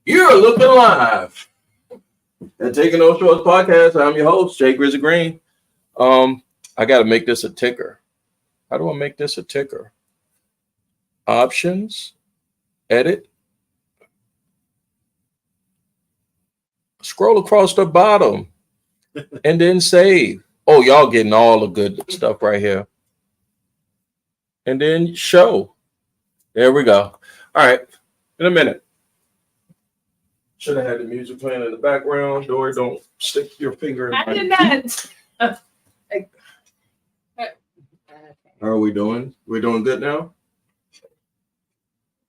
You're looking live at Taking No Shorts podcast. I'm your host, Jay Grizzly Green. I got to make this a ticker. How do I make this a ticker? Options, edit, scroll across the bottom, and then save. Oh, y'all getting all the good stuff right here. And then show. There we go. All right, in a minute. Should have had the music playing in the background. Dory, don't stick your finger in I did not. How are we doing? We're doing good now?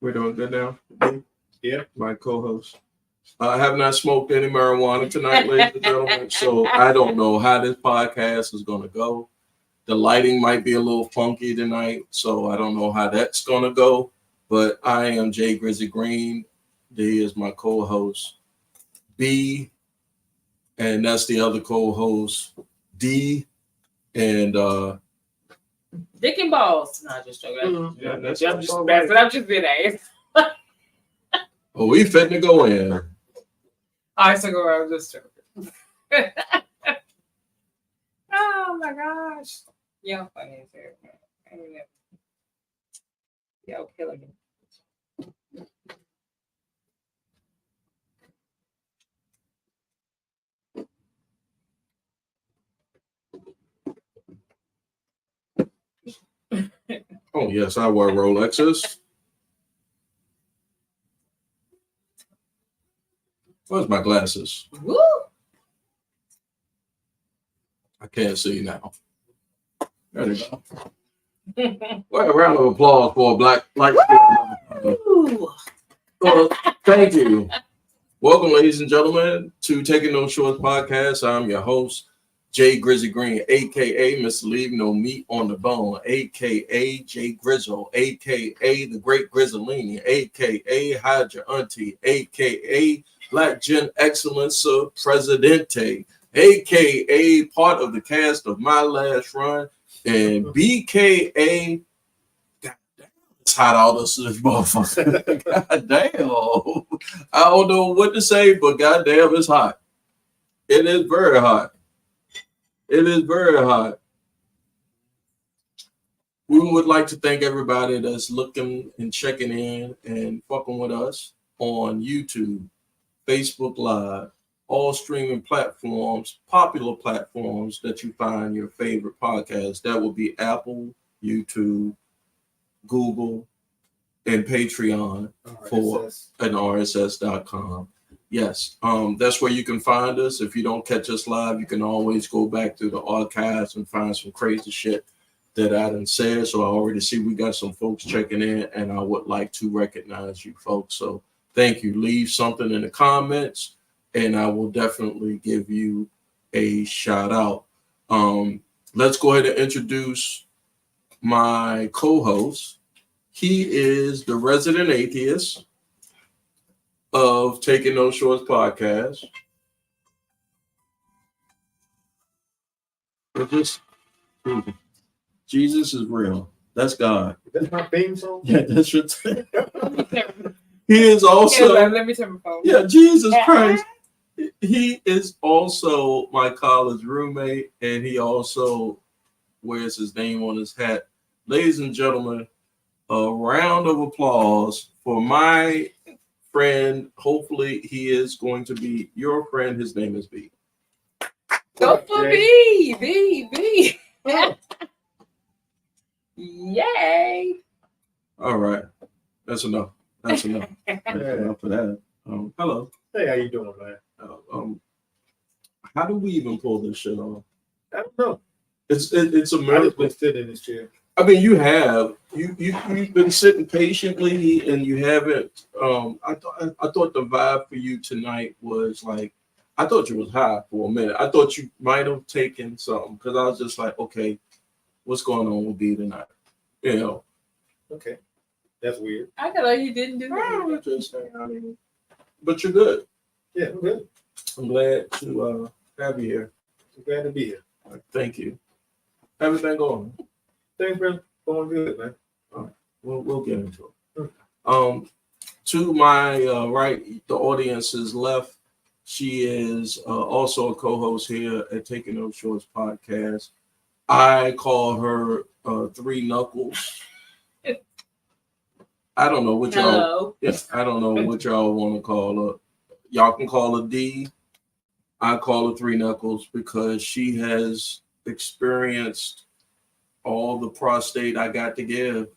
We're doing good now? Yeah. My co-host. I have not smoked any marijuana tonight, ladies and gentlemen, so I don't know how this podcast is going to go. The lighting might be a little funky tonight, so I don't know how that's going to go. But I am Jay Grizzly Green. D is my co-host. B, and that's the other co-host, D, and Dick and balls. No, just joking. yeah, that's That's what I'm just being asked. oh, we fitting to go in. I still go around just joking. Oh my gosh. Y'all funny as hell. Y'all killing me. Oh, yes, I wear Rolexes. Where's my glasses? Woo! I can't see now. There you go. Well, a round of applause for a black light. Woo! Well, thank you. Welcome, ladies and gentlemen, to Taking No Shorts podcast. I'm your host, Jay Grizzly Green, a.k.a. Mr. Leave No Meat on the Bone, a.k.a. Jay Grizzle, a.k.a. The Great Grizzolini, a.k.a. Hide Your Auntie, a.k.a. Black Gen Excellence Presidente, a.k.a. part of the cast of My Last Run, and b.k.a. God damn, it's hot out of this motherfucker. God damn. I don't know what to say, but God damn, it's hot. It is very hot. It is very hot. We would like to thank everybody that's looking and checking in and fucking with us on YouTube, Facebook Live, all streaming platforms, popular platforms that you find your favorite podcasts. That would be Apple, YouTube, Google, and Patreon for an RSS.com. Yes, that's where you can find us. If you don't catch us live, you can always go back through the archives and find some crazy shit that I done said. So I already see we got some folks checking in, and I would like to recognize you folks. So thank you. Leave something in the comments, and I will definitely give you a shout out. Let's go ahead and introduce my co-host. He is the resident atheist of Taking No Shorts podcast. Jesus is real. That's God. That's my theme song. Yeah, that's your thing. He is also. Let me turn my phone. Yeah, Jesus Christ. He is also my college roommate, and he also wears his name on his hat. Ladies and gentlemen, a round of applause for my friend. Hopefully, he is going to be your friend. His name is B. Go for B. Yay. All right. That's enough. That's enough. That's enough for that. Hello. Hey, how you doing, man? How do we even pull this shit off? I don't know. It's a I just miracle. been sitting in this chair. I mean, you have you've been sitting patiently, and you haven't. I thought the vibe for you tonight was like, I thought you was high for a minute. I thought you might have taken something because I was just like, okay, what's going on with B tonight? You know. Okay, that's weird. I feel like you didn't do Oh, that. just saying, I mean, but you're good. Yeah, I'm good. I'm glad to have you here. I'm glad to be here. Thank you. Everything going? Things been going good, man. We'll get into it. To my right, the audience is left. She is also a co-host here at Taking No Shorts podcast. I call her Three Knuckles. I don't know what y'all. Hello. Yes, I don't know what y'all want to call her. Y'all can call her D. I call her Three Knuckles because she has experienced all the prostate I got to give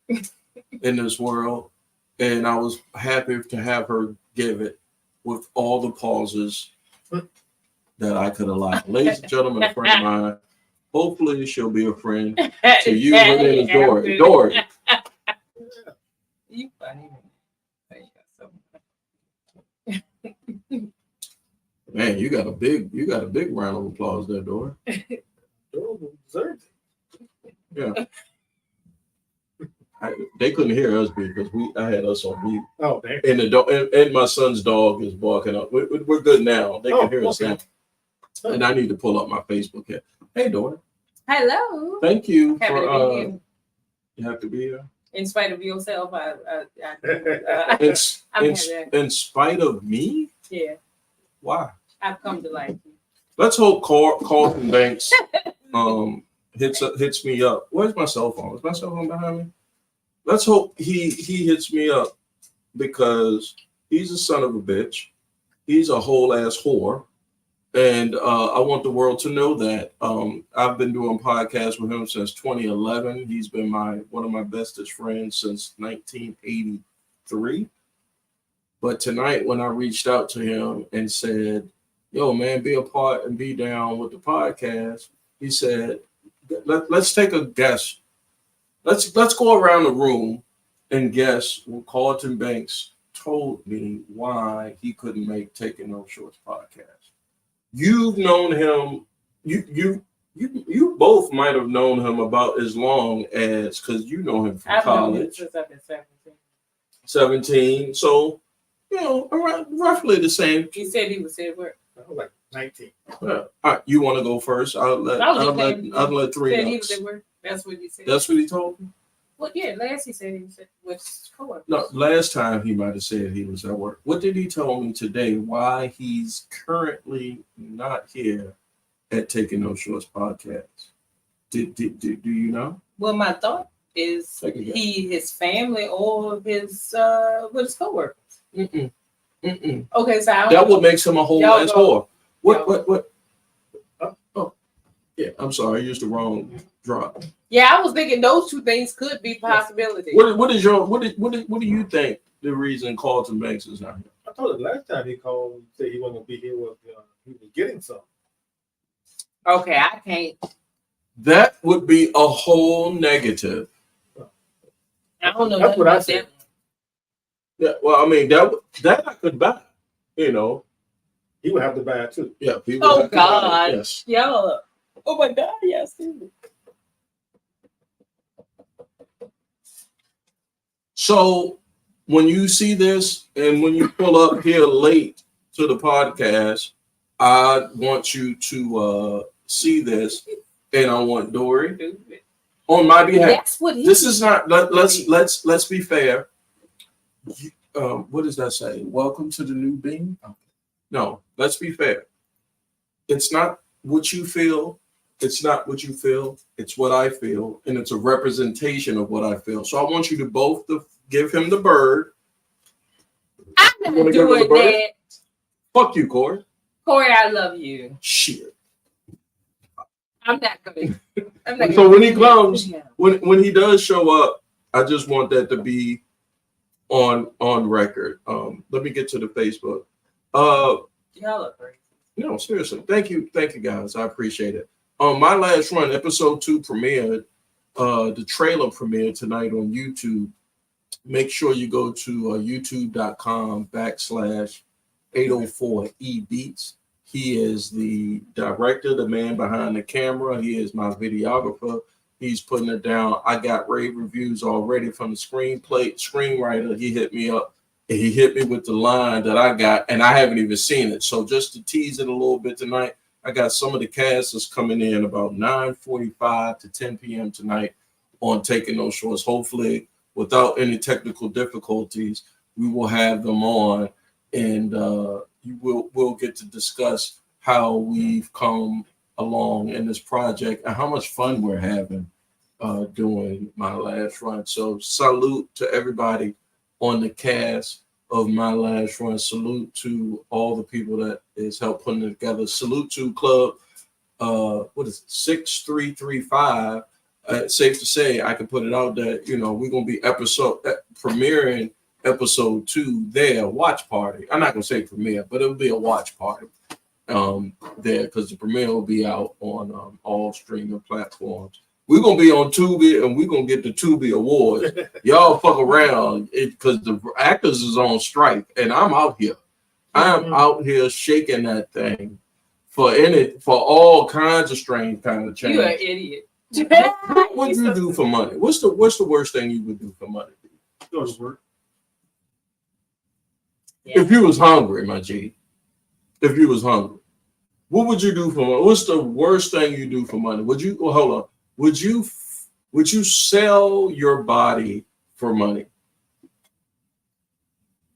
in this world. And I was happy to have her give it with all the pauses that I could allow. Ladies and gentlemen, a friend of mine. Hopefully she'll be a friend to you. Her name is Dory. Dory. You funny. Man, you got a big round of applause there, Dory. Yeah. They couldn't hear us because I had us on mute. Oh, man. And my son's dog is barking up. We're good now. They can hear us now. And I need to pull up my Facebook here. Hey, Dory. Hello. Thank you Happy to be for. here. You have to be here. In spite of yourself, In spite of me? Yeah. Why? I've come to like you. Let's hope Carlton Banks hits me up. Where's my cell phone? Is my cell phone behind me? Let's hope he hits me up because he's a son of a bitch. He's a whole ass whore. And I want the world to know that I've been doing podcasts with him since 2011. He's been one of my bestest friends since 1983. But tonight, when I reached out to him and said, "Yo, man, be a part and be down with the podcast," he said, "Let's take a guess. Let's go around the room and guess what Carlton Banks told me why he couldn't make Taking No Shorts podcast." You've known him. You both might have known him about as long as because you know him from college. Since I've been 17. 17. So around roughly the same. He said he was at work. I was like 19. All right, you want to go first? I'll let Three. Said he was at work. That's what he said. That's what he told me. Well, yeah. Last he said he was with coworkers. No, last time he might have said he was at work. What did he tell me today? Why he's currently not here at Taking No Shorts podcast? Do you know? Well, my thought is his family or his with his coworkers. Okay, so that would make him a whole ass whore. What? Oh, yeah. I'm sorry, I used the wrong drop. Yeah, I was thinking those two things could be possibilities. What do you think the reason Carlton Banks is not here? I told him last time he called and said he wasn't going to be here. He was getting something. Okay, I can't. That would be a whole negative. I don't know. That's what I said. Yeah, well, I mean that I could buy. He would have to buy it too. Yeah. Oh God. Yes. Yeah. Oh my God. Yes. So when you see this and when you pull up here late to the podcast, I want you to see this, and I want Dory on my behalf. That's what this is not. Let's be fair. What does that say? Welcome to the new being. No, let's be fair. It's not what you feel. It's not what you feel. It's what I feel, and it's a representation of what I feel. So I want you to both give him the bird. I'm not doing that. Fuck you, Corey. Corey, I love you. Shit. I'm not gonna. So when he comes, when he does show up, I just want that to be on record. Let me get to the Facebook. Y'all are crazy. No, seriously. Thank you guys. I appreciate it. My last run, episode 2 premiered. The trailer premiered tonight on YouTube. Make sure you go to youtube.com/804ebeats. He is the director, the man behind the camera. He is my videographer. He's putting it down. I got rave reviews already from the screenwriter. He hit me up. And he hit me with the line that I got, and I haven't even seen it. So just to tease it a little bit tonight, I got some of the cast that's coming in about 9:45 to 10 p.m. tonight on Taking No Shorts. Hopefully, without any technical difficulties, we will have them on, and we'll get to discuss how we've come along in this project and how much fun we're having doing My Last Run. So salute to everybody on the cast of My Last Run. Salute to all the people that is help putting it together. Salute to Club, what is it, 6335. Safe to say, I can put it out that, you know, we're going to be premiering episode 2 there, watch party. I'm not going to say premiere, but it'll be a watch party there, because the premiere will be out on all streaming platforms. We're going to be on Tubi, and we're going to get the Tubi Awards. Y'all fuck around, because the actors is on strike, and I'm out here. I'm out here shaking that thing for all kinds of strange kind of change. You're an idiot. What would you do for money? What's the worst thing you would do for money? Go to work. Yeah. If you was hungry, my G. If you was hungry, what would you do for money? What's the worst thing you do for money? Would you hold on? Would you sell your body for money?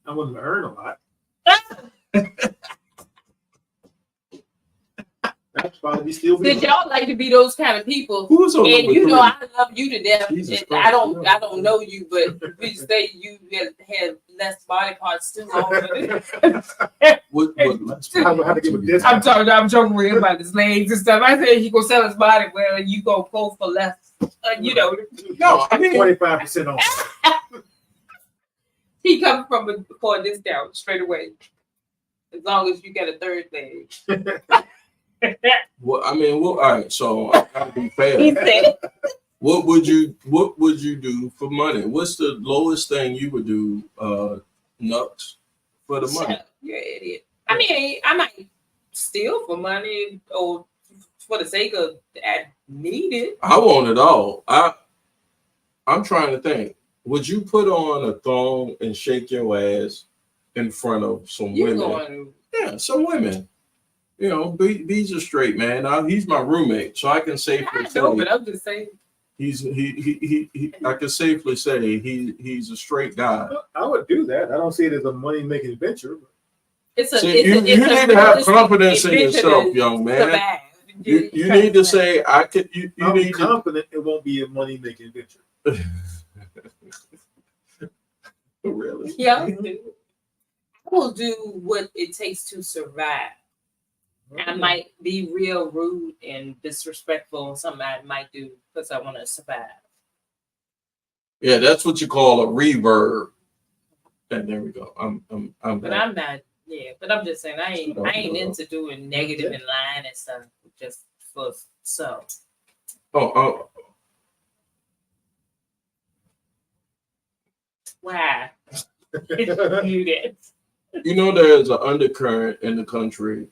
I wouldn't earn a lot. That's probably still be. Did y'all like to be those kind of people? Who's on And number you know, 3? I love you to death. Jesus And Christ. I don't know you, but we say you have less body parts too. What I have to give a discount. I'm joking with him about his legs and stuff. I said he gonna sell his body. Well, you go go for less. You know, No, I mean 25% off. he coming for a discount straight away. As long as you get a third leg. Well, I mean, all right. So I gotta be fair. He said, What would you do for money? What's the lowest thing you would do, nuts, for the money? "You're an idiot." I mean, I might steal for money or for the sake of I need it. I want it all. I'm trying to think. Would you put on a thong and shake your ass in front of some You women? going? Yeah, some women. You know, B's a straight man. Now, he's my roommate, so I can safely I say know, but I'm just saying. I can safely say he's a straight guy. I would do that. I don't see it as a money making venture. It's a. See, it's you a, need it's to have confidence in yourself, young man. Survive. You need to say, I could. You I'm need confident it won't be a money making venture. to. Really? Yeah, I will do what it takes to survive. I might be real rude and disrespectful. Something I might do because I want to survive. Yeah, that's what you call a reverb. And there we go. I'm But back. I'm not. Yeah, but I'm just saying I ain't into doing negative and lying and stuff just for so. Oh, Why? You did. you know, there's an undercurrent in the country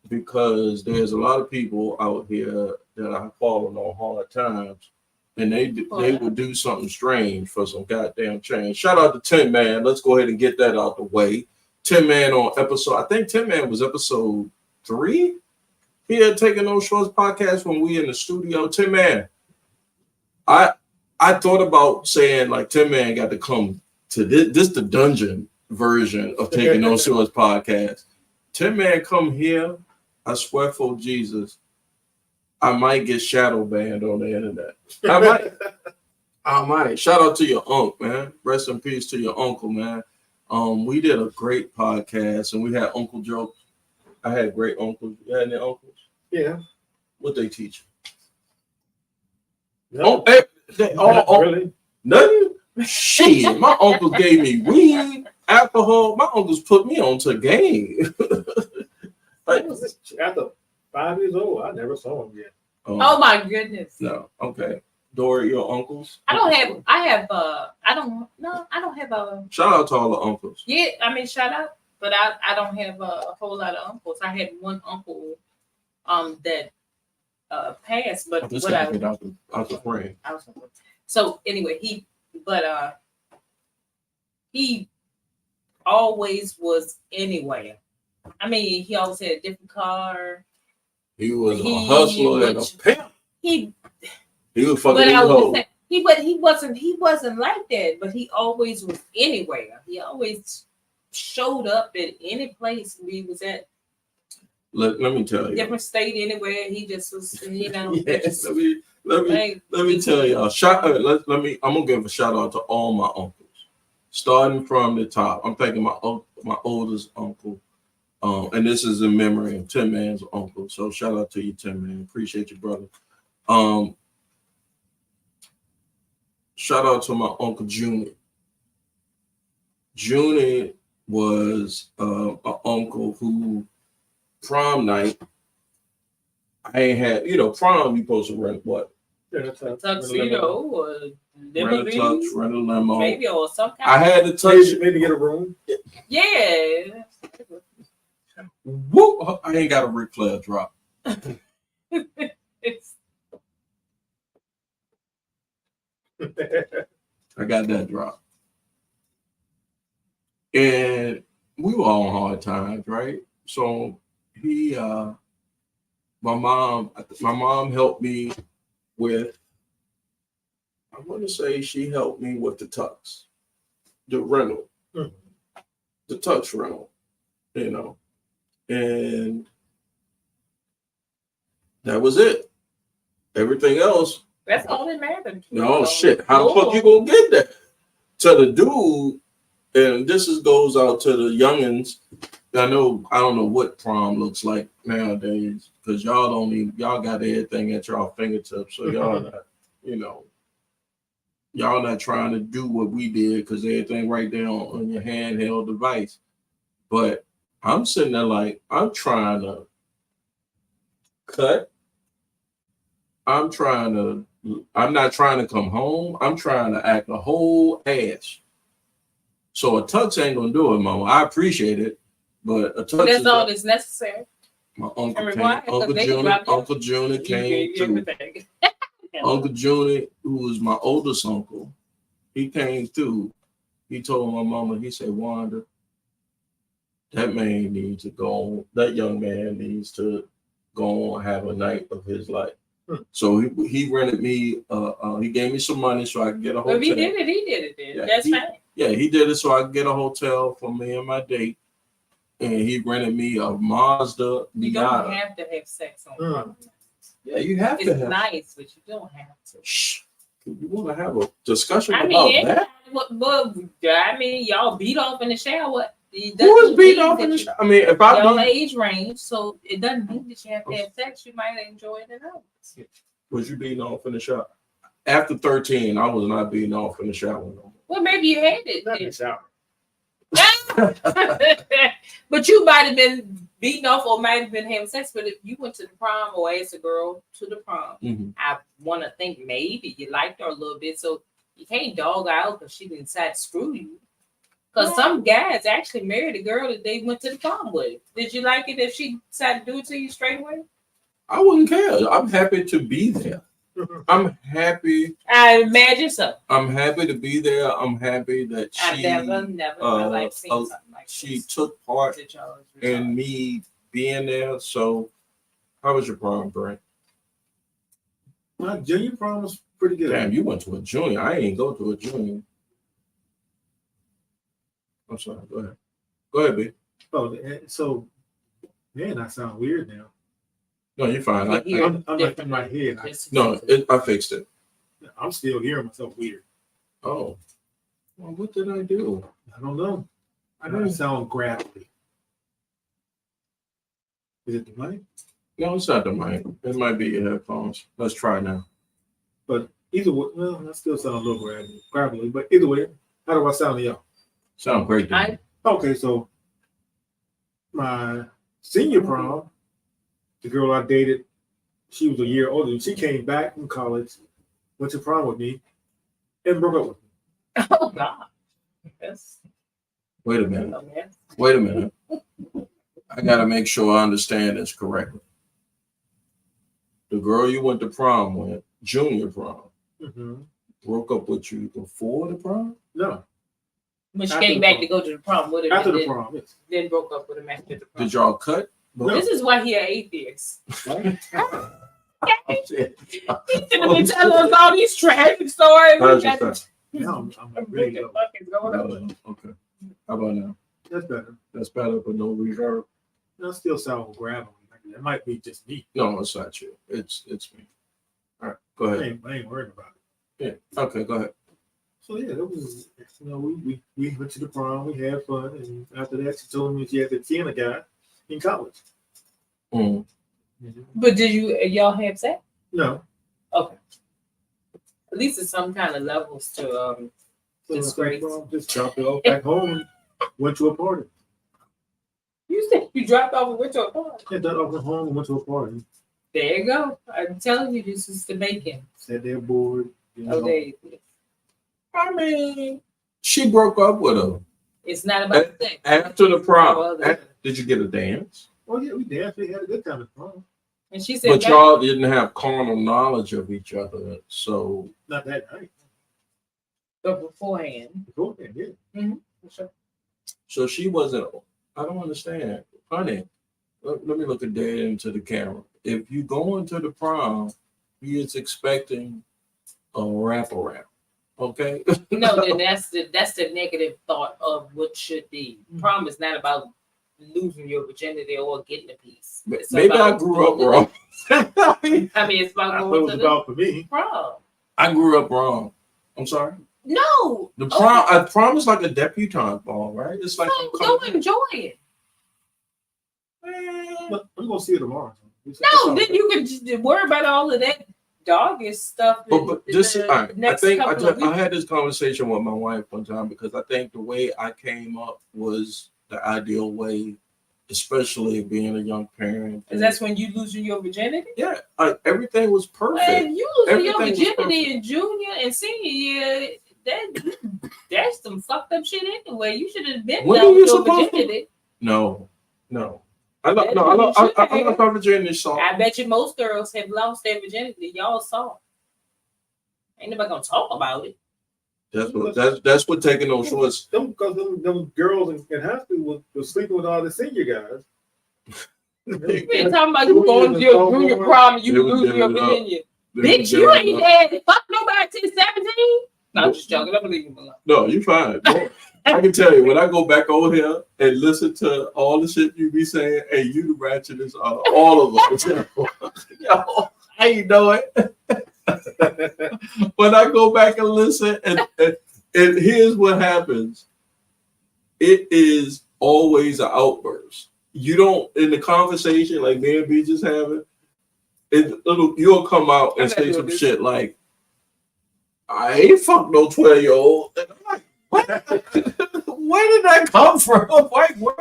because there's a lot of people out here that are falling on hard times, and they would do something strange for some goddamn change. Shout out to Tin Man. Let's go ahead and get that out the way. Tin Man on episode, I think Tin Man was episode 3. He had Taking No Shorts podcast when we in the studio. Tin Man, I thought about saying like Tin Man got to come to this the dungeon version of Taking No Shorts podcast. Tin Man come here, I swear for Jesus, I might get shadow banned on the internet. I might. Shout out to your uncle, man. Rest in peace to your uncle, man. We did a great podcast, and we had uncle jokes. I had great uncles. You had any uncles? Yeah. What they teach you? No, Really? Nothing? Shit, my uncles gave me weed, alcohol. My uncles put me onto a game. Like, after 5 years old, I never saw him yet. Oh my goodness. No, okay. Dory, your uncles? I don't have a. Shout out to all the uncles. Yeah, I mean, shout out, but I don't have a whole lot of uncles. I had one uncle, that passed, but This what guy I get out the frame. so anyway, he always was anywhere. I mean, he always had a different car. He was a hustler and a pimp. He He was fucking But his I was hoe. saying, He wasn't like that, but he always was anywhere. He always showed up at any place we was at. Let me tell you. Different state anywhere. He just was, Yeah, just, let me tell y'all. I'm gonna give a shout out to all my uncles, starting from the top. I'm thanking my oldest uncle, and this is in memory of Tim Man's uncle. So shout out to you, Tim Man. Appreciate you, brother. Shout out to my uncle Junie. Junie was an uncle who prom night. I ain't had, prom. You supposed to rent what? tuxedo or Rent a tux, rent a limo. maybe, or some kind. I had to touch. Maybe get a room. Yeah. Whoop! I ain't got a Ric Flair drop. I got that drop. And we were all on hard times, right? So my mom helped me with, I want to say she helped me with the tux, the rental, the tux rental, and that was it. Everything else. That's all that mattered. No shit. How the fuck you gonna get that? To the dude, and goes out to the youngins. I don't know what prom looks like nowadays because y'all got everything at y'all fingertips. So y'all not, y'all not trying to do what we did because everything right there on your handheld device. But I'm sitting there like I'm trying to cut. I'm not trying to come home. I'm trying to act a whole ass. So a tux ain't gonna do it, mama. I appreciate it, but a tux that's all that's necessary. My uncle Junior came through. Uncle Junior, who was my oldest uncle, he came through. He told my mama, he said, Wanda, that young man needs to go and have a night of his life. So he rented me. He gave me some money so I could get a hotel. If he did it. Then yeah, that's fine. Yeah, he did it so I could get a hotel for me and my date, and he rented me a Mazda. You don't have to have sex on prom. Yeah, you have to. It's nice, but you don't have to. Shh. You want to have a discussion about that? Y'all beat off in the shower. Who is beating off in the shower? I mean, if I your age range, so it doesn't mean that you have to have sex. You might enjoy it enough. Was you beating off in the shower? After 13, I was not beating off in the shower no more. Well, maybe you had it. Not in the shower. But you might have been beating off or might have been having sex. But if you went to the prom or asked a girl to the prom, I want to think maybe you liked her a little bit. So you can't dog out because she didn't decide to screw you. Because some guys actually married a girl that they went to the prom with. Did you like it if she decided to do it to you straight away? I wouldn't care. I'm happy to be there. I'm happy. I imagine so. I'm happy to be there. I'm happy that she never in my life seen something like she took part in me being there. So, how was your prom, Brent? My junior prom was pretty good. Damn, you went to a junior. I ain't go to a junior. I'm sorry. Go ahead. Go ahead, B. Oh, so man, I sound weird now. No, you're fine. I'm like in my head. I fixed it. I'm still hearing myself weird. Oh, well, what did I do? I don't know. I don't sound gravelly. Is it the mic? No, it's not the mic. It might be your headphones. Let's try now. But either way, well, I still sound a little gravelly. But either way, how do I sound to y'all? Sound great. Okay, so my senior prom, the girl I dated, she was a year older. She came back from college, went to prom with me, and broke up with me. Oh God! Yes. Wait a minute. I gotta make sure I understand this correctly. The girl you went to prom with, junior prom, broke up with you before the prom? No. When she came back to go to the prom with him. After the prom, yes. Then broke up with him after the prom. Did y'all cut? No. This is why he an atheist. He should have been telling us all these tragic stories. Now I'm really low. Okay. How about now? That's better. That's better, but no reverb. That still sound gravelly. That might be just me. No, it's not you. It's me. All right, go ahead. I ain't worried about it. Yeah. Okay, go ahead. So yeah, it was. We went to the prom. We had fun, and after that, she told me she had to see a guy in college. Mm. But did y'all have sex? No. Okay. At least it's some kind of levels to disgrace. Just dropped it off back home and went to a party. You said you dropped off and went to a party? Yeah, dropped off at home and went to a party. There you go. I'm telling you, this is the making. Sat there bored. Okay. I mean, she broke up with him. It's not about sex. After the prom. Did you get a dance? Oh yeah, we danced. We had a good time at the prom. And she said, but y'all didn't have carnal knowledge of each other, so not that night. But beforehand. Beforehand, yeah. Mm-hmm. For sure. So she wasn't. I don't understand, honey. Let me look at dead into the camera. If you go into the prom, he is expecting a wraparound. Okay. No, then that's the negative thought of what should be. Prom is not about losing your virginity or getting a piece. Maybe I grew up wrong. I mean, it's about going to the for me. Prom. I grew up wrong. I'm sorry. No. The prom. Okay. Prom is like a debutante ball, right? It's like go enjoy it. But we're gonna see it tomorrow. No, then you can just worry about all of that doggish stuff. But this, I think I had this conversation with my wife one time because I think the way I came up was the ideal way, especially being a young parent. And that's when you losing your virginity? Yeah, everything was perfect. And you losing your virginity in junior and senior year, that's some fucked up shit anyway. You should have been done with your virginity. No. I lost my virginity. So I bet you most girls have lost their virginity. Y'all saw. Ain't nobody gonna talk about it. That's what taking those shorts. Because them girls in high school was sleeping with all the senior guys. We're talking about you going to your junior prom and you losing your virginity. Bitch, you ain't had fuck nobody till 17. No, I'm just joking. I'm gonna leave him alone. No, you fine. I can tell you when I go back over here and listen to all the shit you be saying, and you the ratchetest out of all of them. Yo, I ain't know it. When I go back and listen, and here's what happens. It is always an outburst. You don't, in the conversation like me and B just having, you'll come out and say some shit like, I ain't fuck no 12-year-old. And I'm like, what? Where did that come from? Like, where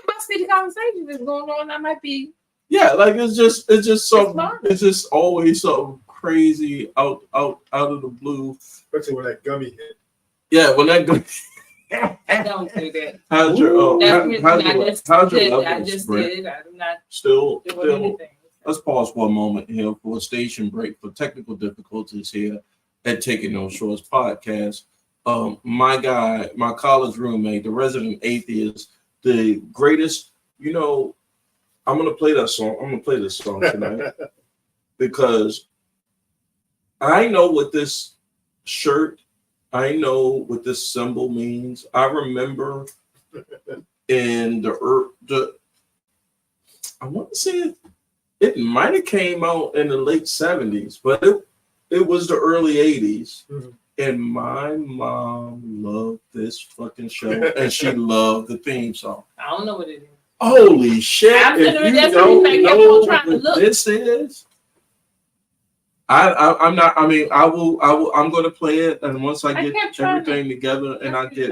must be the conversation that's going on? I might be. Yeah, like it's just something. It's just always something crazy out of the blue. Especially when that gummy hit. Yeah, when that gummy. Don't do that. How's your levels? I just did. I'm not still. Anything. Let's pause for a moment here for a station break for technical difficulties here at Taking No Shorts podcast. My guy, my college roommate, the resident atheist, the greatest, I'm going to play that song. I'm going to play this song tonight because I know what this shirt, I know what this symbol means. I remember in I want to say it might have came out in the late 70s, but it was the early 80s. Mm-hmm. And my mom loved this fucking show, and she loved the theme song. I don't know what it is. Holy shit! If you don't know what this is, I'm not. I mean, I will. I'm going to play it, and once I get everything together, and I get.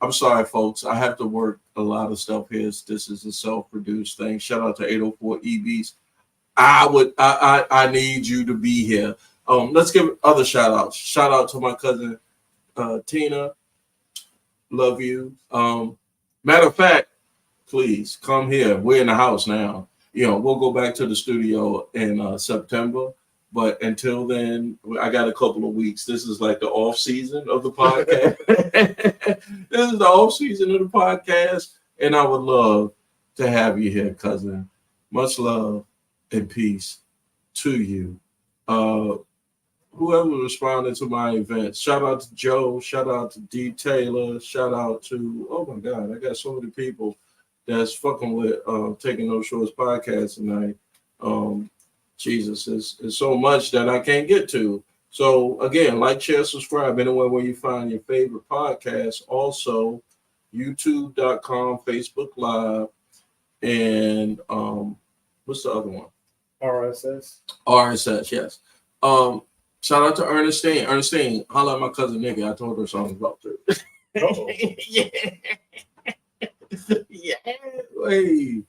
I'm sorry, folks. I have to work a lot of stuff here. This is a self-produced thing. Shout out to 804 EBs. I need you to be here. Let's give other shout outs. Shout out to my cousin Tina. Love you. Matter of fact, please come here. We're in the house now. We'll go back to the studio in September. But until then, I got a couple of weeks. This is like the off season of the podcast. This is the off season of the podcast. And I would love to have you here, cousin. Much love and peace. to you. Whoever responded to my events. Shout out to Joe. Shout out to D. Taylor. Shout out to, oh my God, I got so many people that's fucking with Taking No Shorts podcast tonight. Jesus, it's so much that I can't get to. So again, like, share, subscribe anywhere where you find your favorite podcast. Also, YouTube.com, Facebook Live, and what's the other one? RSS. RSS, yes. Shout out to Ernestine. Ernestine, holla at my cousin nigga. I told her something about it. Yeah. Hey.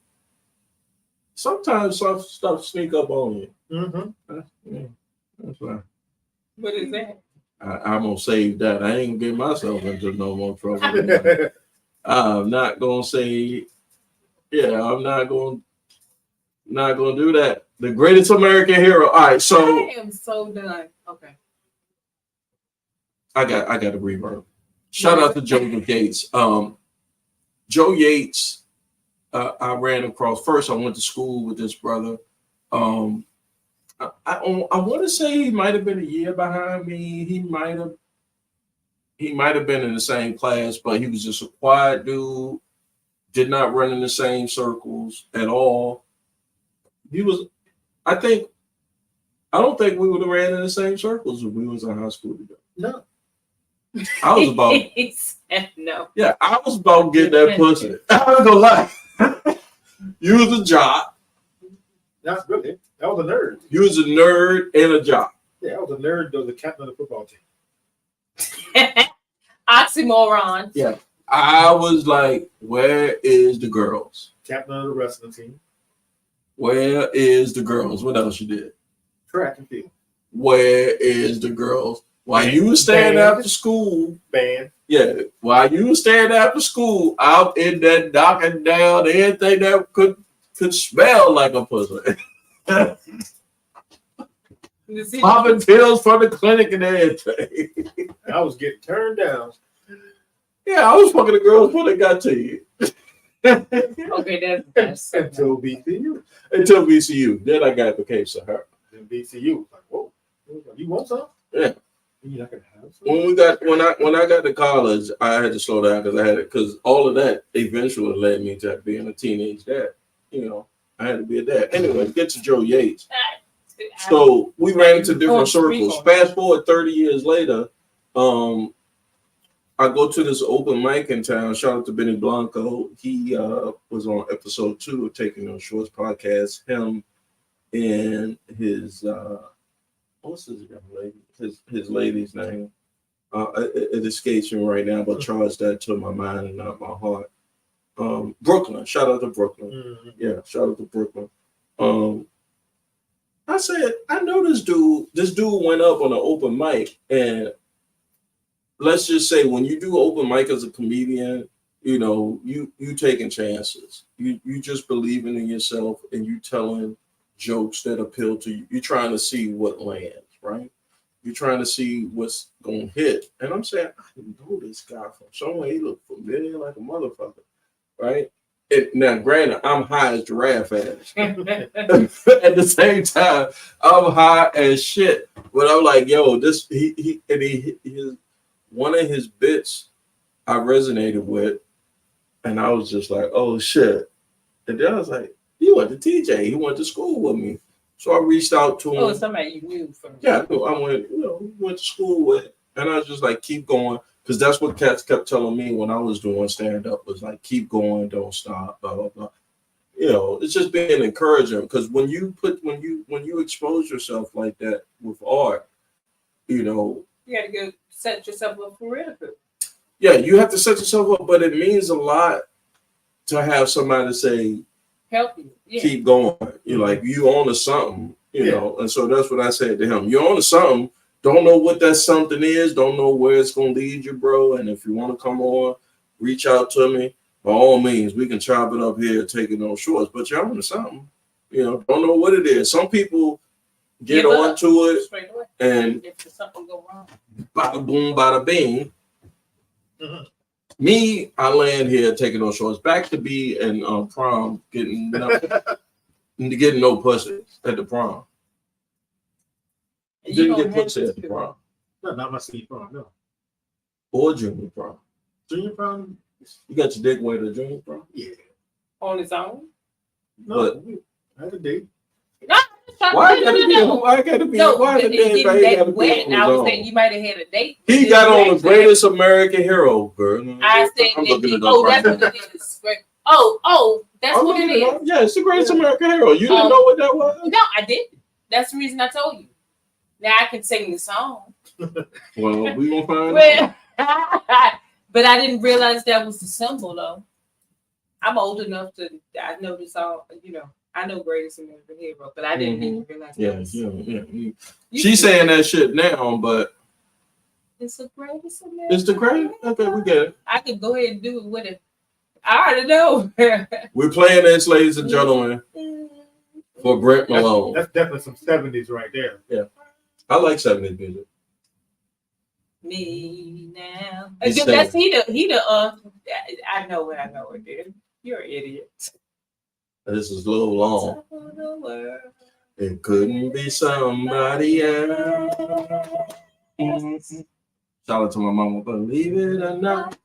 Sometimes stuff sneak up on you. Mm-hmm. That's right. What is that? I'm gonna save that. I ain't gonna get myself into no more trouble. I'm not gonna say, yeah, I'm not gonna do that. The greatest American hero. All right, so I am so done. Okay. I got a reverb. Shout out to Joe Yates. Joe Yates, I ran across. First, I went to school with this brother. I want to say he might have been a year behind me. He might have been in the same class, but he was just a quiet dude. Did not run in the same circles at all. He was, I don't think we would have ran in the same circles if we was in high school together. No. I was about He said no. Yeah, I was about to get that pussy. I ain't gonna lie. You was a jock. That's really. That was a nerd. You was a nerd and a jock. Yeah, I was a nerd. That was the captain of the football team. Oxymoron. Yeah. I was like, where is the girls? Captain of the wrestling team. Where is the girls? What else you did? Track and field. Where is the girls? While you was staying after school. Band. Yeah. While you was staying after school, out in that knocking down anything that could smell like a pussy. Popping pills from the clinic and everything. I was getting turned down. Yeah, I was fucking the girls before they got to you. Okay, that's Until BCU. Until VCU. Then I got the case of her. Then BCU. Like, whoa, you want some? Yeah. You're not gonna have some? When I got to college, I had to slow down because all of that eventually led me to being a teenage dad. You know, I had to be a dad. Anyway, get to Joe Yates. So we ran into different circles. Fast forward 30 years later, I go to this open mic in town. Shout out to Benny Blanco. He was on episode 2 of Taking No Shorts podcast. Him and his what's his young lady? His lady's name. It escapes me right now, but charge that to my mind and not my heart. Brooklyn. Shout out to Brooklyn. Mm-hmm. Yeah, shout out to Brooklyn. I said, I know this dude. This dude went up on an open mic, and let's just say when you do open mic as a comedian, you know, you taking chances. You just believing in yourself, and you telling jokes that appeal to you. You're trying to see what lands, right? You're trying to see what's gonna hit. And I'm saying, I know this guy from somewhere. He looked familiar like a motherfucker, right? Now, granted, I'm high as giraffe ass. At the same time, I'm high as shit. But I'm like, yo, this one of his bits I resonated with, and I was just like, oh shit. And then I was like, he went to TJ. He went to school with me. So I reached out to him. Oh, somebody you knew from. Yeah, I went, went to school with, and I was just like, keep going. Because that's what cats kept telling me when I was doing stand-up was like, keep going, don't stop, blah, blah, blah. You know, it's just being encouraging. Because when you expose yourself like that with art, you know. You got to go set yourself up for ridicule. Yeah, you have to set yourself up, but it means a lot to have somebody say, help you. Yeah. Keep going. You're like, you on to something, you know. And so that's what I said to him. You're on to something. Don't know what that something is. Don't know where it's going to lead you, bro. And if you want to come on, reach out to me. By all means, we can chop it up here, Taking No Shorts. But you're on to something. You know, don't know what it is. Some people get onto it straight away. And if something go wrong, bada boom, bada bing. Mm-hmm. Me, I land here Taking No Shorts. Back to be in prom, getting no pussy at the prom. You didn't get pussy at the prom. No, not my senior prom, no. Or junior prom. Junior prom? You got your dick wet at junior prom? Yeah. On its own? No, I had a date. No. Why gotta be? No, why the it damn didn't thing that gotta be wet. on I his was own? saying you might have had a date. He got on the greatest American hero, girl. I said I'm looking it up oh, right that's now. what it is. Oh, that's what it is. Yeah, it's the greatest American hero. You didn't know what that was? No, I didn't. That's the reason I told you. Now I can sing the song. Well, we gonna find out. But I didn't realize that was the symbol, though. I'm old enough to. I know the song. You know, I know Greatest American Hero, but I didn't even realize. Yeah. She's saying that shit now, but it's the greatest American. it's the greatest. Okay, we get it. I could go ahead and do it with it. I already know. We're playing this, ladies and gentlemen, for Brent Malone. That's definitely some 70s right there. Yeah, I like 70s music. Me now. He's That's he the I know it, dude. You're an idiot. This is a little long. It couldn't be somebody else. Shout out to my mama, believe it or not.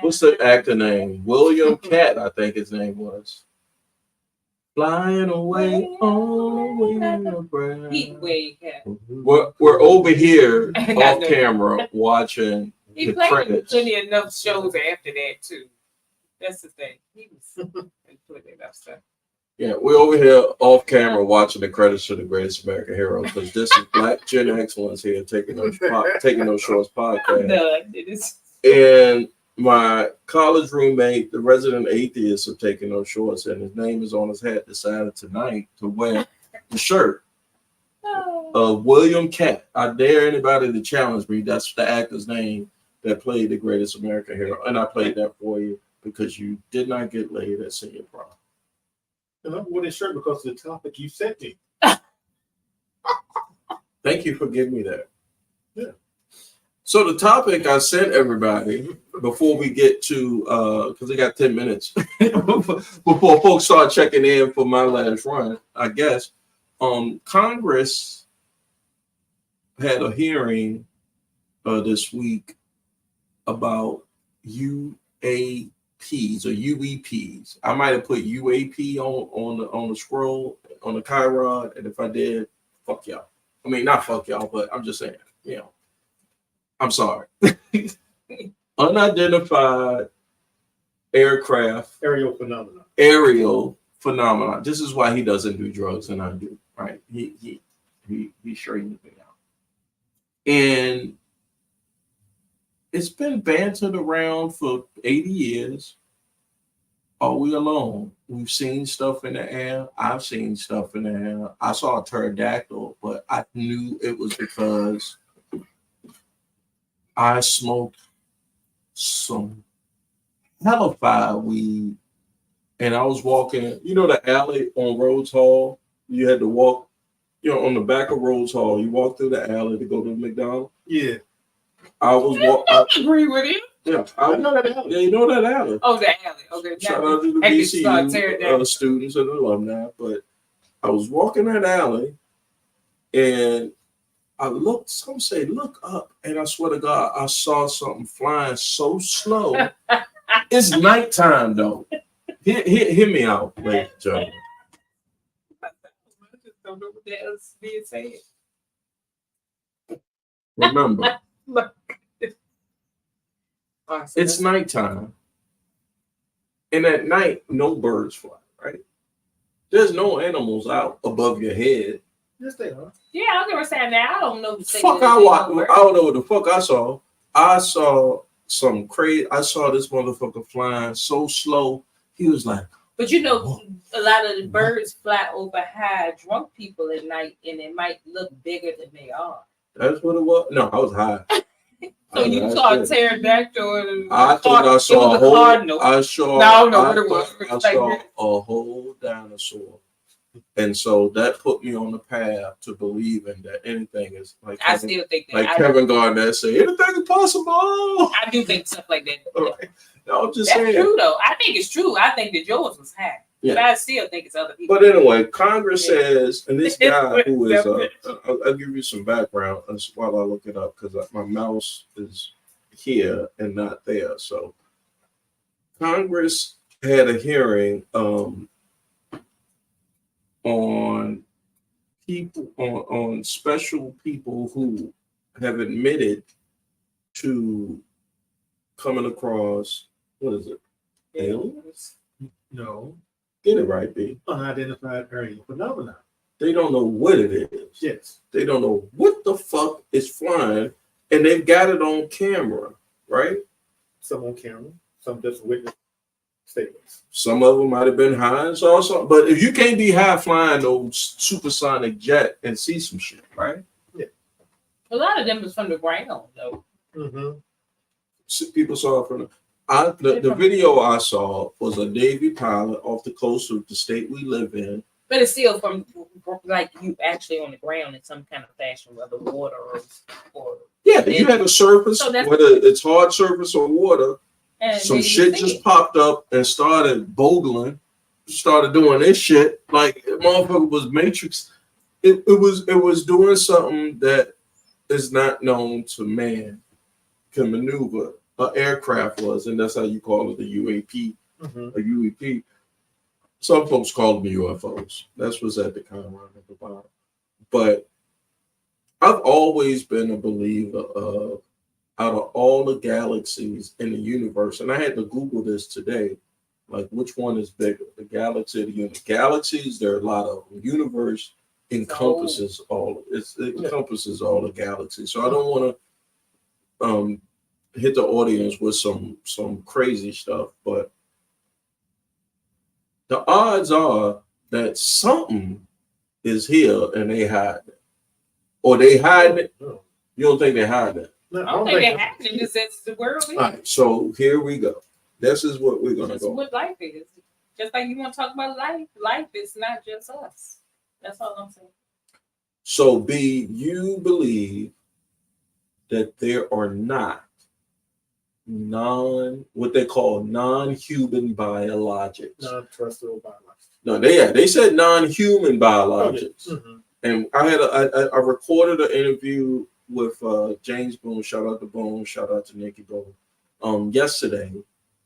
What's the actor name? William Cat, I think his name was. Flying away on a wing of breath. We're over here off camera watching he the played credits. plenty enough shows after that too. That's the thing. He was putting enough stuff. Yeah, we're over here off camera watching the credits to the Greatest American Hero because this is Black Gen Excellence here taking those shorts podcast. No, it is. And my college roommate, the resident atheist of Taking Those Shorts, and his name is on his hat, decided tonight to wear the shirt of William Cat. I dare anybody to challenge me. That's the actor's name that played the Greatest American Hero. And I played that for you because you did not get laid at senior prom. And I wore this shirt because of the topic you sent me. Thank you for giving me that. Yeah. So the topic I sent everybody before we get to, because we got 10 minutes before folks start checking in for my last run, I guess. Congress had a hearing this week about UAPs or UEPs. I might have put UAP on the scroll on the Kyrod, and if I did, fuck y'all. I mean, not fuck y'all, but I'm just saying, you know. I'm sorry. Unidentified aircraft. Aerial phenomena. This is why he doesn't do drugs and I do. Right? He straightens me out. And it's been bantered around for 80 years. Are we alone? We've seen stuff in the air. I've seen stuff in the air. I saw a pterodactyl, but I knew it was because I smoked some hellified weed, and I was walking. You know the alley on Rhodes Hall. You had to walk. You know, on the back of Rhodes Hall, you walk through the alley to go to McDonald's. Yeah, I was walking. I agree with you. Yeah, I know that alley. Yeah, you know that alley. Oh, the alley. Okay. Shout out to the BCU students and alumni. But I was walking that alley, and I looked, some say, look up, and I swear to God, I saw something flying so slow. It's nighttime, though. Hear me out, ladies and gentlemen. I just don't know what that else being said. Remember, it's nighttime. And at night, no birds fly, right? There's no animals out above your head. Yes, they are. Yeah, I was gonna say now I don't know. Fuck, I don't know what the fuck I saw. I saw some crazy. I saw this motherfucker flying so slow. He was like, but you know, a lot of the birds fly over high drunk people at night, and it might look bigger than they are. That's what it was. No, I was high. So you saw a pterodactyl. I thought I saw a whole. Cardinal. I saw. No, I don't know what it was. I saw a whole dinosaur. And so that put me on the path to believing that anything is like. I still think that. Like Kevin Garnett say, anything is possible. I do think stuff like that. All right. No, I'm just That's saying. true though. I think it's true. I think that yours was high. But I still think it's other people. But anyway, Congress says, and this guy who is, I'll give you some background while I look it up because my mouse is here and not there. So Congress had a hearing on people on special people who have admitted to coming across aliens? No. Get it right, B. Unidentified aerial phenomena. They don't know what it is. Yes. They don't know what the fuck is flying, and they've got it on camera, right? Some on camera, some just witness statements. Some of them might have been high and saw something, but if you can't be high flying those supersonic jet and see some shit, right? Yeah. A lot of them is from the ground, though. Mm-hmm. People saw it from the video I saw was a Navy pilot off the coast of the state we live in. But it's still from like you actually on the ground in some kind of fashion, whether water or yeah, you had a surface, so whether it's hard surface or water. Some shit just popped up and started bogling, started doing this shit. Like motherfucker was Matrix. It was doing something that is not known to man can maneuver. An aircraft was, and that's how you call it, the UAP, a UEP. Some folks call them UFOs. That's what's at the camera at the bottom. But I've always been a believer of, out of all the galaxies in the universe, and I had to Google this today, like which one is bigger, the galaxy or the universe? Galaxies, there are a lot of them. Universe encompasses all. It encompasses all the galaxies. So I don't want to hit the audience with some crazy stuff, but the odds are that something is here and they hide it. Or they hide it. You don't think they hide it? No, I don't think they hide it since the world is. All right, so here we go. This is what we're gonna That's go. what life is. Just like you want to talk about life. Life is not just us. That's all I'm saying. So B, you believe that there are not what they call non-human biologics. Non-terrestrial biologics. No, they said non-human biologics. Oh, yeah. And I recorded an interview with James Boone. Shout out to Boone. Shout out to Nikki Boone. Yesterday,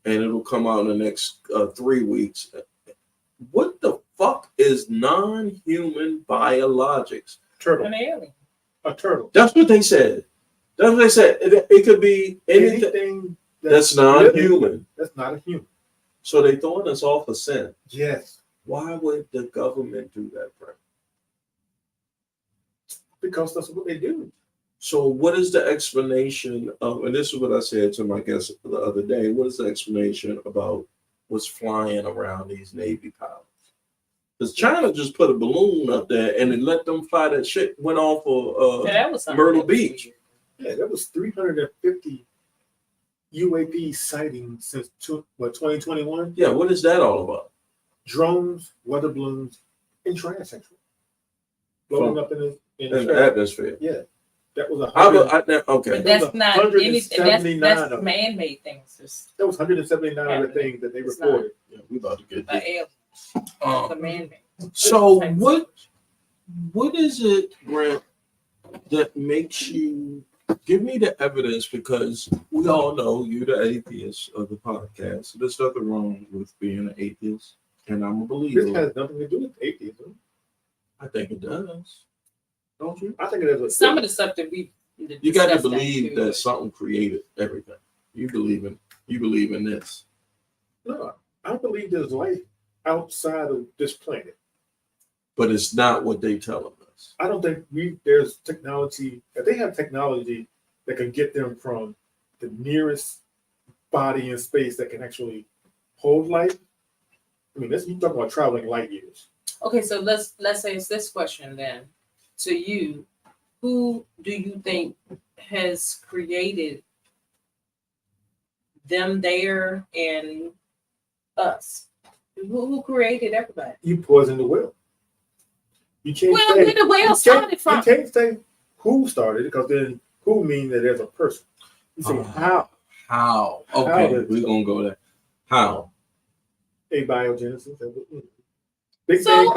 and it'll come out in the next 3 weeks. What the fuck is non-human biologics? Turtle. An alien. A turtle. That's what they said. That's what they said. It could be anything that's non-human. Living, that's not a human. So they throwing us off a scent. Yes. Why would the government do that, Frank? Because that's what they do. So what is the explanation of, and this is what I said to my guest the other day, what is the explanation about what's flying around these Navy pilots? Because China just put a balloon up there and it let them fly that shit, went off of Myrtle Beach. Yeah, that was 350 UAP sightings since 2021. Yeah, what is that all about? Drones, weather balloons, and trash actually blowing up in the atmosphere. Yeah, that was okay. But that's not anything. That's man-made things. That was 179 other things that they reported. Yeah, we about to get the man-made. So what is it, Grant, that makes you give me the evidence? Because we all know you're the atheist of the podcast. So there's nothing wrong with being an atheist, and I'm a believer. This has nothing to do with atheism. I think it does. Don't you? I think it is. Some of the stuff that we you got to believe that something created everything. You believe in this. No, I believe there's life outside of this planet. But it's not what they telling us. I don't think there's technology. If they have technology that can get them from the nearest body in space that can actually hold life. I mean, you talking about traveling light years. Okay, so let's say it's this question then. To you, who do you think has created them there and us? Who created everybody? You poison the well. You can't where the well started from. You can't say who started it because then who mean that there's a person. You say how. How? Okay, we're gonna go there. How? abiogenesis. So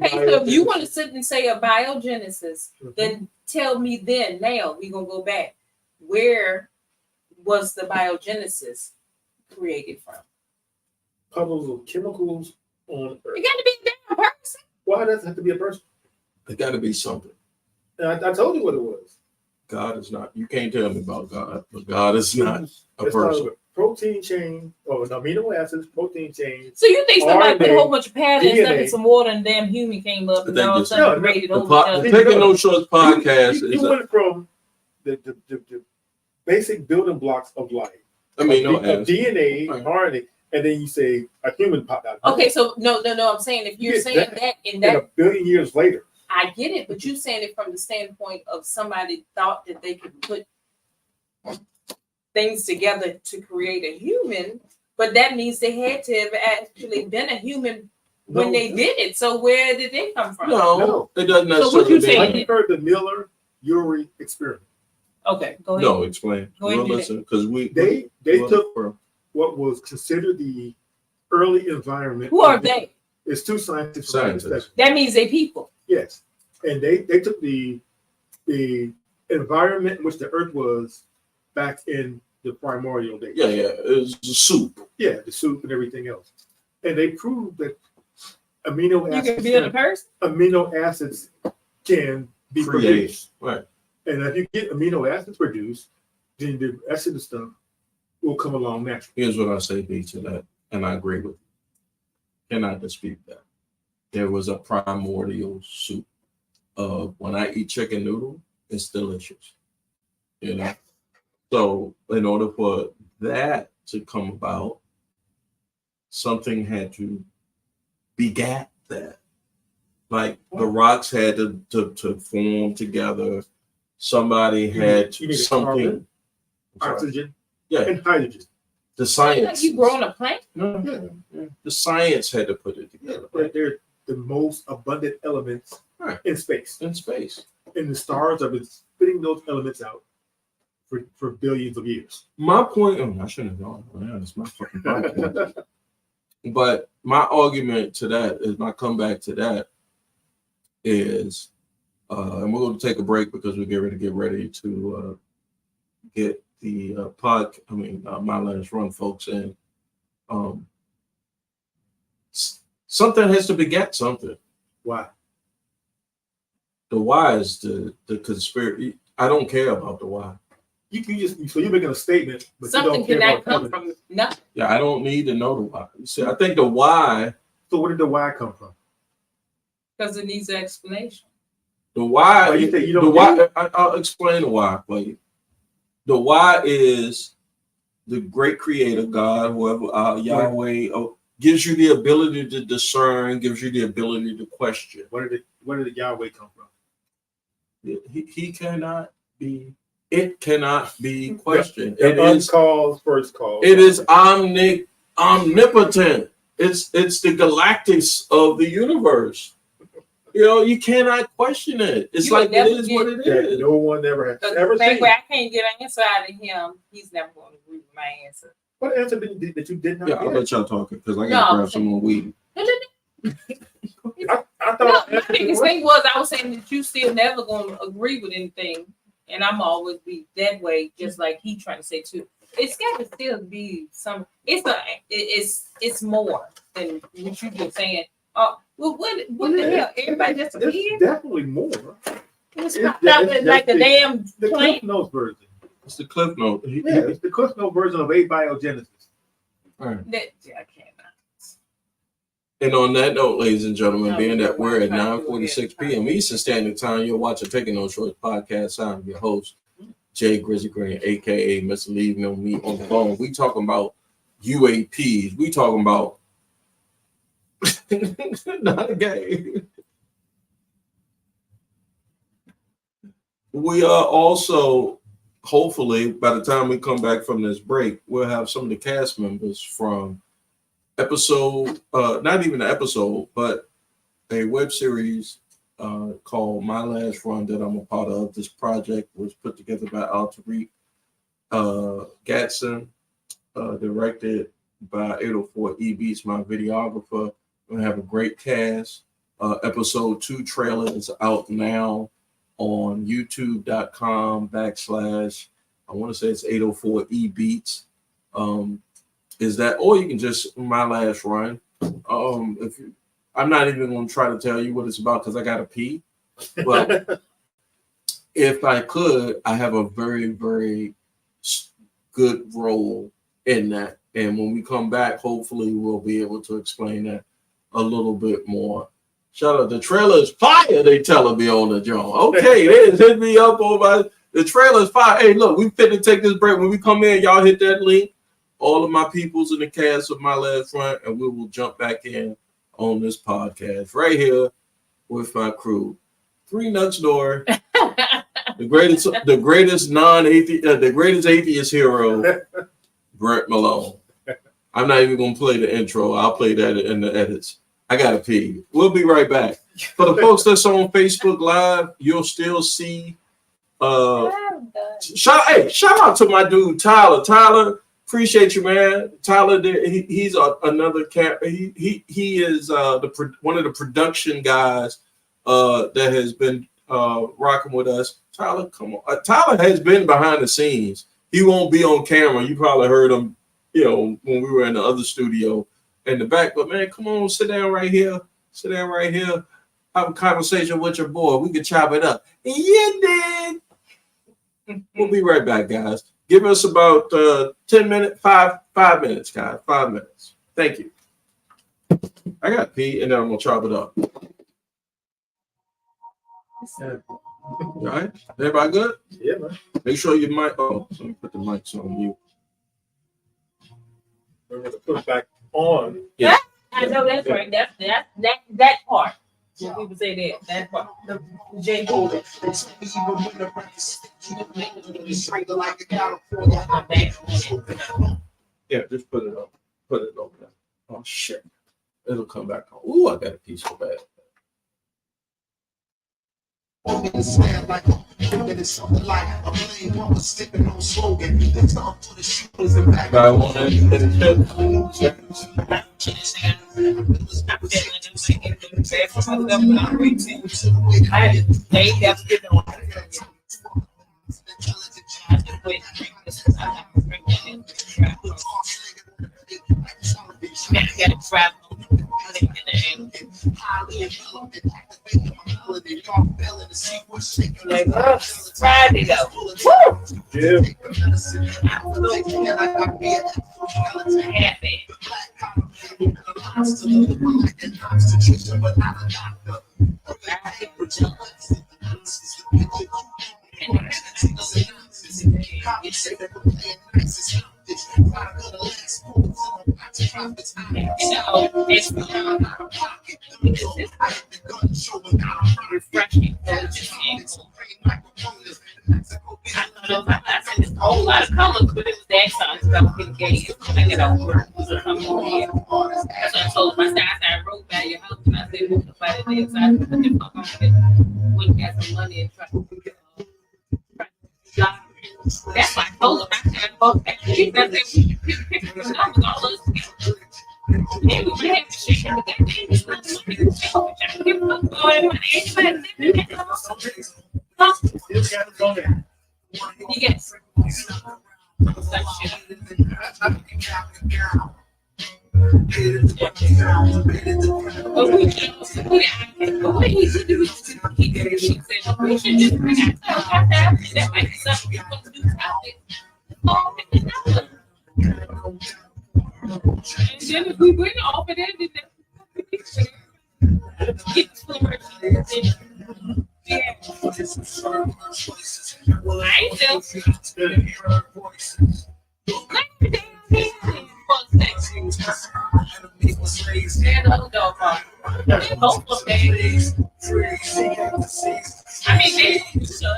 if you want to sit and say abiogenesis, then tell me now we're gonna go back. Where was the biogenesis created from? Puddles of chemicals on Earth. It got to be a damn person. Why does it have to be a person? It got to be something. And I told you what it was. God is not. You can't tell me about God, but God is not a person. Protein chain, or amino acids, protein chain. So you think somebody put a whole bunch of patterns DNA. Stuff in some water and damn human came up and all of a sudden created the Taking No Shorts podcast you went from the basic building blocks of life. DNA, RNA, and then you say a human popped out. Okay, so no. I'm saying if you're saying that in a billion years later. I get it, but you're saying it from the standpoint of somebody thought that they could put things together to create a human, but that means they had to have actually been a human when they did it. So where did they come from? No, it doesn't necessarily. So what you saying? You heard the Miller-Urey experiment. Okay, go ahead. No, explain. Go ahead. Listen, because they took what was considered the early environment. Who are they? It's two scientists. That means they people. Yes, and they took the environment in which the Earth was back in the primordial days. Yeah, it was the soup. Yeah, the soup and everything else, and they proved that amino acids. You can build a person. Amino acids can be produced. Right. And if you get amino acids produced, then the rest of the stuff will come along naturally. Here's what I say, B, to that, and I agree with you. Cannot dispute that. There was a primordial soup of when I eat chicken noodle, it's delicious. You know? So in order for that to come about, something had to begat that. Like the rocks had to form together. Somebody had something. Carbon, oxygen, and hydrogen. The science. Like you growing a plant? No. The science had to put it together. Right. They're the most abundant elements in space. In space. And the stars have been spitting those elements out for billions of years. My point, I shouldn't have gone. Yeah, it's my fucking podcast. But my argument to that is, my comeback to that is, and we're going to take a break because we're getting ready to get the My Last Run folks in. Something has to beget something. Why? The why is the conspiracy. I don't care about the why. So you're making a statement, but something you don't care about come from nothing. Yeah, I don't need to know the why. You see, I think the why. So where did the why come from? Because it needs an explanation. The why. Why I'll explain the why for you. The why is the great creator, God, whoever, Yahweh, gives you the ability to discern, gives you the ability to question. Where did the Yahweh come from? He cannot be. It cannot be questioned. It is first cause. It is omnipotent. It's the galactics of the universe. You cannot question it. It's like it is what it is. No one ever has ever seen. I can't get an answer out of him. He's never going to agree with my answer. What answer that you did not get? I'll let y'all talk because I got to grab some more weed. I thought my biggest thing was I was saying that you still never going to agree with anything, and I'm always be that way, just like he trying to say too. It's got to still be some. It's more than what you just saying. Well, what the hell? Everybody just it's definitely more. It's like the damn the plant. Cliff Notes version. It's the Cliff Note. It's the Cliff Note version of abiogenesis. Right. I cannot. And on that note, ladies and gentlemen, being that we're at 9:46 p.m. Eastern Standard Time, you're watching Taking No Shorts podcast. I'm your host, Jay Grizzly Green, aka Mr. Leave No Meat on the Bone. We talking about UAPs. We talking about not a game. We are also, hopefully, by the time we come back from this break, we'll have some of the cast members from episode, not even an episode, but a web series called My Last Run that I'm a part of. This project was put together by Tariq Gatson, directed by 804 E Beats, my videographer. We're gonna have a great cast. Episode 2 trailer is out now on youtube.com/ I want to say it's 804 E Beats. Is that, or you can just my last run. If you, I'm not even going to try to tell you what it's about because I got to pee. But if I could, I have a very, very good role in that. And when we come back, hopefully we'll be able to explain that a little bit more. Shout out, the trailer is fire, they telling me on the joint. Okay, they just hit me up over the trailer is fire. Hey, look, we fit to take this break. When we come in, y'all hit that link. All of my peoples in the cast of My Last Run, and we will jump back in on this podcast right here with my crew. 3 Nuts Door, the greatest non-atheist, the greatest atheist hero, Brent Malone. I'm not even gonna play the intro. I'll play that in the edits. I gotta pee. We'll be right back. For the folks that's on Facebook Live, you'll still see. Shout out to my dude Tyler. Tyler, appreciate you, man. Tyler, he's another cat. He is one of the production guys that has been rocking with us. Tyler, come on. Tyler has been behind the scenes. He won't be on camera. You probably heard him, when we were in the other studio in the back. But man, come on, sit down right here. Sit down right here. Have a conversation with your boy. We can chop it up. Yeah, then. We'll be right back, guys. Give us about 10 minutes, 5 minutes, guys. 5 minutes. Thank you. I got pee, and then I'm gonna chop it up. All right, everybody good? Yeah, man. Make sure your mic. Oh, let me put the mics on mute. We're gonna put it back on. Yeah. I know that's right. That part. When people say that part. The J. Cole. Yeah, just put it up. Put it over there. Oh shit. It'll come back on. Ooh, I got a piece so bad. I want Friday though. Yeah. Happy. Refreshing. I don't know if I said a whole lot of colors, but it was that song. So I was getting gay. I get over. Come on here. That's what I told my side. I wrote by your house, and I said, "Who's the fight of this?" I put the fuck on it. Wouldn't have some money and try to that's why I told him. I said, "Fuck that." He said, "I was all us." And we would have to shake him with that thing. It's not something to take over. I don't give a fuck about it. Yes. And then if we went off of that, then well, I ain't still. I mean, they should.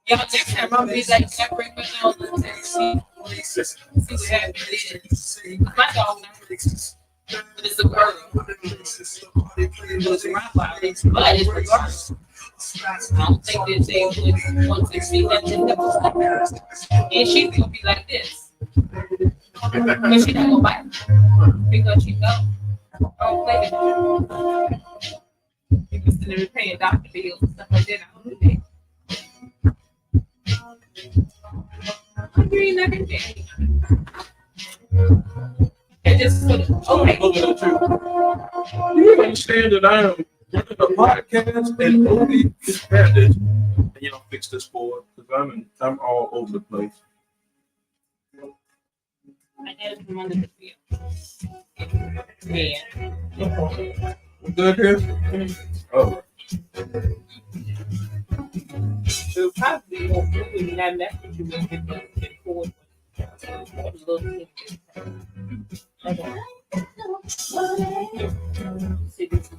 Y'all, next time I'll be like separate, but no, see what happens. My dog, but it's a girl. It was a rottweiler, but it's reversed. don't think that they would want to see that in the and she's gonna be like this. But she not gonna bite because she know I don't play that. People sitting there paying doctor bills and stuff like that. I don't do that. I'm green everything. And just put it, okay. Look at you. You understand that I am running a podcast and only Spanish, and you don't fix this board because I'm all over the place. I had it from under the field. Yeah. Good here? Oh. So probably won't do it, and that message you will get the forward. A little bit. Okay. See this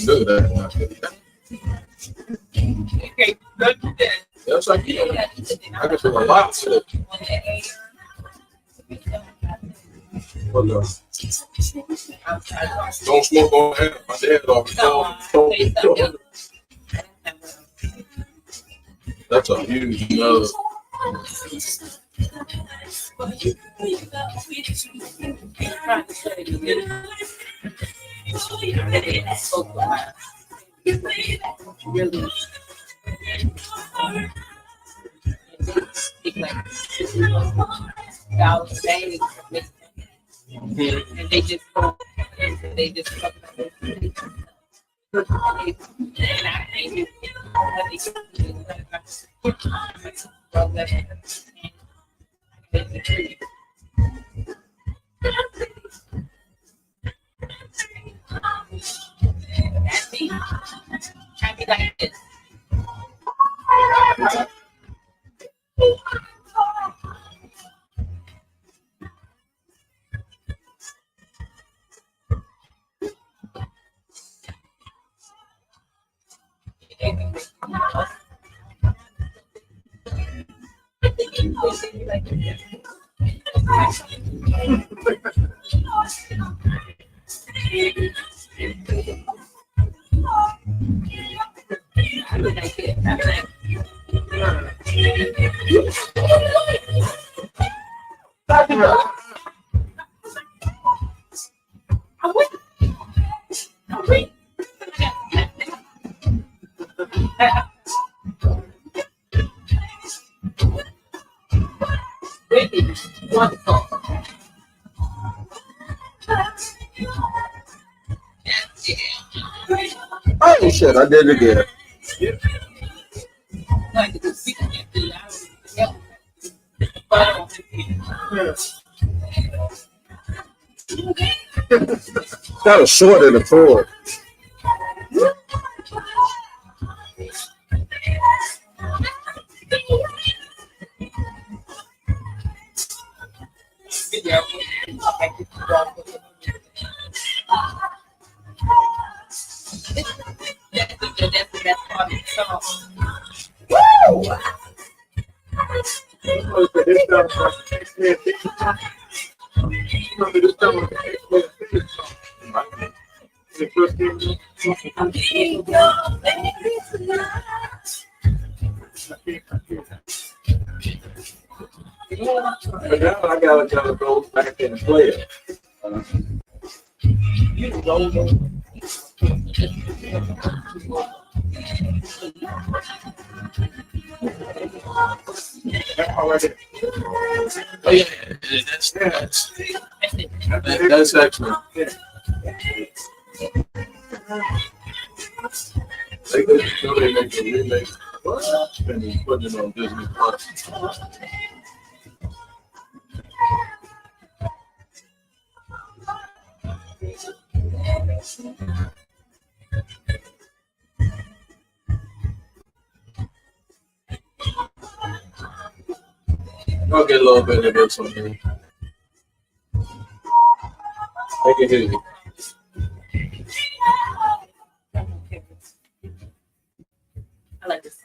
Look at that. Okay, good to that. That's like, you know, I can do a lot to it. But, don't smoke on hand. My dad always told me. That's a huge nub. And they just go, they just wonderful. Oh shit! I did it again. Kind of short in the cord. But now I gotta go back and play it. Oh yeah, that's excellent. They make a remake and put it on Disney Plus. I'll get a little bit of this on here. I can hear you. I like this.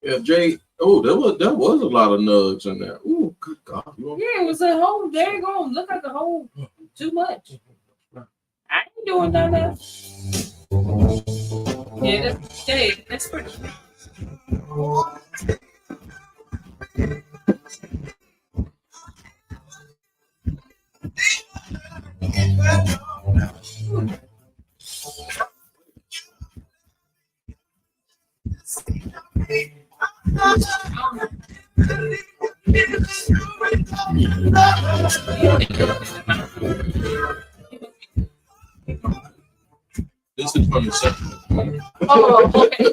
Yeah, Jay. Oh, there was a lot of nugs in there. Oh, good God. Yeah, it was a whole. There you go. Look like a whole. Too much. I ain't doing none of that. Yeah, that's pretty. This is from the second. Oh, okay.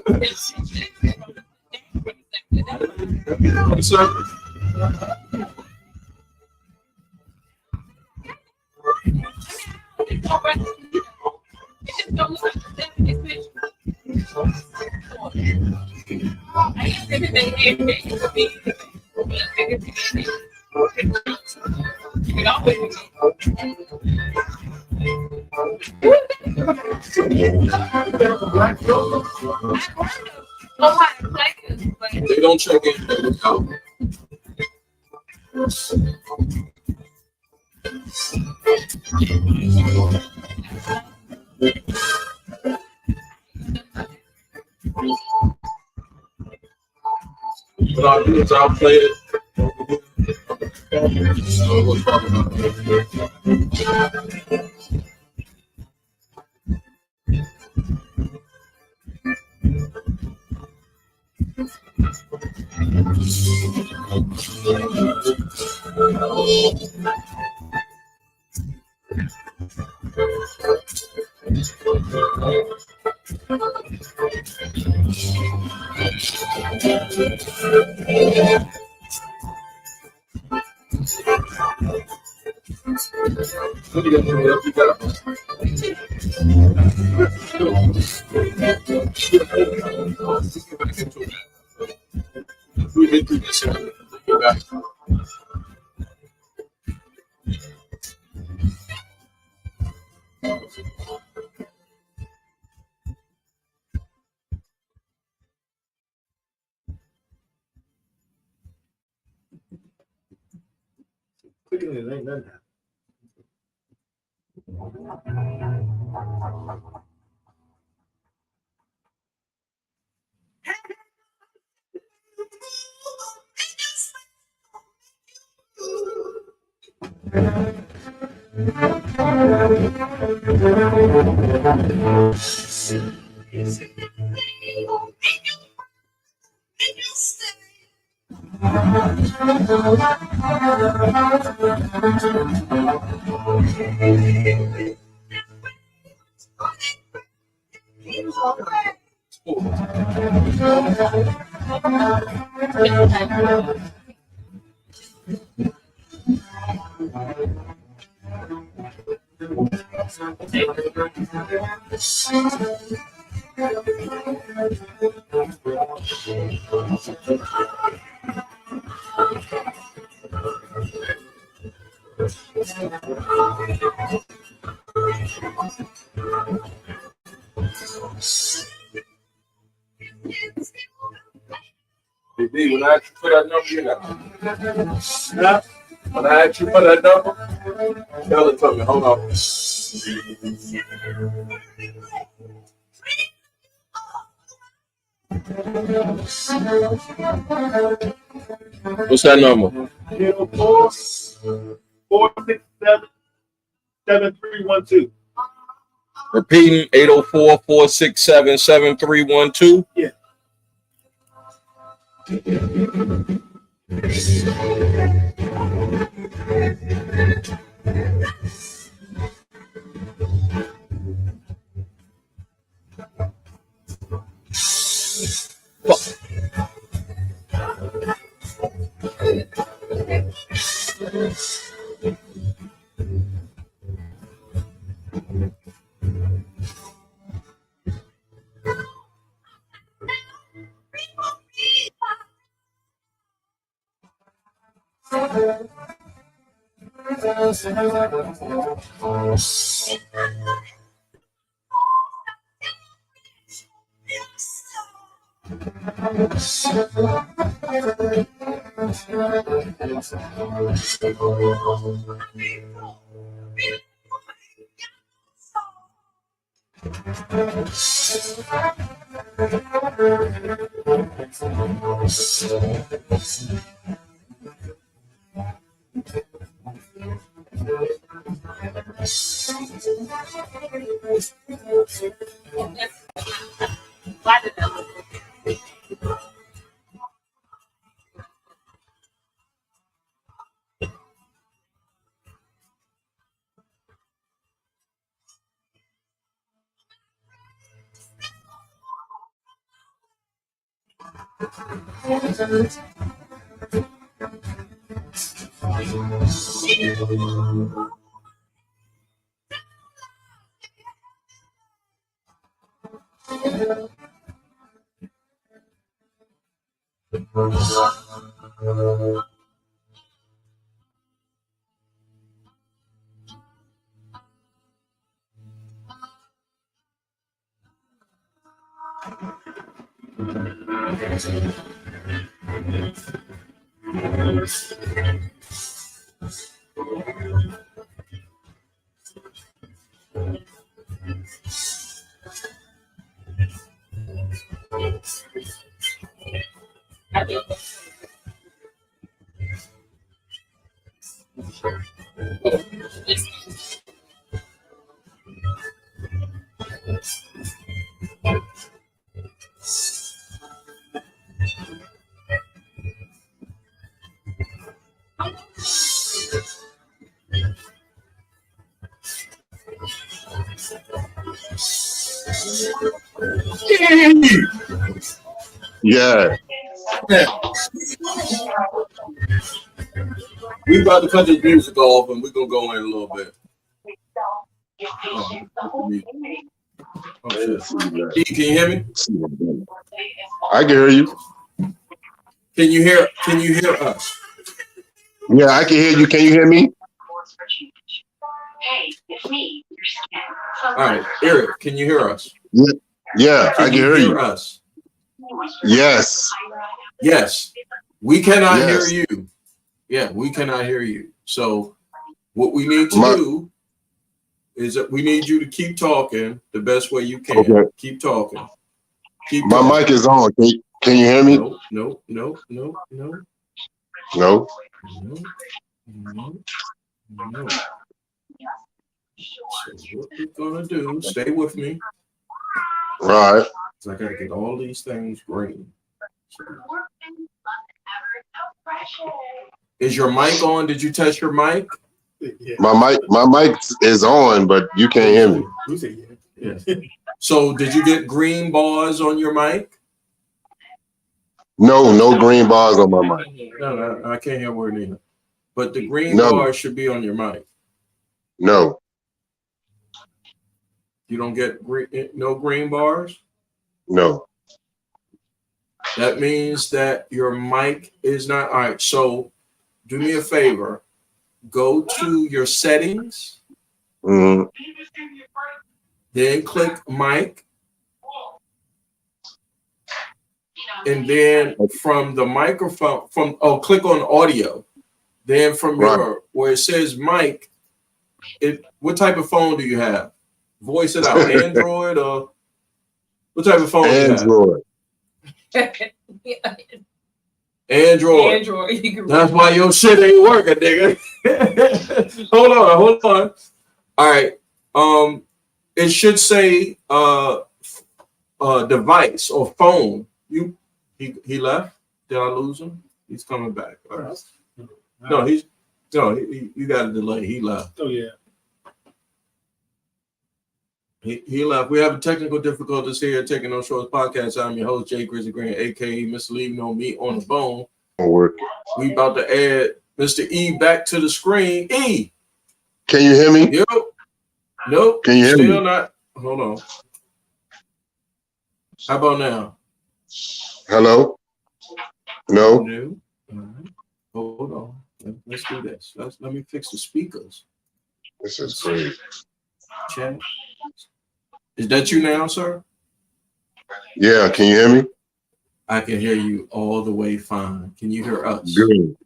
They don't check in. They look out. I'll do is I'll play it. We'll talk about it. We've been through this. Clicking it ain't nothing. When I ask you for that number, you got when I ask you for that number, tell it to me. Hold on. What's that number? 804-467-7312. Repeating 804-467-7312. Yeah. Yeah. We about to cut this music off, and we're gonna go in a little bit. Oh shit! E, can you hear me? I can hear you. Can you hear? Can you hear us? Yeah, I can hear you. Can you hear me? Hey, it's me, your skin. All right, Eric, can you hear us? Yeah, I can hear you. Us? Yes. Yes. We cannot Yes. hear you. Yeah, we cannot hear you. So what we need to do is that we need you to keep talking the best way you can. Okay. Keep talking. Keep My talking. mic is on. Can you hear me? No. No. No. So what we're gonna do, stay with me. Right. So I gotta get all these things green. Is your mic on? Did you test your mic? Yeah. My mic is on, but you can't hear me. Who said yeah? Yes. So did you get green bars on your mic? No green bars on my mic. No, I can't hear a word either. But the green No. bars should be on your mic. No. You don't get no green bars? No. That means that your mic is not. All right, so do me a favor. Go to your settings, Mm-hmm. then click mic, and then from the microphone, click on audio. Then from your where it says mic, what type of phone do you have? Voice it out. Android or what type of phone Android. do you have? Android. That's why your shit ain't working, nigga. Hold on. All right. It should say device or phone. He left. Did I lose him? He's coming back. All right. No, you got a delay. He left. Oh yeah. He left. We have technical difficulties here at Taking No Shorts podcast. I'm your host, Jay Grizzly Green, aka Mr. Lee No Meat on the Bone. We about to add Mr. E back to the screen. E. Can you hear me? Yep. Nope. Can you hear Still me? not. Hold on. How about now? Hello? No? No. All right. Hold on. Let's do this. Let me fix the speakers. This is crazy. Chat. Is that you now, sir? Yeah, can you hear me? I can hear you all the way fine. Can you hear us? Good.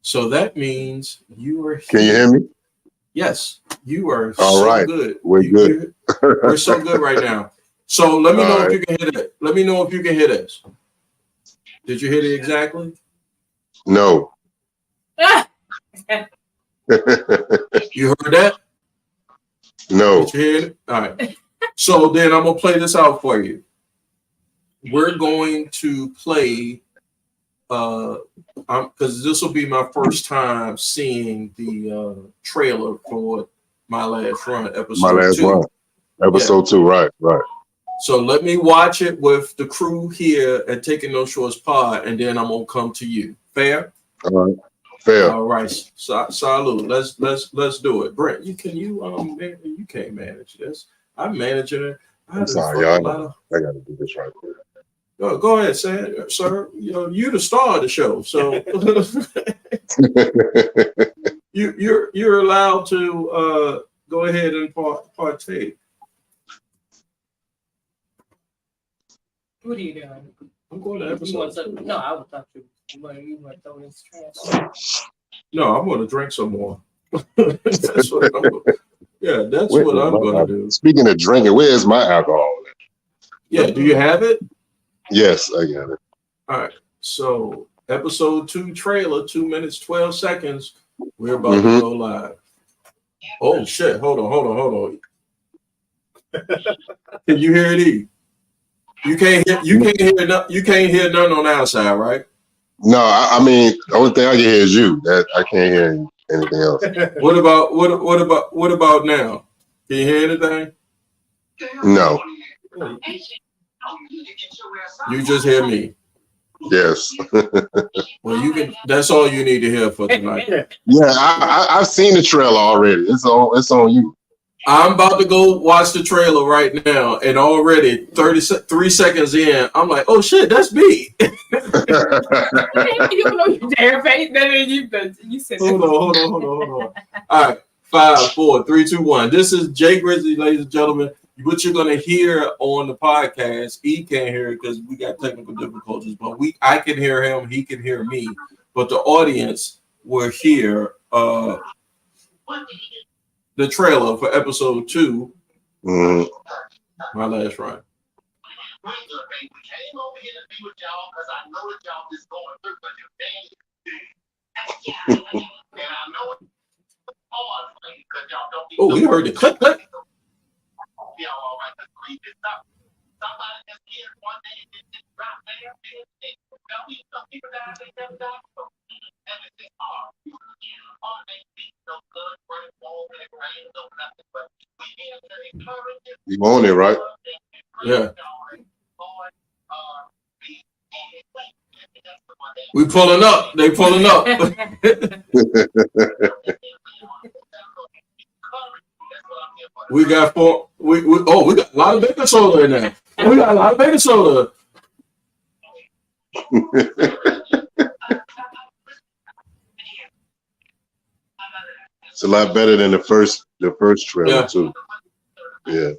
So that means you are here. Can you hear me? Yes, you are all so right. good. We're good. We're so good right now. So let me know if you can hear that. Let me know if you can hear this. Did you hear it exactly? No. You heard that? No. Did you hear it? All right. So then I'm gonna play this out for you. We're going to play because this will be my first time seeing the trailer for My Last Run, episode 2. Episode 2, right. So let me watch it with the crew here at Taking No Shorts Pod, and then I'm gonna come to you. Fair? All right. Fair. All right. Salute. Let's do it. Brent, you can't manage this. I'm managing it. I'm sorry, y'all. I gotta do this right quick. Go ahead, sir. You the star of the show, so you're allowed to go ahead and partake. What are you doing? I'm going to episode. No, I would talk to you. You want to throw this trash? No, I'm going to drink some more. That's what I'm going. Yeah, that's what I'm going to do. Speaking of drinking, where's my alcohol? Yeah, do you have it? Yes, I got it. All right. So, episode 2 trailer, 2 minutes, 12 seconds. We're about to go live. Oh, shit. Hold on. Can you hear it, E? You can't hear none on our side, right? No, I mean, the only thing I can hear is you. That I can't hear anything else. What about now? Can you hear anything? No. You just hear me. Yes. Well, you can. That's all you need to hear for tonight. Yeah, I've seen the trailer already. It's on you. I'm about to go watch the trailer right now, and already 33 seconds in, I'm like, oh shit, that's me. You know you damn face. You said Hold on. All right, 5, 4, 3, 2, 1. This is Jay Grizzly, ladies and gentlemen. What you're gonna hear on the podcast, he can't hear it because we got technical difficulties, but I can hear him, he can hear me, but the audience will hear the trailer for episode 2. Mm-hmm. My last run. Oh, we heard the click. You on it, right? Yeah. We pulling up. They pulling up. We got 4. We got a lot of baking soda in there. We got a lot of baking soda. It's a lot better than the first trailer too. Yeah.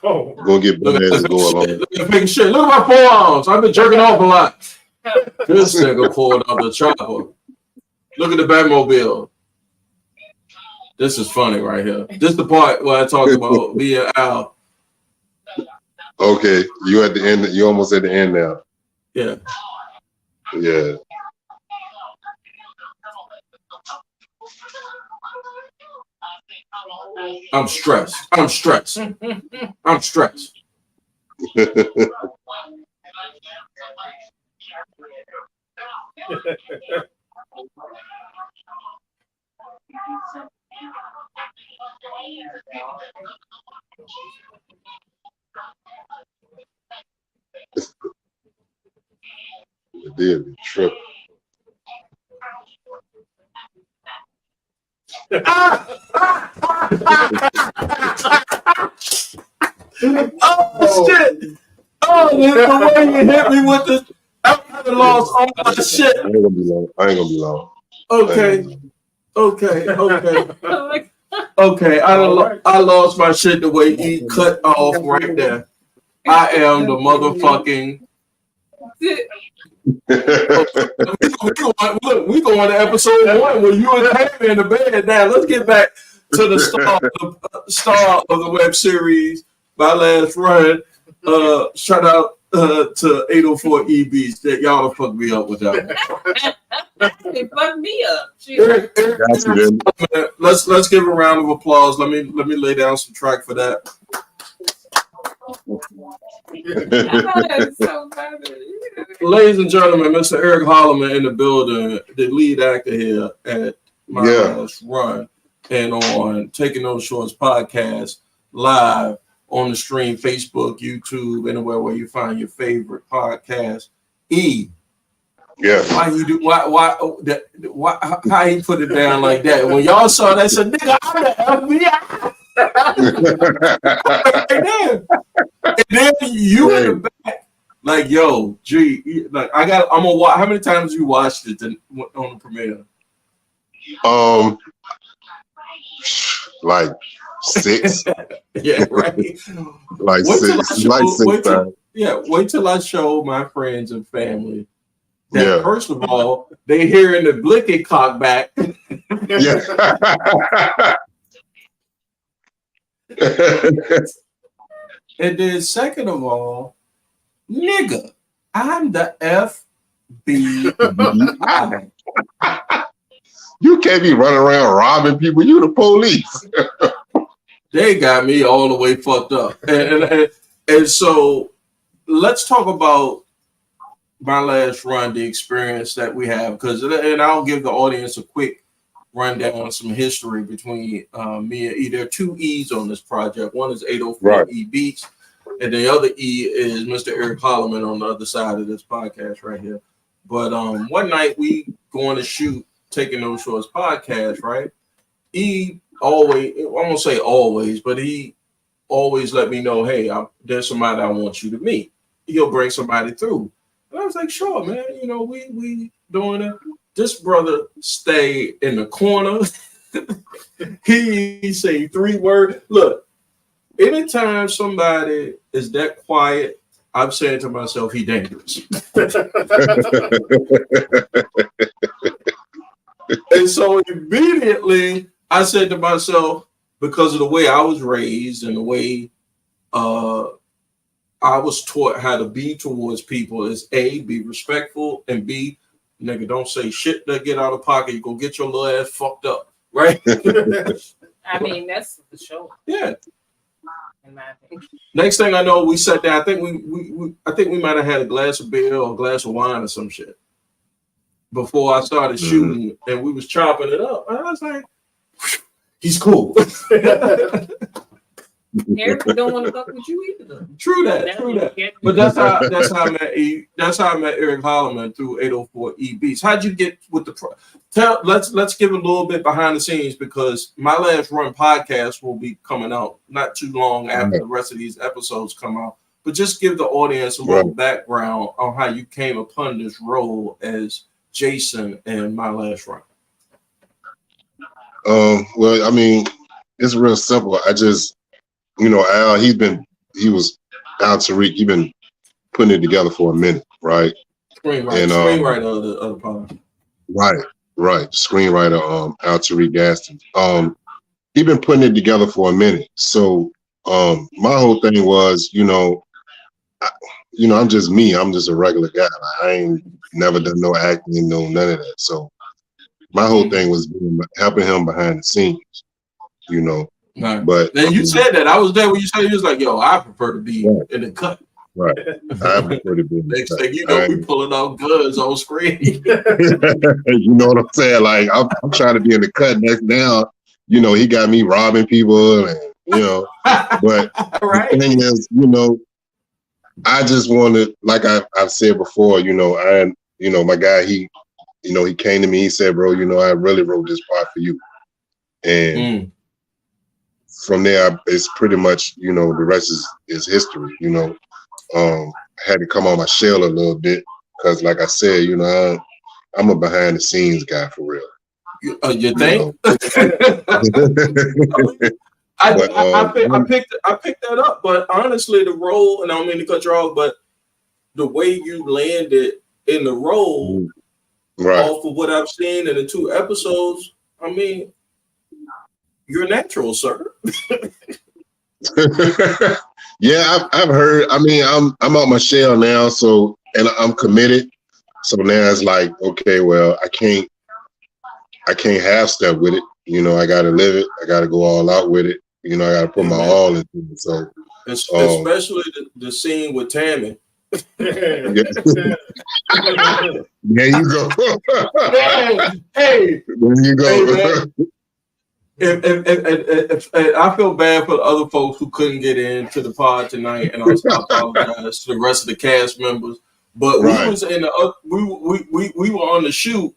Oh, Gonna get better as it go along. Look at big shit. Look at my forearms. I've been jerking off a lot. This nigga pulled out the chopper. Look at the Batmobile. This is funny right here. This is the part where I talk about being Al. Okay, you at the end. You almost at the end now. Yeah. Yeah. I'm stressed. It did be tripping. Oh shit! Oh, the way you hit me with this, I would have lost all my shit. I ain't gonna be long. Okay. I lost my shit the way he cut off right there. I am the motherfucking. We go on to episode 1 where you and Hammy in the bed. Now let's get back to the star of the web series, My Last Run. Shout out to 804 E Beats that y'all have fucked me up with that. They fucked me up. Let's give a round of applause. Let me lay down some track for that. So funny. Ladies and gentlemen, Mr. Eric Holloman in the building, the lead actor here at My Last Run, and on Taking Those Shorts podcast, live on the stream, Facebook, YouTube, anywhere where you find your favorite podcast. E. Yeah. Why you do? Why? How he put it down like that? When y'all saw that, said, "Nigga, I'm the FBI." And then you in the back, like, yo, gee, like I'm gonna watch. How many times you watched it on the premiere? Like 6. Yeah, right. Like 6 times. Wait till I show my friends and family that first of all, they hearing the blicky cock back. And then second of all, nigga, I'm the FBI. You can't be running around robbing people. You the police. They got me all the way fucked up. And so let's talk about My Last Run, the experience that we have, and I'll give the audience a quick rundown of some history between me and E. There are 2 E's on this project. One is 804 E Beats, and the other E is Mr. Eric Holloman on the other side of this podcast right here. But one night we going to shoot Taking No Shorts podcast, right? E always, I won't say always, but he always let me know, hey, there's somebody I want you to meet. He'll bring somebody through. And I was like, sure, man. You know, we doing it. This brother stayed in the corner. He say 3 words. Look, anytime somebody is that quiet, I'm saying to myself, he dangerous. And so immediately I said to myself, because of the way I was raised and the way I was taught how to be towards people, is A, be respectful, and B, nigga, don't say shit that get out of pocket. You go get your little ass fucked up, right? I mean, that's the show. Yeah. In my opinion. Next thing I know, we sat down. I think we might have had a glass of beer or a glass of wine or some shit before I started shooting, and we was chopping it up. And I was like, he's cool. Eric don't want to fuck with you either. True that. But that's how I met I met Eric Holloman through 804 E Beats. How'd you get with the let's give a little bit behind the scenes, because My Last Run podcast will be coming out not too long after the rest of these episodes come out. But just give the audience a little background on how you came upon this role as Jason in My Last Run. Well, I mean, it's real simple. I just, Al, he was Al Tariq. He's been putting it together for a minute, right? Screenwriter of the podcast. Right. Screenwriter, Al Tariq Gaston. He's been putting it together for a minute. So, my whole thing was, I'm just me. I'm just a regular guy. I ain't never done no acting, none of that. So, my whole thing was helping him behind the scenes, Right. But then you said that. I was there when you said, he was like, yo, I prefer to be in the cut. Right. I prefer to be in the Next cut. thing you know, we pulling out guns on screen. You know what I'm saying? Like, I'm trying to be in the cut next now. He got me robbing people and, but right. The thing is, I just wanted, like I've said before, my guy, he came to me, he said, bro, I really wrote this part for you. And from there, it's pretty much, the rest is history, I had to come on my shell a little bit because, like I said, I'm a behind the scenes guy for real. You think? I picked that up, but honestly, the role, and I don't mean to cut you off, but the way you landed in the role, off of what I've seen in the 2 episodes, I mean, you're natural, sir. Yeah, I've heard. I mean, I'm out my shell now, so, and I'm committed. So now it's like, okay, well, I can't half step with it. I got to live it. I got to go all out with it. I got to put my all into it. So, especially the scene with Tammy. There you go. Hey, there you go. Hey, if I feel bad for the other folks who couldn't get into the pod tonight, and I apologize to the rest of the cast members. But we was in the we were on the shoot,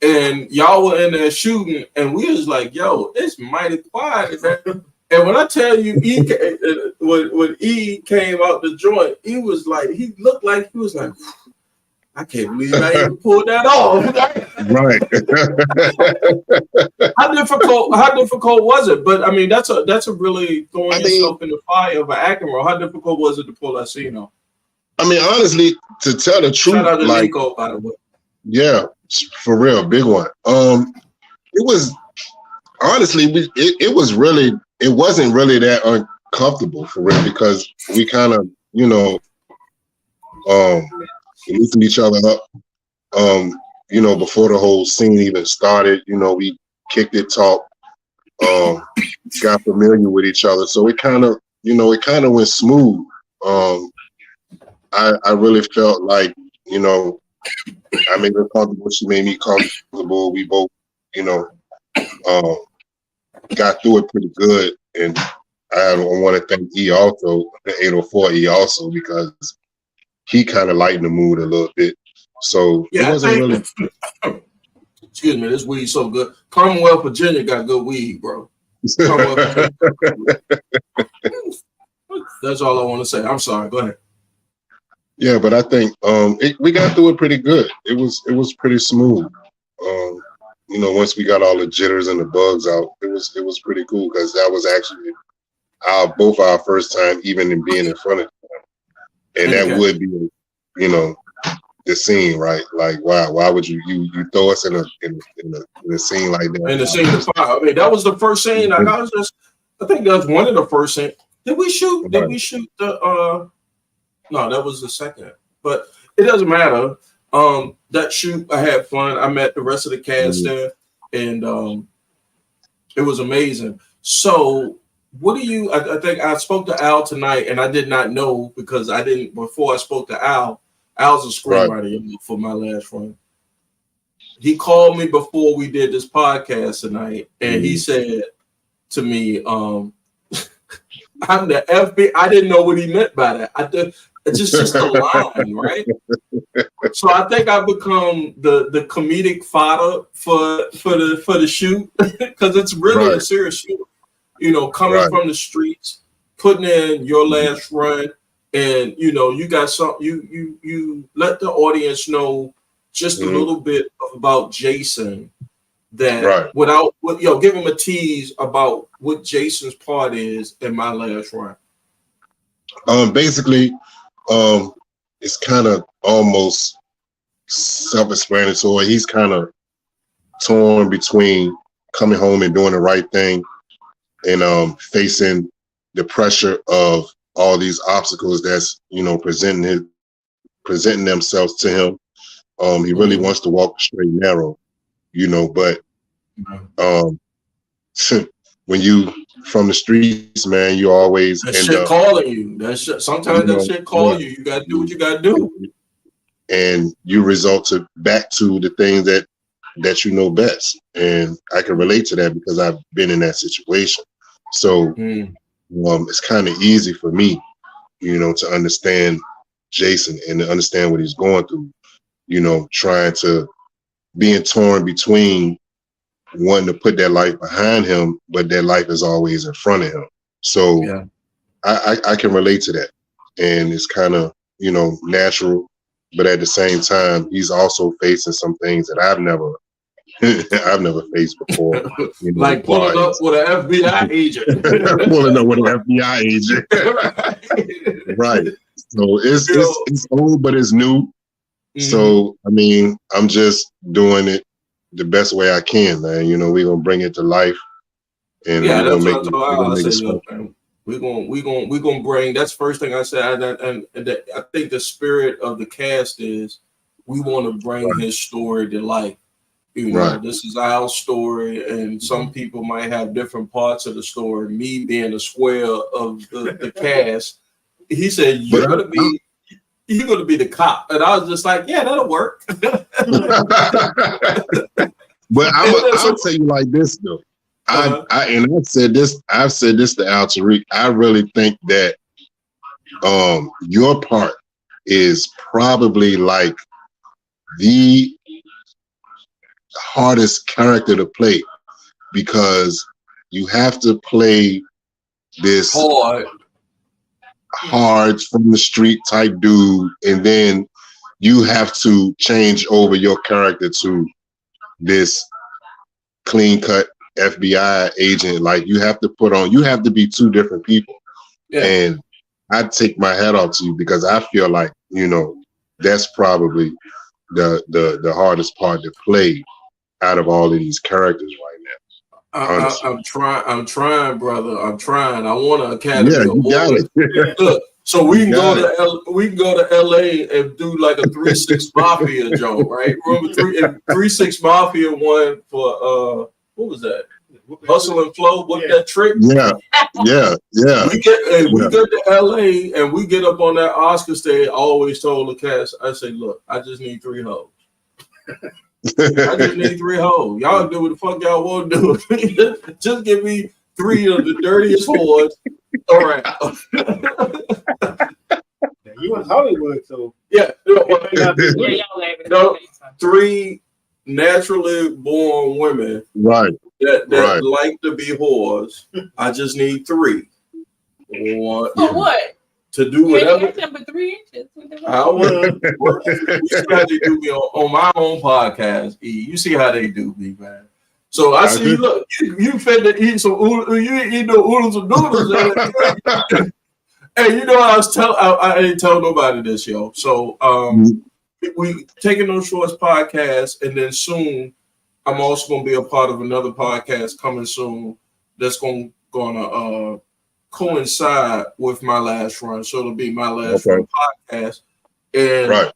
and y'all were in there shooting, and we was like, "Yo, it's mighty quiet, man." And when I tell you, when E came out the joint, he looked like he was like, I can't believe I even pulled that off. Right. How difficult was it? But I mean, that's a really throwing yourself in the fire of an acting role. How difficult was it to pull that scene off? I mean, honestly, to tell the truth, shout out to Nico, by the way. Yeah, for real, big one. It was honestly, it wasn't really that uncomfortable for real, because we kind of, loosened each other up. Before the whole scene even started, we kicked it, talked, got familiar with each other. So it kind of went smooth. I really felt like, I made her comfortable. She made me comfortable. We both, got through it pretty good. And I want to thank E also, the 804 E also, because he kind of lightened the mood a little bit. So it Yeah, wasn't really. Excuse me, this weed so good. Commonwealth, Virginia got good weed, bro. Commonwealth, Virginia. That's all I want to say. I'm sorry. Go ahead. Yeah, but I think we got through it pretty good. It was pretty smooth. Once we got all the jitters and the bugs out, it was pretty cool because that was actually both our first time even in being in front of them. And that would be, the scene, right? Like, wow, why would you throw us in a scene like that? In the scene of fire. I mean, that was the first scene. I think that's one of the first scenes. Did we shoot the no, that was the second. But it doesn't matter. That shoot, I had fun. I met the rest of the cast there, and it was amazing. So what do you I think I spoke to Al tonight, and I did not know because I didn't before I spoke to Al. Al's a screenwriter for my last one. He called me before we did this podcast tonight, and he said to me, I'm the FBI. I didn't know what he meant by that. It's just a line, right? So I think I've become the comedic fodder for the shoot because it's really a serious shoot. Coming from the streets, putting in your last run, and you got some. You let the audience know just a little bit about Jason. That without give him a tease about what Jason's part is in my last run. Basically, it's kind of almost self-explanatory. He's kind of torn between coming home and doing the right thing and facing the pressure of all these obstacles that's presenting themselves to him. He really wants to walk straight and narrow, but when you from the streets, man, you always that end shit up calling you. Sometimes that shit call you. You gotta do what you gotta do. And you result back to the things that you know best. And I can relate to that because I've been in that situation. So it's kind of easy for me, to understand Jason and to understand what he's going through, trying to being torn between wanting to put that life behind him, but that life is always in front of him. So I can relate to that. And it's kind of, natural, but at the same time, he's also facing some things that I've never faced before. Like pulling up with an FBI agent. Pulling up with an FBI agent. Right. So it's old, but it's new. So, I mean, I'm just doing it the best way I can, man. We're going to bring it to life. And yeah, we're that's gonna what I said. Look, man, we're gonna bring. That's the first thing I said, and I think the spirit of the cast is we want to bring his story to life. This is our story, and some people might have different parts of the story. Me being a square of the cast, he said you're gonna be the cop, and I was just like, yeah, that'll work. But I'll tell you like this though. I've said this to Al Tariq. I really think that your part is probably like the hardest character to play because you have to play this hard from the street type dude, and then you have to change over your character to this clean cut FBI agent. Like you have to be two different people. Yeah. And I take my hat off to you because I feel like, that's probably the hardest part to play out of all of these characters right now. I'm trying, brother. I'm trying. I want an Academy Award. Got it. Look, so we can go to LA and do like a 3-6 Mafia joint, right? Remember 3-6 Mafia won for what was that? Hustle and Flow. What's that trick? Yeah. We get to LA and we get up on that Oscar stage. I always told the cast, I say, look, I just need 3 hoes. I just need 3 hoes. Y'all do what the fuck y'all want to do. Just give me 3 of the dirtiest whores around. Now, you in Hollywood, so Yeah, it may not be Yeah, women. y'all laughing. No. 3 naturally born women Right. that Right. like to be whores. I just need 3. One, For what? to do You ain't whatever. got number 3 inches. I will. You see how they do me on my own podcast, E. You see how they do me, man. So I see, do. look, you finna eat some oodles, you ain't eat no oodles and noodles. Hey, you know what I was telling, I ain't tell nobody this, yo. So we Taking Those Shorts podcast, and then soon I'm also gonna be a part of another podcast coming soon that's gonna coincide with my last run. So it'll be my last run podcast. And Right.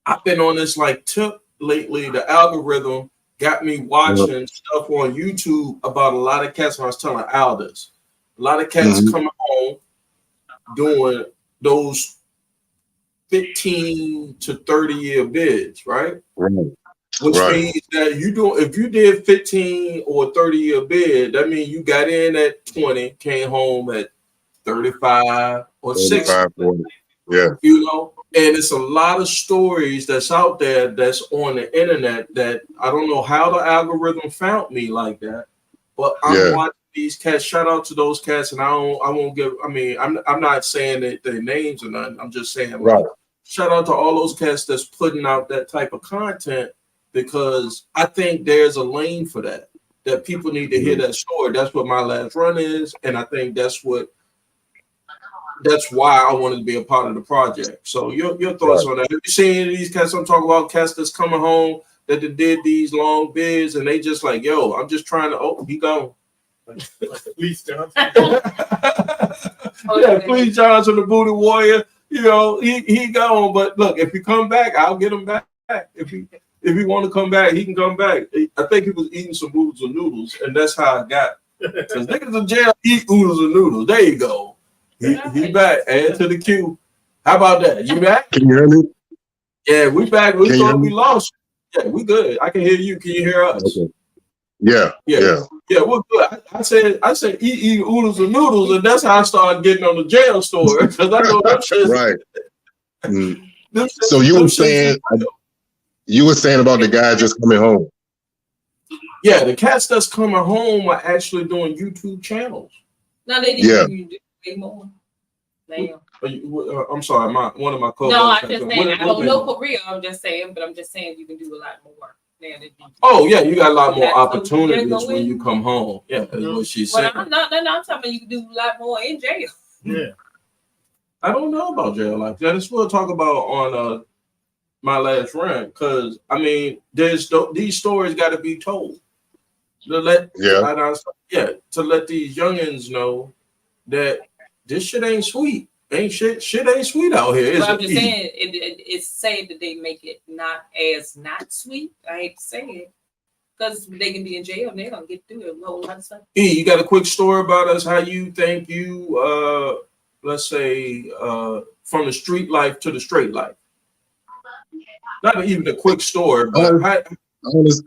I've been on this like tip lately. The algorithm got me watching stuff on YouTube about a lot of cats. I was telling Al this. A lot of cats coming home doing those 15 to 30 year bids, right? Right. Which means that if you did 15 or 30 year bid, that means you got in at 20, came home at 35 or 60. 40. Yeah. You know, and it's a lot of stories that's out there that's on the internet that I don't know how the algorithm found me like that, but I'm watching these cats. Shout out to those cats, and I'm not saying that their names or nothing. I'm just saying, like, shout out to all those cats that's putting out that type of content, because I think there's a lane for that people need to hear that story. That's what my last run is, and I think that's why I wanted to be a part of the project. So your thoughts on that? Have you seen any of these cats I'm talking about? Cats that's coming home that they did these long bids, and they just like, yo, I'm just trying to. He gone. Please, John. Yeah, Please Johnson, the Booty Warrior. You know, he gone. But look, if he come back, I'll get him back. If he want to come back, he can come back. I think he was eating some oodles and noodles, and that's how I got. Because niggas in jail eat oodles and noodles. There you go. He back. Add to the queue. How about that? You back? Can you hear me? Yeah, we back. We Can thought we lost. Yeah, we good. I can hear you. Can you hear us? Okay. Yeah. Yeah, we're good. I said eat oodles and noodles, and that's how I started getting on the jail story, because I know them shits. Right. So you were saying about the guy just coming home. Yeah, the cats that's coming home are actually doing YouTube channels. No, they didn't do more. I'm sorry, one of my co-hosts. No, I'm just saying, I don't know for real. I'm just saying you can do a lot more. Oh yeah, you got a lot more opportunities when you come home. Yeah, that's what she said. I'm talking about you can do a lot more in jail. Yeah. I don't know about jail life. Yeah, this we'll talk about on my last run, because I mean, these stories got to be told. To let these youngins know that this shit ain't sweet. Shit ain't sweet out here. But I'm just saying, it's sad that they make it not sweet. I hate to say it, because they can be in jail and they don't get through a whole lot of stuff. You got a quick story about us? How you think you, let's say, from the street life to the straight life? Not even a quick story, but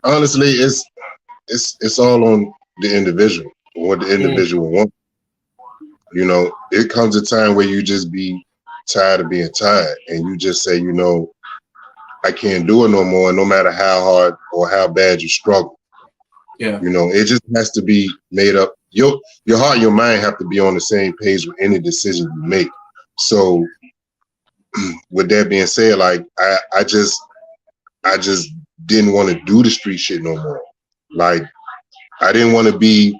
honestly, it's all on the individual, what the individual wants. You know, it comes a time where you just be tired of being tired, and you just say, you know, I can't do it no more, no matter how hard or how bad you struggle. Yeah. You know, it just has to be made up. Your heart and your mind have to be on the same page with any decision you make. So with that being said, like I just didn't want to do the street shit no more. Like, I didn't want to be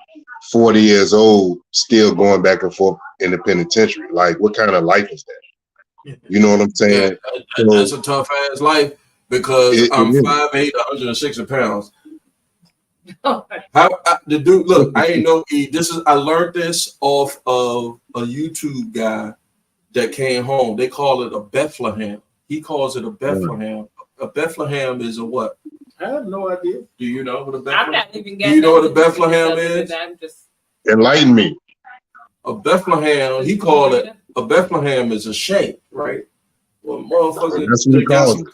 40 years old still going back and forth in the penitentiary. Like, what kind of life is that? You know what I'm saying? Yeah, that's a tough ass life, because I'm 5'8", 160 pounds. The dude, look, I ain't know. I learned this off of a YouTube guy that came home. They call it a Bethlehem. He calls it a Bethlehem. A Bethlehem is a what? I have no idea. Do you know what a Bethlehem? I'm not even. Do you know what a Bethlehem is? Enlighten me. A Bethlehem. He called it a Bethlehem is a shape, right? Well, motherfucker. That's what he calls it.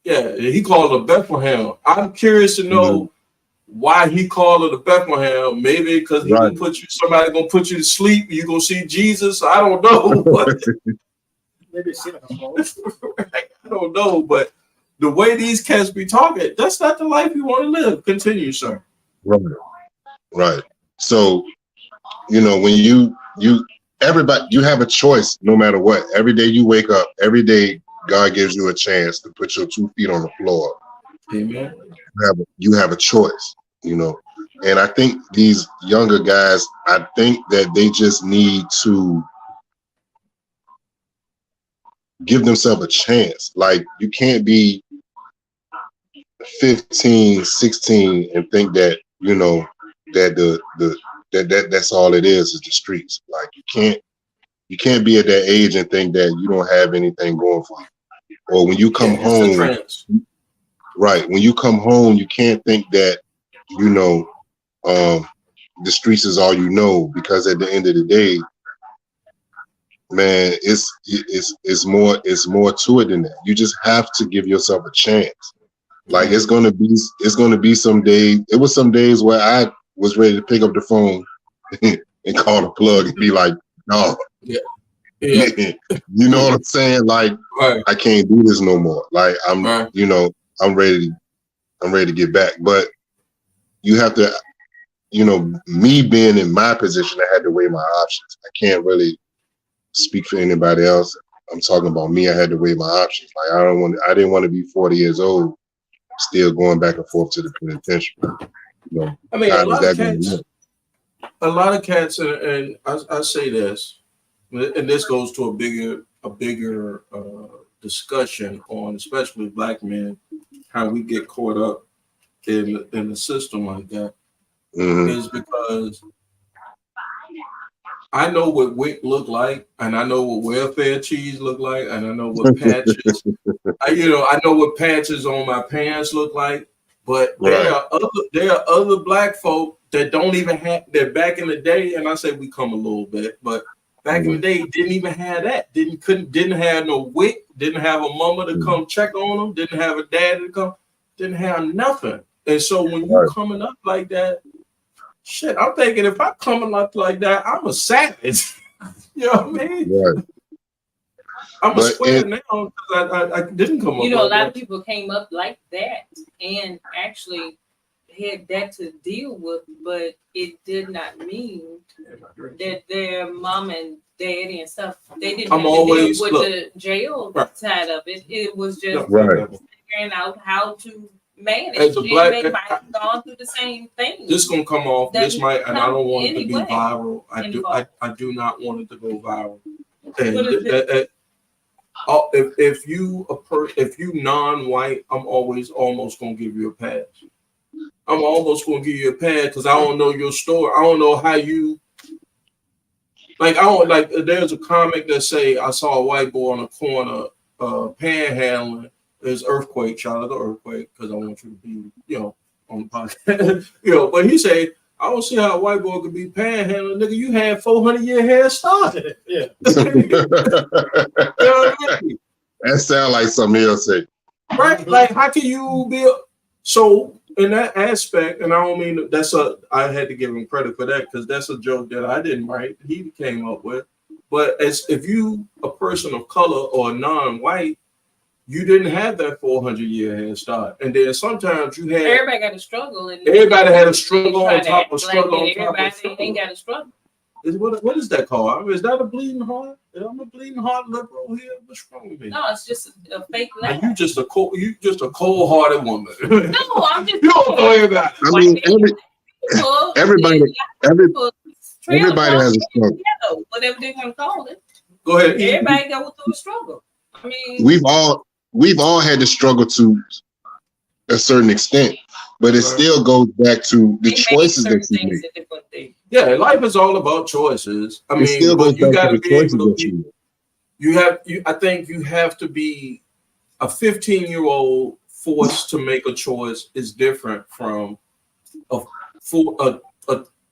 Yeah, he called it a Bethlehem. I'm curious to know why he called it a Bethlehem. Maybe because he Right. gonna somebody gonna put you to sleep. You gonna see Jesus. I don't know. But Maybe it's I don't know. But the way these cats be talking, that's not the life you want to live. Continue, sir. Right. Right. So, you know, when you everybody, you have a choice no matter what. Every day you wake up, every day God gives you a chance to put your 2 feet on the floor. Amen. You have a choice, you know. And I think these younger guys, I think that they just need to give themselves a chance. Like, you can't be 15, 16 and think that, you know, that that's all it is the streets. Like, you can't be at that age and think that you don't have anything going for you. Or when you come home, right, when you come home, you can't think that, you know, the streets is all you know, because at the end of the day, man, it's more to it than that. You just have to give yourself a chance. Like, it's gonna be some days. It was some days where I was ready to pick up the phone and call the plug and be like, no. Yeah. You know what I'm saying? Like, right. I can't do this no more. Like, right. you know, I'm ready to get back. But you have to, you know, me being in my position, I had to weigh my options. I can't really speak for anybody else. I'm talking about me. I had to weigh my options. Like, I didn't want to be 40 years old still going back and forth to the penitentiary. You know, I mean, a lot of cats, and I say this, and this goes to a bigger discussion on, especially black men, how we get caught up in the system like that, is because I know what WIC look like, and I know what welfare cheese look like, and I know what patches, I know what patches on my pants look like. But there are other black folk that don't even have that back in the day, and I say we come a little bit, but back in the day didn't even have that. Didn't have no WIC, didn't have a mama to come check on them, didn't have a dad to come, didn't have nothing. And so when you coming up like that, shit, I'm thinking if I'm coming up like that, I'm a savage. You know what I mean? Right. I'm a square now because I didn't come up. You know, like a lot that. of people came up like that and actually had that to deal with, but it did not mean that their mom and daddy and stuff, they didn't have to deal with the jail side of it. It was just figuring out how to manage. As a black, they might have gone through the same thing. This gonna come off. This might, and I don't want it to be viral. I do not want it to go viral. And if you non-white, I'm always almost gonna give you a pass. I'm almost gonna give you a pass because I don't know your story. I don't know how you. Like, I don't like. There's a comic that say I saw a white boy on a corner, panhandling. There's earthquake. Shout out to earthquake because I want you to be, on the podcast. But he said, I don't see how a white boy could be panhandling. Nigga, you had 400-year head start. Yeah. That sound like something else. Right? Like, how can you be so in that aspect? And I don't mean I had to give him credit for that because that's a joke that I didn't write. He came up with. But if you a person of color or non-white, you didn't have that 400-year head start. And then sometimes you had everybody got a struggle, and everybody had a struggle on top of struggle on top of struggle. Ain't got a struggle. What is that called? I mean, is that a bleeding heart? I'm a bleeding heart liberal here. What's wrong with me? No, it's just a fake laugh. You just a cold-hearted woman. No, I'm just. You don't know everybody. I mean, everybody has a struggle. Whatever they want to call it. Go ahead. Everybody go through a struggle. I mean, we've all had to struggle to a certain extent, but it still goes back to the choices that you make. Yeah, life is all about choices. I mean, still goes you got to the be able choices to. I think you have to be a 15-year-old forced to make a choice is different from a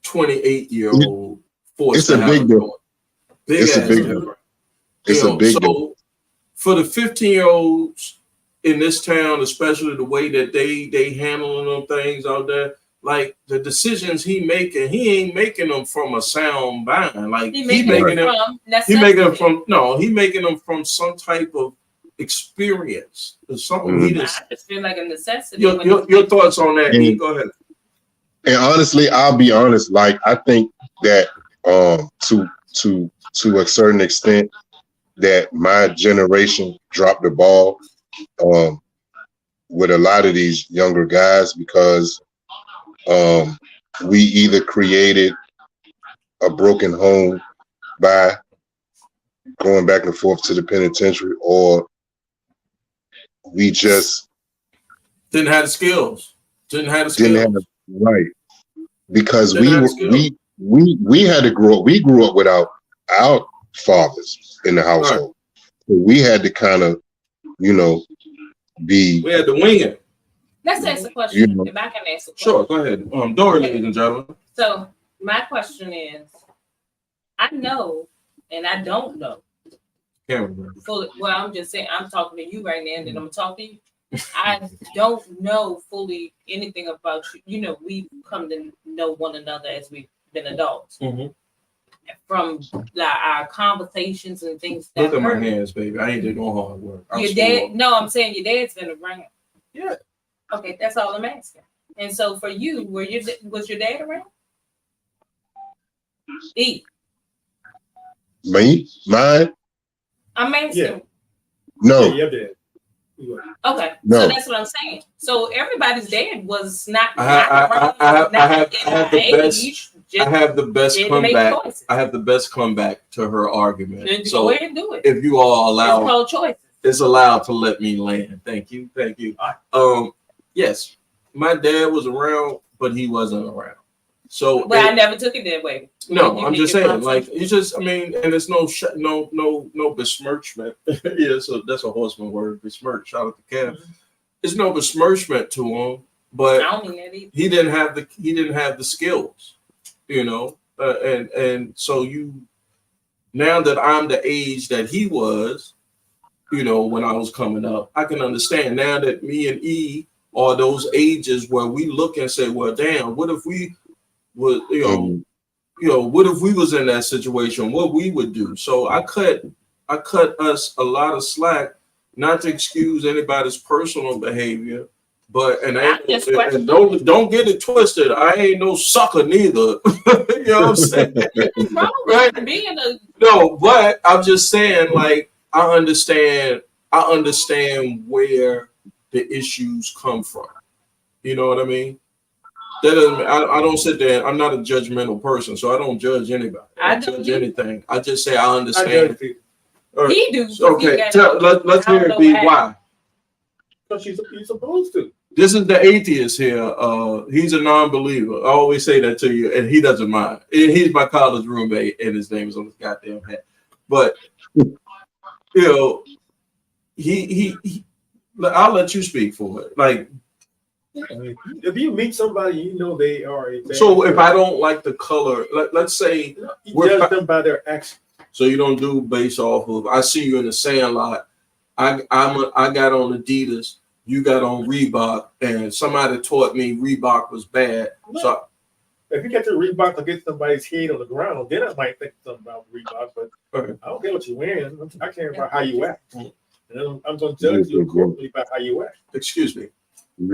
28-year-old forced. It's a big difference. It's a big difference. It's a big difference. For the 15-year-olds in this town, especially the way that they handling them things out there, like the decisions he ain't making them from a sound mind. Like he making them from necessity. He making them from some type of experience or something. Mm-hmm. I just feel like a necessity. Your thoughts on that? E, go ahead. And honestly, I'll be honest. Like I think that to a certain extent, that my generation dropped the ball with a lot of these younger guys because we either created a broken home by going back and forth to the penitentiary, or we just didn't have the skills. Right. Because we had to grow up. We grew up without our fathers in the household. Right. So we had to kind of, we had to wing it. Let's ask a question. If I can ask a question. Sure, go ahead. Door, ladies and gentlemen. So my question is, I know and I don't know. Fully, well, I'm just saying, I'm talking to you right now, and then I'm talking to you. I don't know fully anything about you. We've come to know one another as we've been adults. Mm-hmm. From our conversations and things. Look at my hands, baby. I ain't did no hard work. Your dad? No, I'm saying your dad's been around. Yeah. Okay, that's all I'm asking. And so for you, was your dad around? E. Me? Mine? I'm asking. Yeah. No. Yeah, your dad. Okay, no. So that's what I'm saying. So everybody's dad was not. I have the best comeback. I have the best comeback to her argument. Then so go ahead and do it. If you all allow, it's called choice. It's allowed to let me land. Thank you. Yes, my dad was around, but he wasn't around. So, I never took it that way. No, I'm just saying, like, it's just, and it's no besmirchment. Yeah, so that's a horseman word, besmirch. Shout out to Kev. Mm-hmm. There's no besmirchment to him, but I don't mean that either. He didn't have the skills, and so now that I'm the age that he was, when I was coming up, I can understand now that me and E are those ages where we look and say, well, damn, what if we was, what if we was in that situation, what we would do. So I cut us a lot of slack, not to excuse anybody's personal behavior, but and don't get it twisted. I ain't no sucker neither. You know what I'm saying? Right? No, but I'm just saying, like, I understand where the issues come from. You know what I mean? That doesn't. I don't sit there. I'm not a judgmental person, so I don't judge anybody. I don't judge anything. I just say I understand. He do. Okay, let's hear it. Be why? Because you're supposed to. This is the atheist here. He's a non-believer. I always say that to you, and he doesn't mind. He's my college roommate, and his name is on his goddamn head. But he I'll let you speak for it. Like, if you meet somebody, they are a bad so if I don't like the color, let's say you judge them by their actions. So you don't do based off of I see you in the Sandlot. I got on Adidas, you got on Reebok, and somebody taught me Reebok was bad. No. So if you get your Reebok to get somebody's head on the ground, then I might think something about Reebok. But I don't care what you're wearing. I care about how you act. And I'm going to judge you accordingly by how you act. Excuse me.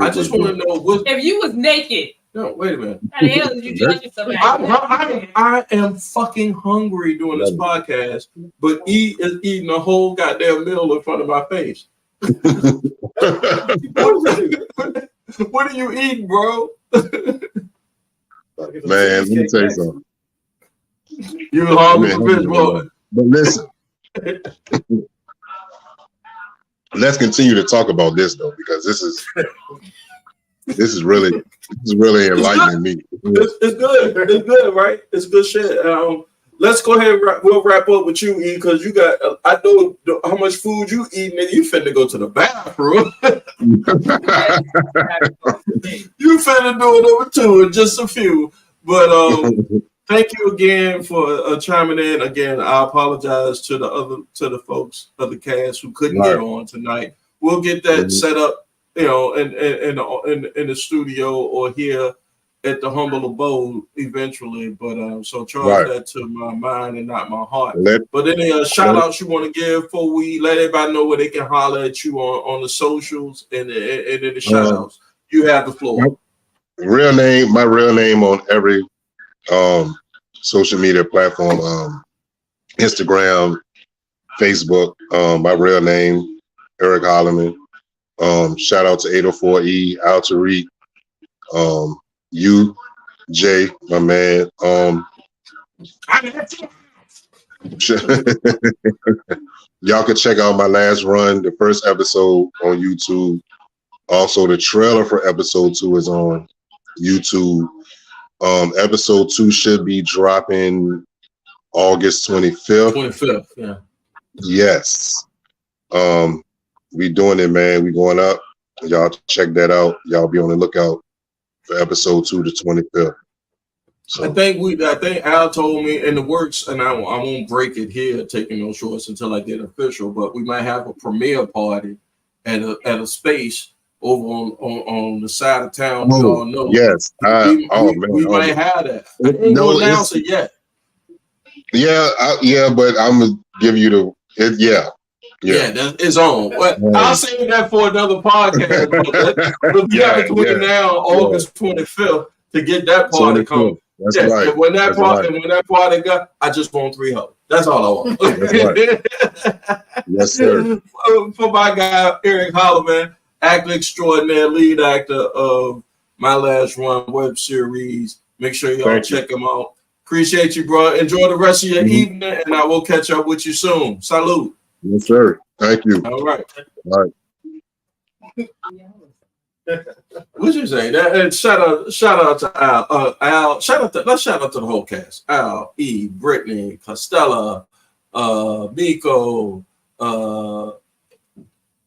I just want to know what if you was naked. No, wait a minute. How the hell did you judge yourself? I am fucking hungry doing this podcast, but E is eating a whole goddamn meal in front of my face. What are you eating, bro? Man, let me tell you something. You hungry for fish, boy. But listen. Let's continue to talk about this though, because this is really enlightening me. It's good. It's good, right? It's good shit. Let's go ahead. We'll wrap up with you, E, because you got. I know how much food you eating, and you finna go to the bathroom. You finna do it over two, and just a few. But thank you again for chiming in. Again, I apologize to the folks of the cast who couldn't get on tonight. We'll get that set up, in the studio or here at the humble abode eventually. But so charge Right. that to my mind and not my heart. Let But any shout outs you want to give before we let everybody know where they can holler at you on the socials and the shout outs. You have the floor. my real name on every social media platform, Instagram, Facebook. My real name, Eric Holloman. Shout out to 804E, Al Tariq, you, Jay, my man. Y'all can check out my last run, the first episode on YouTube. Also, the trailer for episode 2 is on YouTube. Episode 2 should be dropping August 25th. 25th, yeah. Yes. We doing it, man. We going up. Y'all check that out. Y'all be on the lookout for episode 2 the 25th. So I think Al told me in the works, and I won't break it here, taking no shorts until I get official. But we might have a premiere party at a space over on the side of town. We all know. Yes. We might have that. I ain't gonna announce it yet. Yeah, but I'm gonna give you yeah. That is on. But I'll save that for another podcast. But we have between now August 25th to get that party coming. That's right. And when that party got, I just want 3 hoes. That's all I want. That's right. Yes, sir. For my guy Eric Holloman, actor extraordinaire, lead actor of My Last Run web series. Make sure y'all check him out. Appreciate you, bro. Enjoy the rest of your evening, and I will catch up with you soon. Salute. Yes, sir. Thank you. All right. All right. What'd you say? Shout out to Al. Let's shout out to the whole cast. Al, E, Brittany, Costello, Miko,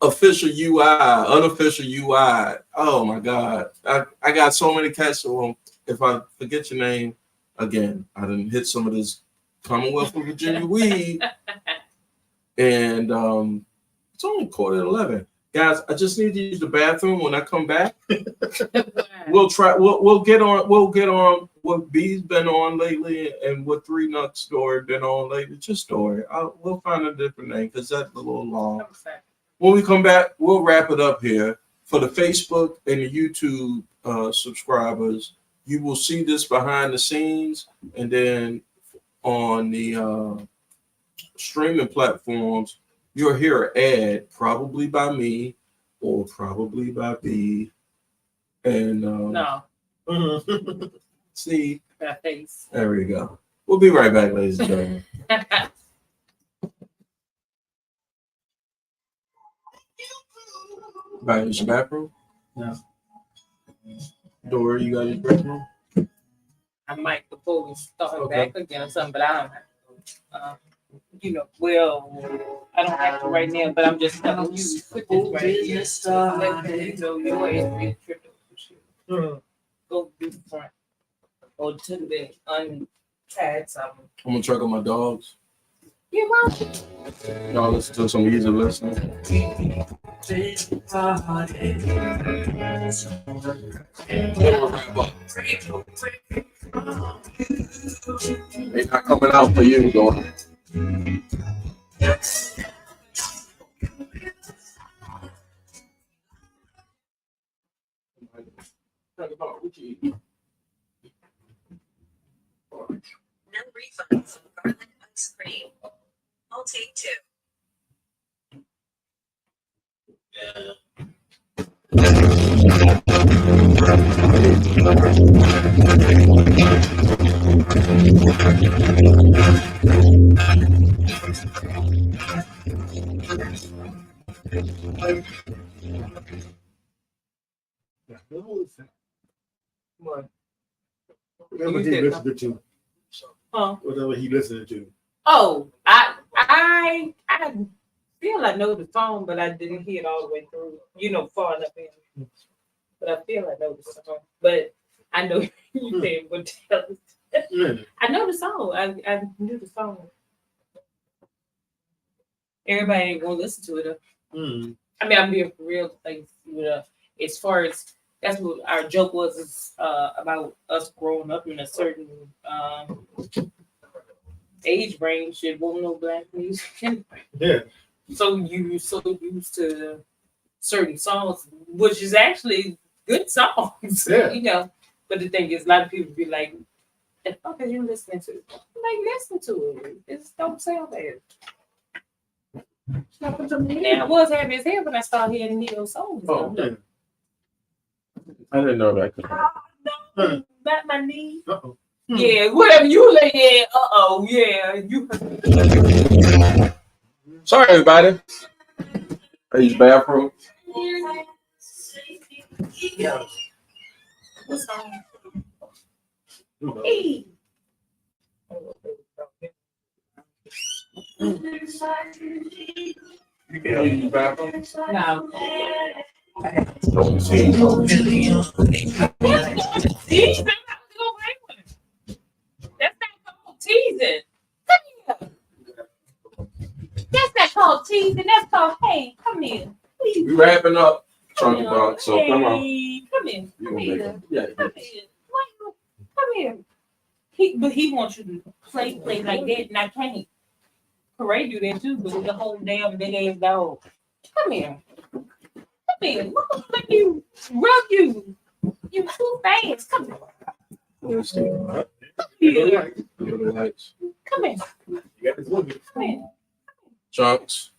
official UI, unofficial UI. Oh my God. I got so many cats. So if I forget your name again, I didn't hit some of this Commonwealth of Virginia weed. And it's only 11:15. Guys, I just need to use the bathroom. When I come back, we'll get on what B's been on lately and what 3 Nuts story been on lately. Just story. We'll find a different name because that's a little long. When we come back, we'll wrap it up here. For the Facebook and the YouTube subscribers, you will see this behind the scenes, and then on the streaming platforms, you'll hear an ad, probably by me or probably by B. And no. See, That face. there we go. We'll be right back, ladies and gentlemen. Right, use your bathroom? No. Door, you got your bathroom? I might before we start back again or something, but I don't have to. Well, I don't have to right now, but I'm just telling you, put this right here. So your ass be tripping for sure. Go to the front or to the back, untied something. I'm gonna check on my dogs. You're welcome. Y'all listen to some easy listening. They not coming out for you, though. No refunds on garlic ice cream. I'll take 2. Whatever he listening to. Huh? Whatever he listening to. Oh, I feel I know the song, but I didn't hear it all the way through. Far enough in. But I feel I know the song. But I know you said what tell us. I know the song. I knew the song. Everybody ain't gonna listen to it. I mean, I'm being for real. Like, as far as That's what our joke was about us growing up in a certain age range. It wasn't no black music. Yeah. So you so used to certain songs, which is actually good songs. Yeah. You know. But the thing is, a lot of people be like, "The fuck are you listening to?" I'm like, listen to it. It just don't sound bad. Now I was happy as hell when I started hearing Neo songs. Oh, Yeah. I didn't know that. No, not my knee. Uh-oh. Yeah, whatever you like. Yeah, yeah, you. Sorry, everybody. I use bathroom. Yeah. What's on? Hey. You can use bathroom. No. Don't see. That's not called teasing. Come here. That's not called teasing. That's called, hey, come here. Please. We wrapping up, Trunky Dog. So hey, come on. Come here. You Come gonna here. make it. Yeah. Come here. Come here. But he wants you to play like that, and I can't. Corey do that too, but the whole damn big ass dog. Come here. Come here. Let you rub you. You too fast. Come here. Let's see. Come here. Go to the lights. Come here. You got this one. Come here. Chunks.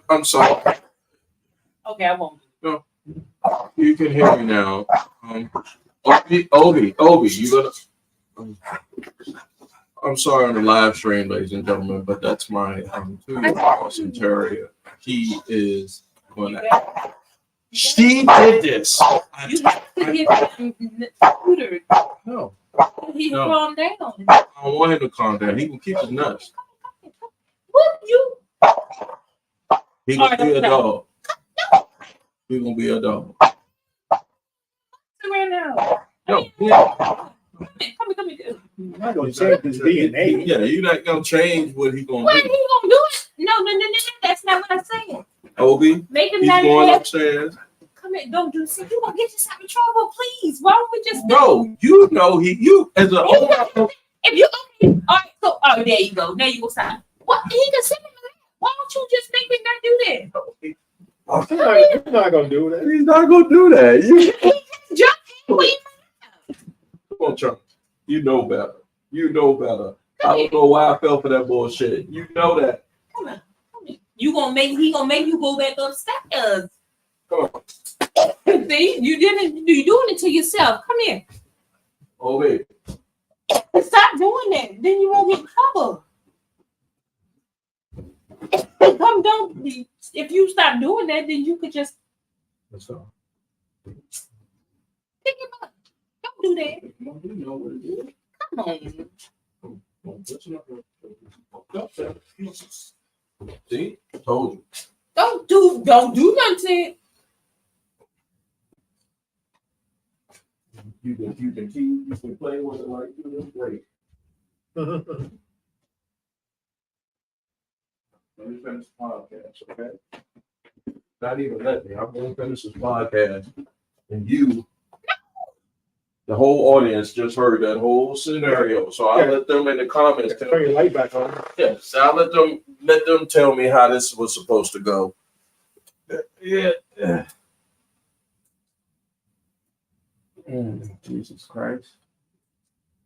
I'm sorry. Okay, I won't. You can hear me now. Obi, you gonna? I'm sorry on the live stream, ladies and gentlemen, but that's my 2-year-old Boston Terrier. He is going to. She did this. You have to get him neutered. No, He No. calm down. I don't want him to calm down. He can keep his nuts. What you? He gonna be a dog. He gonna be a dog. Right now. No, Come here. You're not going to change his DNA. yeah, you're not gonna change what he gonna What he do. gonna do it? No. That's not what I'm saying. Obi, Make him he's not going have. upstairs. Come here, don't do. See, you gonna get yourself in trouble, please. Why don't we just? No, you know you as a If you okay, all right. So, oh, there you go. Now you go stop. What? He can sit in the lap. Why don't you just make him not do that? You're not going to do that. He's not gonna do that. You Jump in. What you come on, Chuck. You know better. You know better. I don't know why I fell for that bullshit. You know that. Come on. You gonna make he gonna make you go back upstairs. Come on. See, you doing it to yourself. Come here. Obi. Stop doing that. Then you won't get covered. Don't. If you stop doing that, then you could just What's up? pick him up. Don't do that. You know what it is. Come on. See? Told you. Don't do nothing. You can play with it like you do. Great. Let me finish the podcast, okay? Not even let me. I'm going to finish this podcast. And you, the whole audience just heard that whole scenario. So I'll let them in the comments tell Turn me. your light back on. Yes, I'll let them tell me how this was supposed to go. Yeah. Jesus Christ.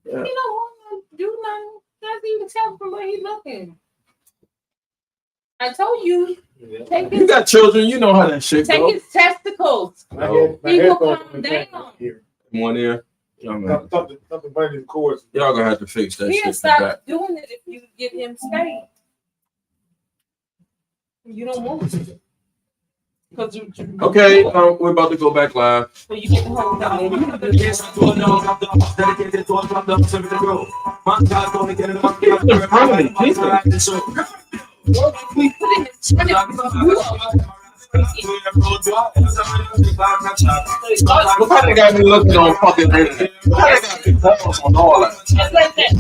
Yeah. He don't want to do nothing. Doesn't even tell from where he's looking. I told you. Take You his, got children, you know how that shit take goes. his testicles. My He will headphones calm are down. here. One ear. Y'all Something running the cords. gonna have to fix that He'll shit. stop doing it if you give him space. You don't want to. Because Okay, we're about to go back live. So you can hold down. Yes, to all dogs, dedicated to all dogs every day go. Man, God, gonna get it up. We put it in What kind of got me looking on fucking internet? What kind of got me pause on all that? just like that.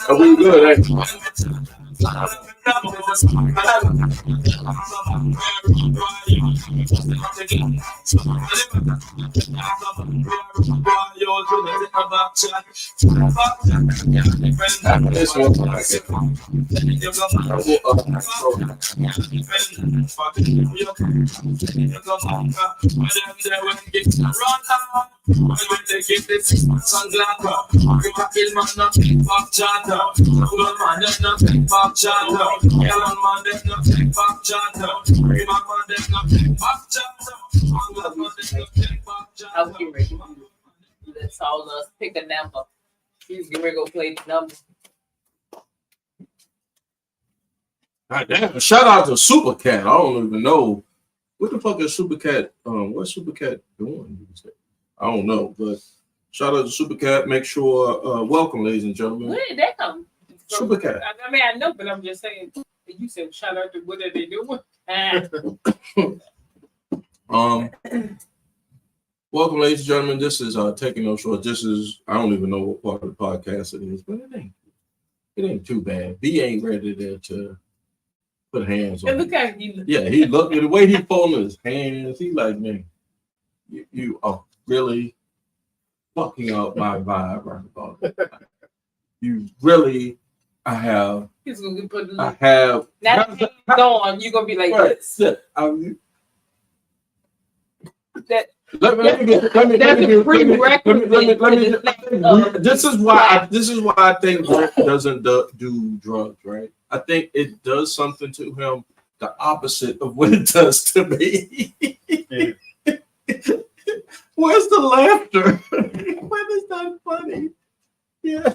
Are we good? Let's all us pick a number. He's gonna go play the number. God damn. Shout out to Super Cat. I don't even know what the fuck is Super Cat. What's Super Cat doing? I don't know, but shout out to Super Cat. Make sure welcome, ladies and gentlemen. Where did that come from? Super Cat. I mean, I know, but I'm just saying. You said shout out to what are they doing? Welcome, ladies and gentlemen. This is Taking No Short. This is, I don't even know what part of the podcast it is, but it ain't too bad. B ain't ready to put hands on. Look at you. Yeah, he looked at the way he folded his hands. He like, man, you are really fucking up my vibe right about it. You really, He's gonna put I have. now gone. You're gonna be like this. This is why I think Rick doesn't do drugs, right? I think it does something to him, the opposite of what it does to me. Yeah. Where's the laughter? When is that funny? Yeah,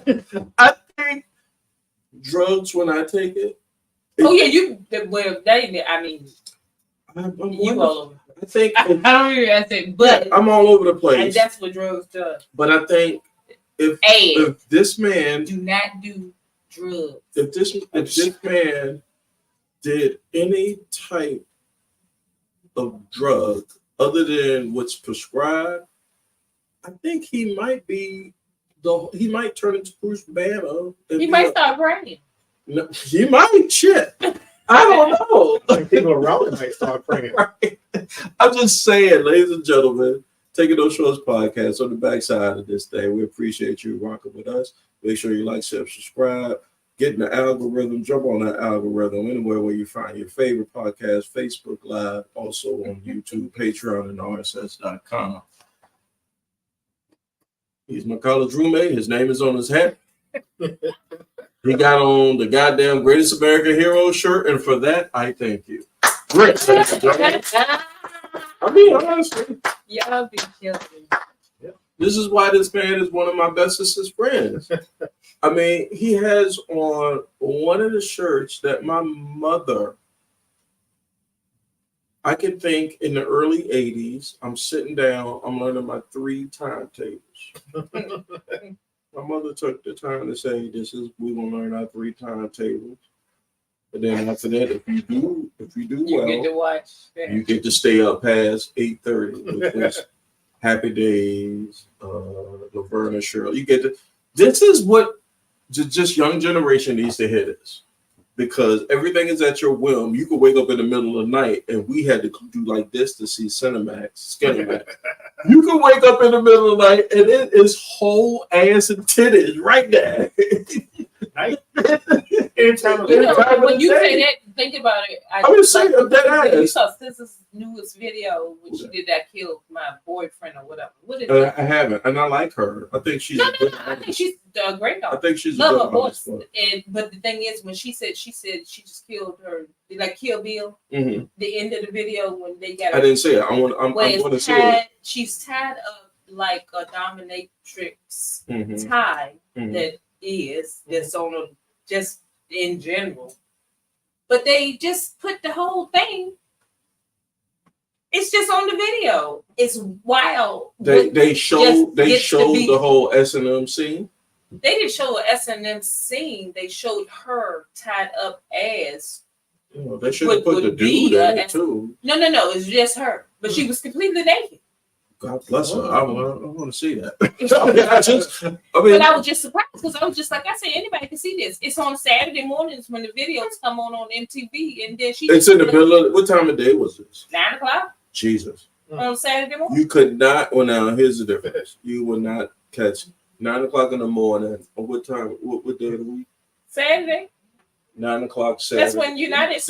I think drugs when I take it. Oh yeah, you. Well, I mean, you all over. I think I don't hear I say, but I'm all over the place. And that's what drugs do. But I think if this man do not do drugs. If this man did any type of drug other than what's prescribed, I think he might turn into Bruce Banner. He might start praying. No, he might. Shit. I don't know. Like people around him might start praying. Right. I'm just saying, ladies and gentlemen, Taking No Shorts podcast on the backside of this thing. We appreciate you rocking with us. Make sure you like, share, subscribe. Get in the algorithm. Jump on that algorithm anywhere where you find your favorite podcast. Facebook Live, also on YouTube, Patreon, and RSS.com. He's my college roommate. His name is on his hat. He got on the goddamn Greatest American Hero shirt, and for that, I thank you. Great. I mean, honestly. Y'all be killing me. This is why this man is one of my bestest friends. I mean, he has on one of the shirts that my mother, I can think in the early 80s, I'm sitting down, I'm learning my 3 timetables. My mother took the time to say, we're going to learn our 3 timetables. And then after that, if you do You well, get to watch. Yeah. you get to stay up past 8:30, which was Happy Days, Laverne and Shirley. You get to. This is what just young generation needs to hear this, because everything is at your whim. You could wake up in the middle of the night, and we had to do like this to see Cinemax, Skinemax. You can wake up in the middle of the night, and it is whole ass and titties right there. Right? When you say that, think about it. I would say that You ass. saw Scissor's newest video when she did that kill my boyfriend or whatever. What is I haven't, and I like her. I think she's no, a good I think she's a great I artist. think she's Love a her good voice. artist. But the thing is, when she said she just killed her, like Kill Bill. Mm-hmm. The end of the video when they got. I didn't say it. I'm going to say it. She's tied up like a dominatrix Mm-hmm. tie Mm-hmm. that's on a just in general. But they just put the whole thing. It's just on the video. It's wild. They showed the the whole S&M scene. They didn't show an S&M scene. They showed her tied up as. They should have put the dude in it too. No. It's just her, but she was completely naked. God bless her. I want to see that. But I was just surprised because I was just like I said, anybody can see this. It's on Saturday mornings when the videos come on MTV, and then It's in the middle of what time of day was this? 9:00. Jesus. On Saturday morning. You could not. Well, now here's the difference. You will not catch 9:00 in the morning. Or what time? What day of the week? Saturday. 9:00 Saturday. That's when United.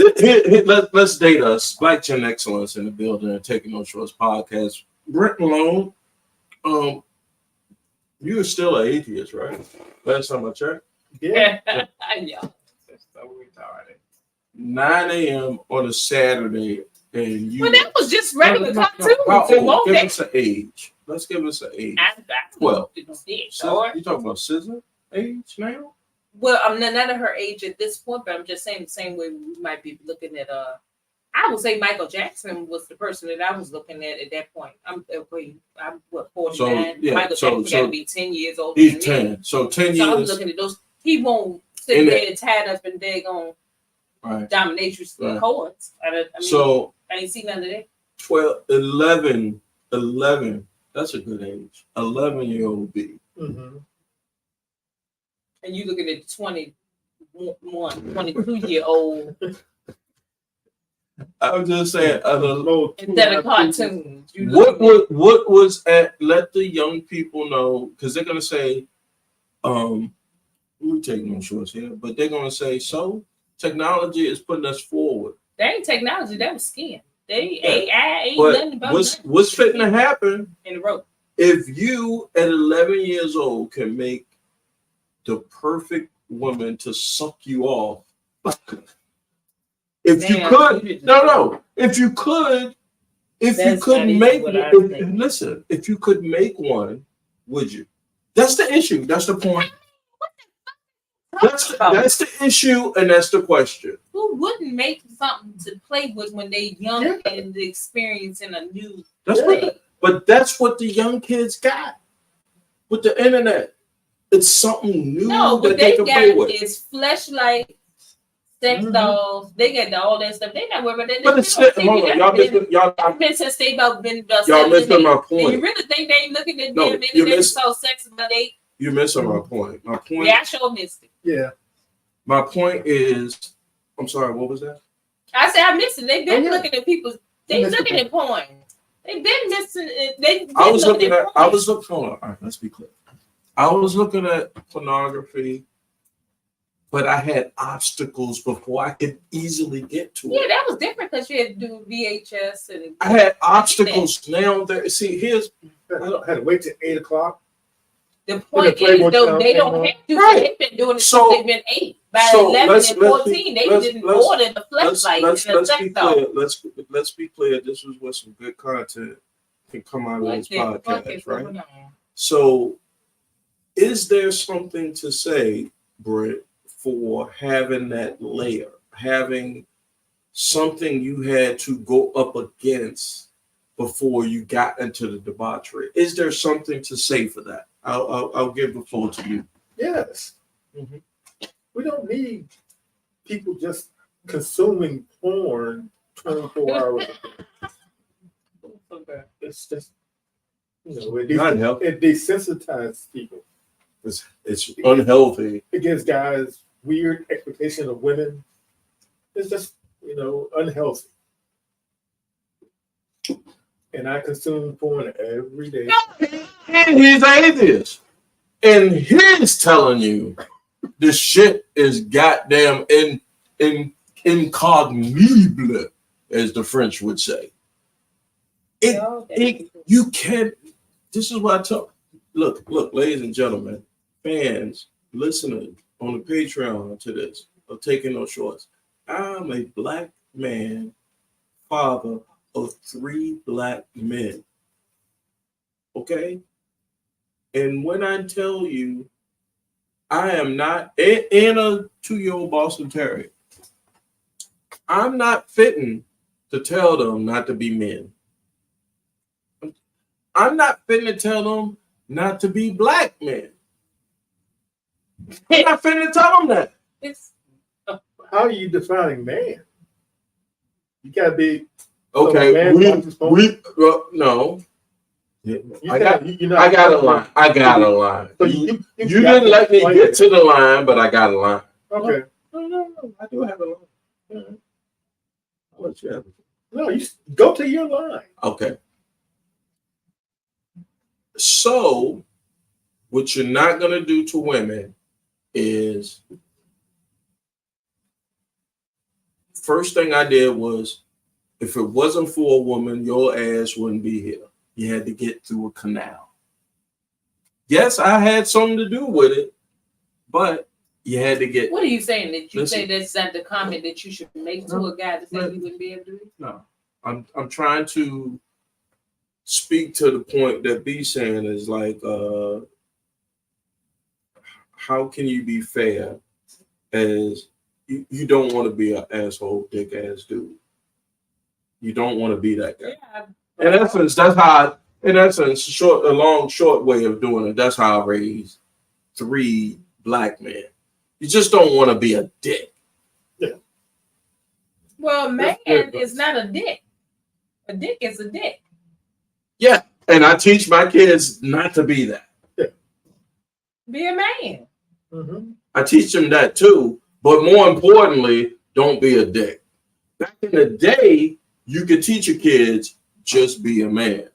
Let's date us. Black Gen Excellence in the building and Taking No Shorts podcast. Brent Malone, you are still an atheist, right? Last time I checked. Yeah. Yeah. That's so retarded. 9 a.m. on a Saturday, and you. Well, that was just regular cartoons. How It old? won't Give be- us an age. Let's give us an age. I 12. Sure. You talking about scissor age now? Well, I'm not at her age at this point, but I'm just saying the same way we might be looking at I would say Michael Jackson was the person that I was looking at that point. I'm what 49. So, yeah, Michael so- Jackson got to be 10 years old. He's 10. So 10 So I'm years. looking at those. He won't sit In there tied up and daggone Right. dominatrix Right. cohorts. I mean, So I ain't seen none of that. 11. That's a good age. 11-year-old B. Mm-hmm. And you looking at 22-year-old I'm just saying. instead of cartoons. You What looking was at? Let the young people know, because they're gonna say, we take no shorts here, but they're gonna say, so technology is putting us forward. That ain't technology. That was skin. They Yeah. AI ain't But nothing about what's fitting to happen in the road. if you at 11 years old can make the perfect woman to suck you off? If you Damn, could, you no. If you could That's not even make, what I think. listen, if you could make one, would you? That's the issue. That's the point. That's the issue, and that's the question. Who wouldn't make something to play with when they young and experiencing a new That's thing? what, but that's what the young kids got with the internet. it's something new No, that what they they can play got with. is fleshlight, sex dolls. They got all that stuff. They not worried about that. But it's still, hold on, That's been since they about been about y'all 7 and missing 8. my And you point. really think they ain't looking at No, them you and they miss- saw sex about 8? You're missing my point. My point. Yeah, I sure missed it. Yeah. My point is, I'm sorry. What was that? I said I missed it. They've been Oh, yeah. looking at people. They missed looking it. at porn. They've been missing it. They've been I was looking at. porn. I was looking. Hold on. All right, let's be clear. I was looking at pornography, but I had obstacles before I could easily get to Yeah, it. that was different because you had to do VHS and. I had obstacles now. There. See, here's. I had to wait till 8 o'clock. The point Playboy is, though, channel they came don't on. have to. Right. They've been doing it So- since they've been 8. By so 11 let's- and let's 14, be- they let's- didn't let's- order the flashlight and the sex be doll. clear. Let's be clear. This is where some good content can come out of What this the fuck podcast, is right? going on? So, is there something to say, Britt, for having that layer, having something you had to go up against before you got into the debauchery? Is there something to say for that? I'll give the floor to you. Yes. Mhm. We don't need people just consuming porn 24 hours a day. It's just, Not healthy. it desensitizes people. It's unhealthy. It gives guys weird expectation of women. It's just, unhealthy. And I consume porn every day. And he's atheist. And he's telling you this shit is goddamn incognito, as the French would say. You can't. This is what I tell. Look, ladies and gentlemen, fans, listeners on the Patreon to this, of Taking No Shorts. I'm a black man, father of 3 black men. Okay? And when I tell you, I am not, and a 2-year-old Boston Terrier, I'm not fitting to tell them not to be men. I'm not fitting to tell them not to be black men. I'm not fitting to tell them that. How are you defining man? You gotta be. Okay, man no. I got a a line. I got a line. So You you didn't let me get to the line, but I got a line. Okay. No, I do have a line. I'll let you have it. No, you go to your line. Okay. So, what you're not going to do to women is, first thing I did was, if it wasn't for a woman, your ass wouldn't be here. You had to get through a canal. Yes, I had something to do with it, but you had to get. What are you saying? That you Listen. say that's not the comment that you should make to a guy to say you wouldn't be able to do it? No, I'm trying to speak to the point that B saying is like, how can you be fair as you don't want to be an asshole, dick ass dude. You don't want to be that guy. Yeah, In essence, that's how. In essence, short way of doing it. That's how I raised 3 black men. You just don't want to be a dick. well, man That's is not a dick. A dick is a dick. Yeah, and I teach my kids not to be that. Be a man. Mm-hmm. I teach them that too, but more importantly, don't be a dick. Back in the day, you could teach your kids just be a man.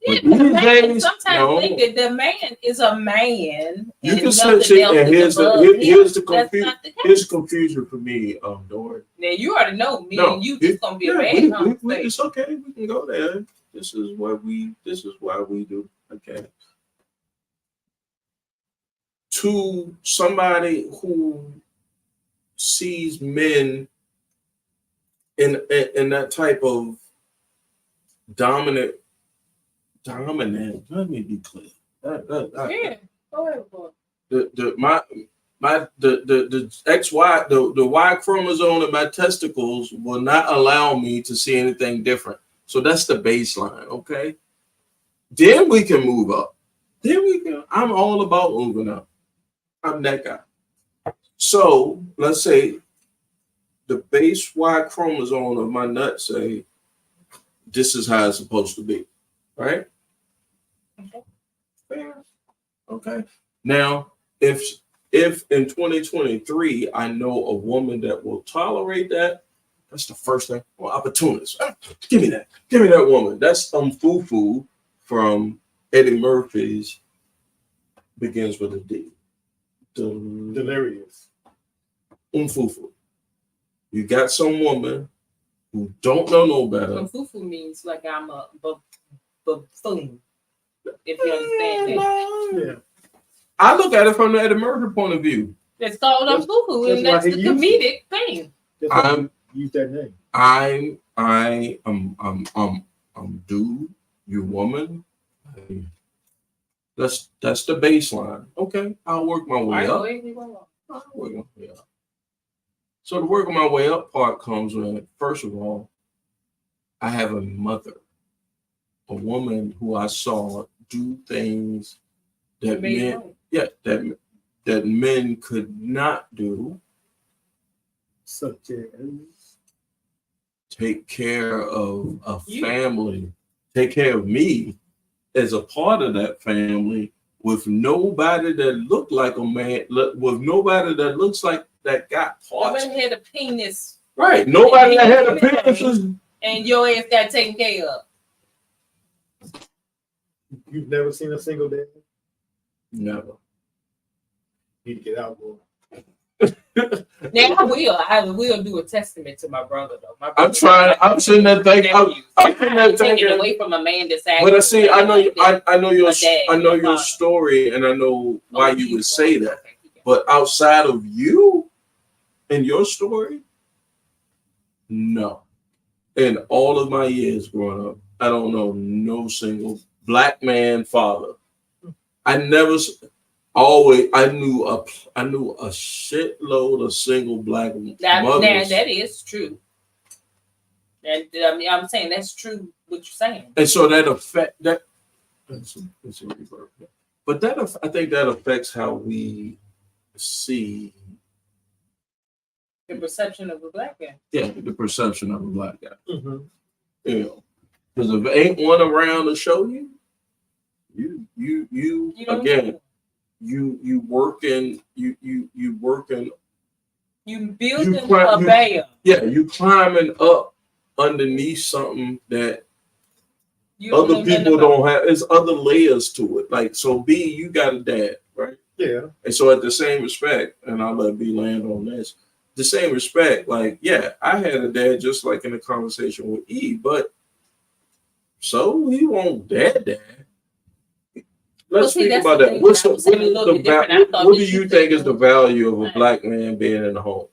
Yeah, But but these man days, sometimes no. think that the man is a man. You and can nothing see, else and is above him. here's the That's confusion. not the case. Here's the confusion for me, Dory. Now you already know me No, and you just gonna be a Yeah, man conversation. it's okay. We can go there. This is why we do. Okay. To somebody who sees men in that type of dominant. Let me be clear. Yeah, go ahead, boy. The XY the Y chromosome in my testicles will not allow me to see anything different. So that's the baseline, okay? Then we can move up. I'm all about moving up. I'm that guy. So let's say the base Y chromosome of my nut say this is how it's supposed to be, right? Okay. Fair. Okay. Now, if in 2023 I know a woman that will tolerate that, that's the first thing. Well, opportunist. Give me that. Give me that woman. That's Fufu from Eddie Murphy's Begins with a D. Delirious. Fufu. You got some woman who don't know no better. Fufu means like I'm a buffoon. If you understand that. Yeah. I look at it from the Eddie Murphy point of view. It's called a fufu, and that's the comedic thing. Use that name. I'm dude, you woman. That's the baseline. Okay, I'll work my way up. I'll work my way up. So the working my way up part comes when, first of all, I have a mother, a woman who I saw do things that men could not do. Such as Take care of a family, take care of me as a part of that family with nobody that looked like a man, with nobody that looks like that got parts. Nobody had a penis. Right. Nobody that had a penis was. And your ass got taken care of. you've never seen a single dad? Never. You need to get out more. Now I will do a testament to my brother though. My brother, I'm trying. I'm sitting there thinking. I'm sitting there taking thinking. away from a man that's But I see. I know your. I know your father. story, and I know why you would say that. Okay. But outside of you and your story, no. In all of my years growing up, I don't know no single black man father. I never. Always, I knew a shitload of single black mothers. Now that is true. And I mean, I'm saying that's true. What you're saying. And so that affect that. But I think that affects how we see The perception of a black guy. Yeah, the perception of a black guy. Mm-hmm. You know, because if there ain't one around to show you, you again. Know. You working. You building a bear. Yeah, you climbing up underneath something that other people don't have. There's other layers to it. Like, so B, you got a dad, right? Yeah. And so at the same respect, and I'll let B land on this, the same respect, like, yeah, I had a dad just like in the conversation with E, but so he won't dad. Let's speak about that. What do you think is the value of a black man being in the home?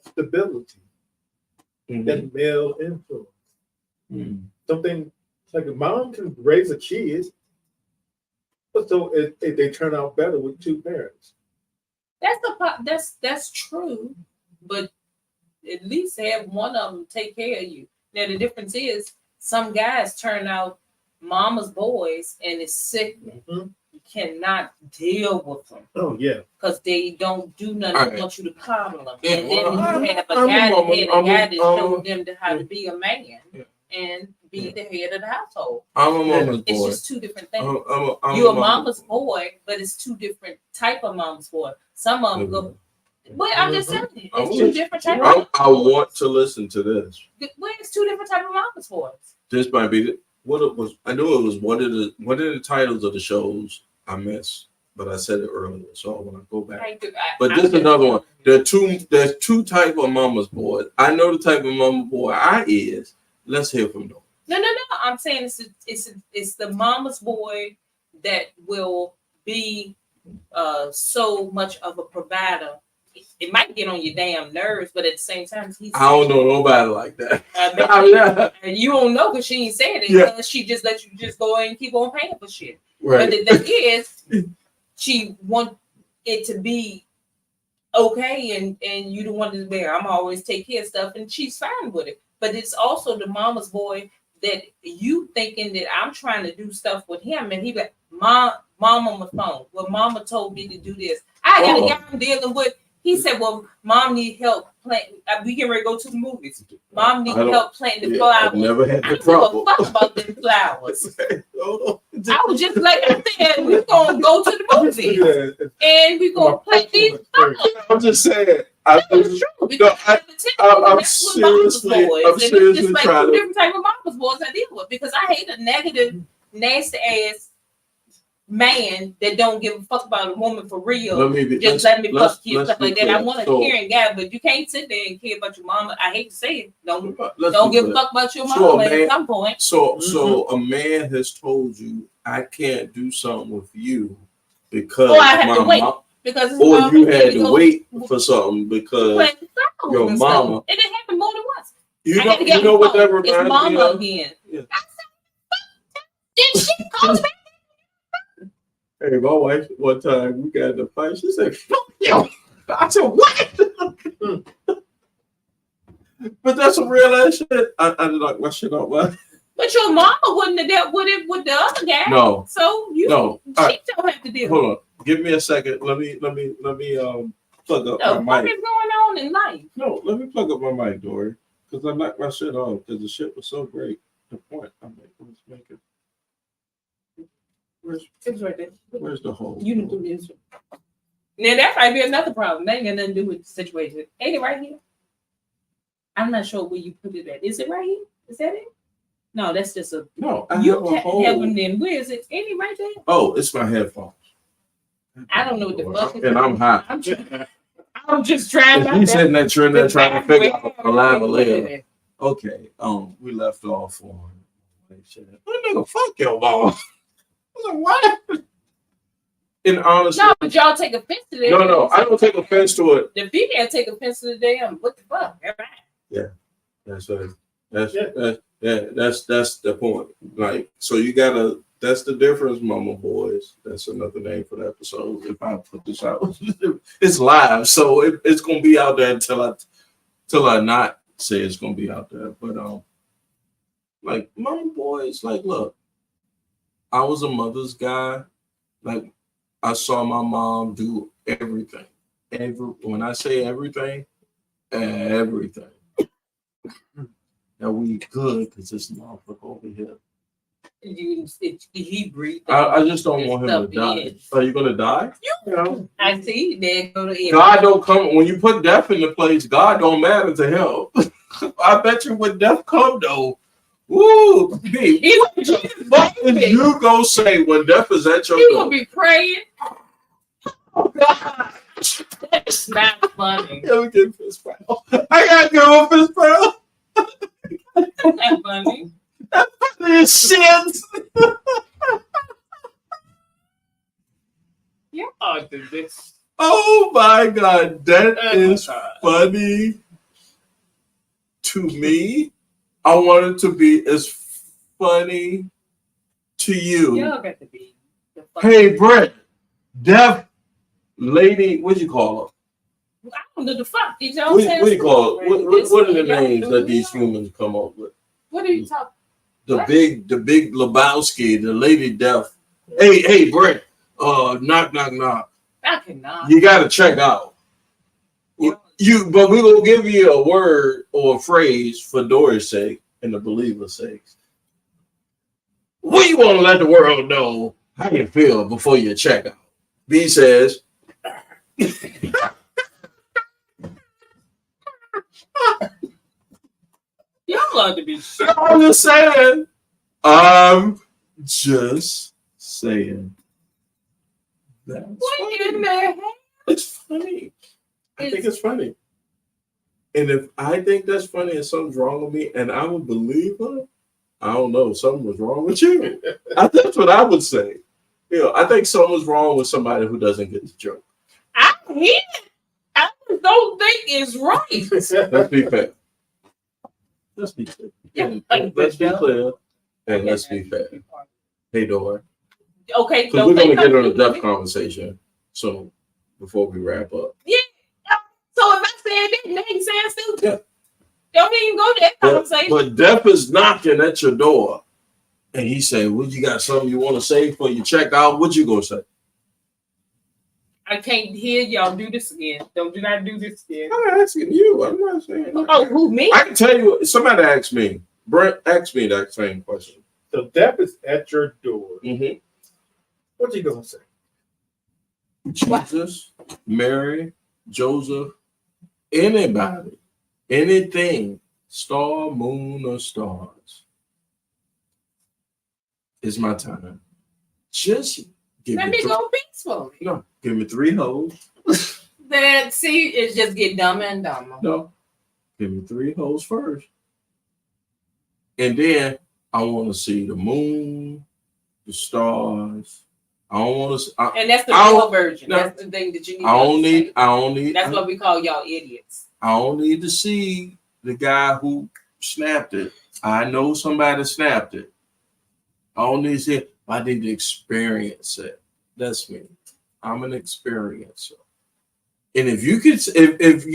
Stability. That male influence. Something like a mom can raise a kid, but so if they turn out better with two parents. That's true, but at least have one of them take care of you. Now the difference is some guys turn out mama's boys and it's sick. You cannot deal with them. Oh yeah, because they don't do nothing. They want you to coddle them, Yeah, and then you have a guy that showed them how to be a man and be the head of the household. I'm a mama's boy. It's just two different things. You're a mama's boy, but it's two different type of mama's boy. Some of them go. Well, I'm just telling you, it's two different types. I want to listen to this. Well, it's two different type of mama's boys. This might be what it was. I knew it was one of the titles of the shows I missed, but I said it earlier, so I want to go back. But this is another one. There's two type of mama's boys. I know the type of mama boy I is. Let's hear from them. No. I'm saying it's the mama's boy that will be so much of a provider. It might get on your damn nerves, but at the same time, I don't know nobody like that. And you don't know because she ain't said it. Because she just let you just go and keep on paying for shit. Right. But the thing is, she want it to be okay, and you the one that's there. I'm always take care of stuff, and she's fine with it. But it's also the mama's boy that you thinking that I'm trying to do stuff with him, and he like, Mom, Mom on the phone. Well, Mama told me to do this. I got a guy I'm dealing with. He said, "Well, Mom need help planting. We get ready to go to the movies. Mom need help planting the flowers. I've never had I the don't give problem. a fuck about them flowers. Hold on. I was just like, I said, we're gonna go to the movies and we're gonna plant these flowers. I'm just saying. That's true. Because I'm seriously trying. Two different type of mama's boys I deal with because I hate a negative, nasty ass man that don't give a fuck about a woman for real. Let me fuck you stuff like that. I want a caring guy, but you can't sit there and care about your mama. I hate to say it. Don't give a fuck about your mama at some point. So a man has told you I can't do something with you because I have to wait. Because or you had to wait for something because your mama. It didn't happen more than once. You know what that reminds me of? It's mama again. Yeah. Then she calls me. Hey, my wife, one time we got in a fight. She said, "Fuck you." I said, "What?" But that's some real ass shit. I didn't like my shit up, man. But your mama wouldn't have dealt with it with the other guy. No. So she don't have to deal. Hold on. Give me a second. Let me plug up my mic. What is going on in life? No, let me plug up my mic, Dory. Because I knocked my shit off because the shit was so great. The point I'm making. It's right there. Where's the hole? You can do this. Now that might be another problem. That ain't got nothing to do with the situation. Ain't it right here? I'm not sure where you put it at. Is it right here? Is that it? No, that's just a. No, I you have them then. Where is it? Ain't it right there? Oh, it's my headphones. I don't know what the fuck. And I'm hot. I'm just trying. He's sitting there trying to figure out the lava layer. Okay. We left off on. What nigga? Fuck your mom. I was like, what? And honestly, no, but y'all take offense to that. No, I don't take offense to it. The female take offense to the damn. What the fuck? Yeah, that's right. That's the point. Like, so you gotta. That's the difference, mama boys. That's another name for the episode. If I put this out, it's live, so it's gonna be out there until I not say it's gonna be out there. But like mama boys, like look. I was a mother's guy. Like, I saw my mom do everything. When I say everything, everything. Now we good because this motherfucker over here. He breathed. I just don't want him to die. Are you gonna die? You. I see. Then go to God don't come when you put death in the place. God don't matter to him. I bet you when death come though. Woo! You go say when death is at your door. You gonna be praying. Oh God, that's not funny. Let me get fist pal. I gotta go with fist pal. That's not funny. That's funny as shit. You are this. Oh my God, that is funny to me. I want it to be as funny to you. Y'all got to be. Hey, Brett, deaf lady, what you call her? I don't know the fuck. Did y'all what do you call her? What are the names that these humans come up with? What are you talking? The big Lebowski, the lady deaf. Hey, Brett, knock. I cannot. You got to check out. But we're gonna give you a word or a phrase for Dory's sake and the believer's sake. We want to let the world know how you feel before you check out. B says, Y'all love to be shit. I'm just saying. I'm just saying. That's what in the heck? It's funny. I think it's funny. And if I think that's funny and something's wrong with me and I'm a believer, I don't know, something was wrong with you. That's what I would say. You know, I think something was wrong with somebody who doesn't get the joke. I hear it. I don't think it's right. Let's be fair. Let's be fair. Let's be clear and let's be fair. Hey, Dora. Okay. Because we're going to get on a depth conversation soon before we wrap up. Yeah. So if I said that, they ain't saying stupid. Don't even go to that conversation. But death is knocking at your door. and he said, "Well, you got something you want to say before you check out?" What you gonna say? I can't hear y'all do this again. Do not do this again. I'm asking you. I'm not saying. Oh, who, me? I can tell you. Somebody asked me. Brent asked me that same question. So death is at your door. Mm-hmm. What you gonna say? Jesus, Mary, Joseph, anybody, anything, star, moon, or stars. It's my time. Just give Let me me go peacefully. No, give me 3 hoes. That see, it's just get dumber and dumber. No, give me 3 hoes first, and then I want to see the moon, the stars. I don't want to. And that's the I real don't- version. no. That's the thing that you need. I to don't need. understand. I don't need. That's what we call y'all idiots. I don't need to see the guy who snapped it. I know somebody snapped it. I don't need to see it. I need to experience it. That's me. I'm an experiencer. And if you could, if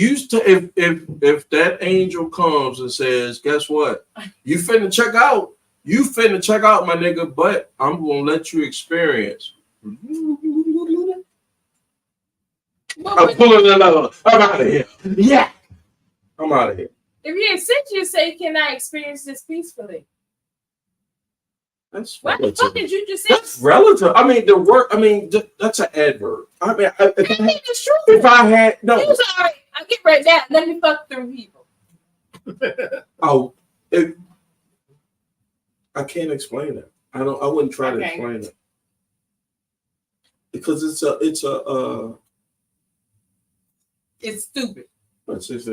that angel comes and says, "Guess what? You finna check out. You finna check out, my nigga. But I'm gonna let you experience." I'm pulling it out. I'm out of here. Yeah, I'm out of here. If you insist, you say, "Can I experience this peacefully?" That's What the relative. fuck did you just say? That's relative. I mean, the word. I mean, that's an adverb. I mean, It's true. if I had no, You was all right. I get right now. Let me fuck through people. oh, I can't explain it. I don't. I wouldn't try to Okay. explain it because it's an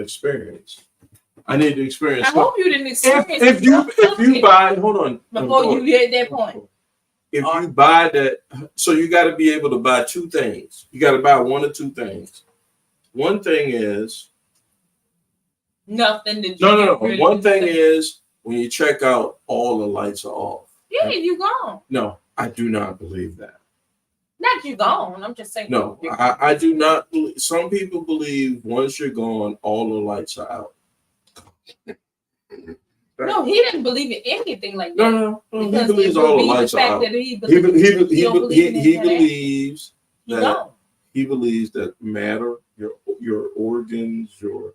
experience. I need to experience. I hope you didn't experience If you buy, hold on. before you get that point. If you buy that, so you got to be able to buy 2 things. You got to buy 1 or 2 things. One thing is Nothing that you no. really One thing say. is when you check out, all the lights are off. Yeah, you gone. No, I do not believe that. Not you gone. I'm just saying. No, I do not believe. Some people believe once you're gone, all the lights are out. No, he didn't believe in anything like that. No. He Because believes it all would the be lights the are fact out. that he He believes believes he that gone. he believes that matter, your organs, your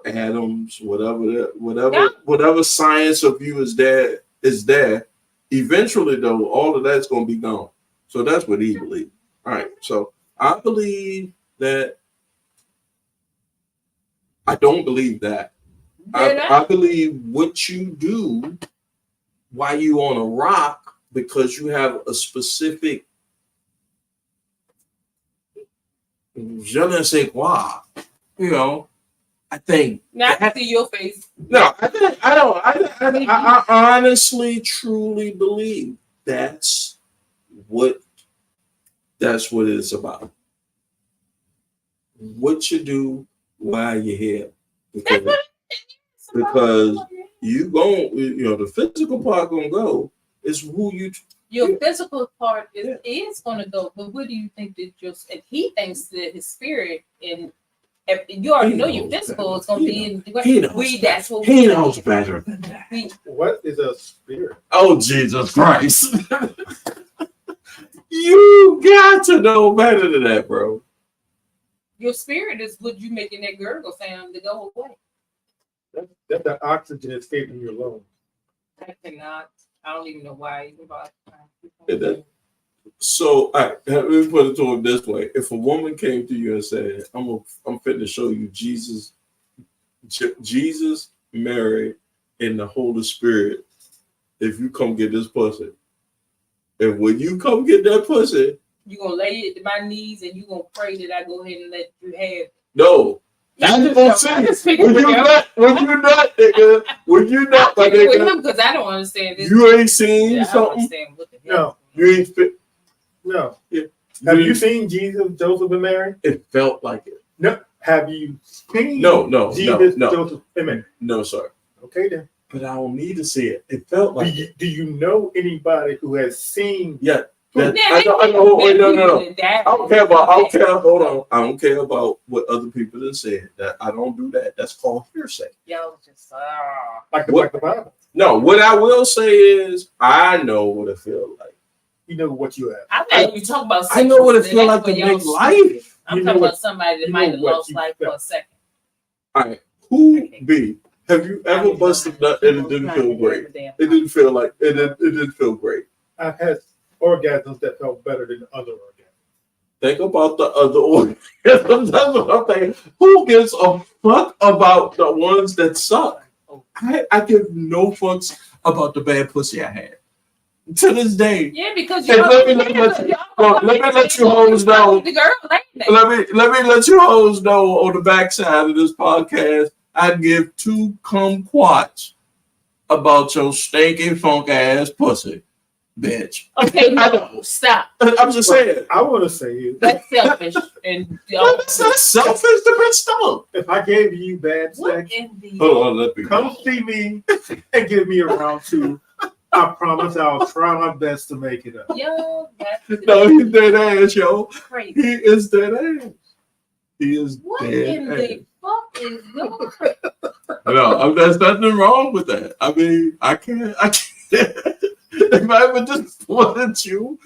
atoms, whatever science of you is there. Eventually, though, all of that's going to be gone. So that's what he believes. All right. So I believe that. I don't believe that. I believe what you do while you on a rock because you have a specific je ne sais quoi. You know, I think. Now I see your face. No, I honestly, truly believe that's what it's about. What you do while you're here. Because you the physical part gonna go. It's who you. Your physical part is going to go, but what do you think that if he thinks that his spirit and if you already know your physical is going to be in that's what he knows better than that. What is a spirit? Oh Jesus Christ! You got to know better than that, bro. Your spirit is what you making that gurgle sound to go away. That's the oxygen escaping your lungs. I cannot. I don't even know why. So, all right, let me put it to him this way: if a woman came to you and said, "I'm fit to show you Jesus, Mary, and the Holy Spirit," if you come get this pussy, and when you come get that pussy, you gonna lay at my knees and you gonna pray that I go ahead and let you have. No. That's what I'm saying. When you not, nigga. When you not, my nigga. Because I don't understand this. You ain't seen something? What the hell. No. You ain't fit. No. Yeah. Have you seen Jesus, Joseph, and Mary? It felt like it. No. Have you seen Jesus, Joseph, and Mary? No, sir. Okay, then. But I don't need to see it. It felt like it. Do you know anybody who has seen? Yeah. No. I don't care about. Hold on. I don't care about what other people have said. That I don't do that. That's called hearsay. Y'all just like the Bible. No, what I will say is I know what it feels like. You know what you have. I thought you talking about. I know what it sexual, feels like to that's what make y'all life. stupid. I'm You talking know about somebody that you might know have what lost you life for a second. All right, who be? Have you ever busted nut and it didn't feel great? It didn't feel like it didn't feel great. I've had orgasms that felt better than other orgasms. Think about the other orgasms. That's what I'm saying. Who gives a fuck about the ones that suck? I give no fucks about the bad pussy I had. To this day. Yeah, because Hey, let me let you hoes know. The girl like that. Let me let you hoes know on the backside of this podcast, I give 2 kumquats about your stinking funk ass pussy, bitch. Okay, no, stop. I'm just saying. I want to say is That's selfish. And That's not selfish. The bitch stunk. if I gave you bad what sex, in the Hold on, let me come see me and give me a round 2. I promise I'll try my best to make it up. yo? That's No, he's dead ass, yo. crazy. He is dead ass. He is What dead in ass. the fuck is going? No, there's nothing wrong with that. I mean, I can't. If I ever disappointed you,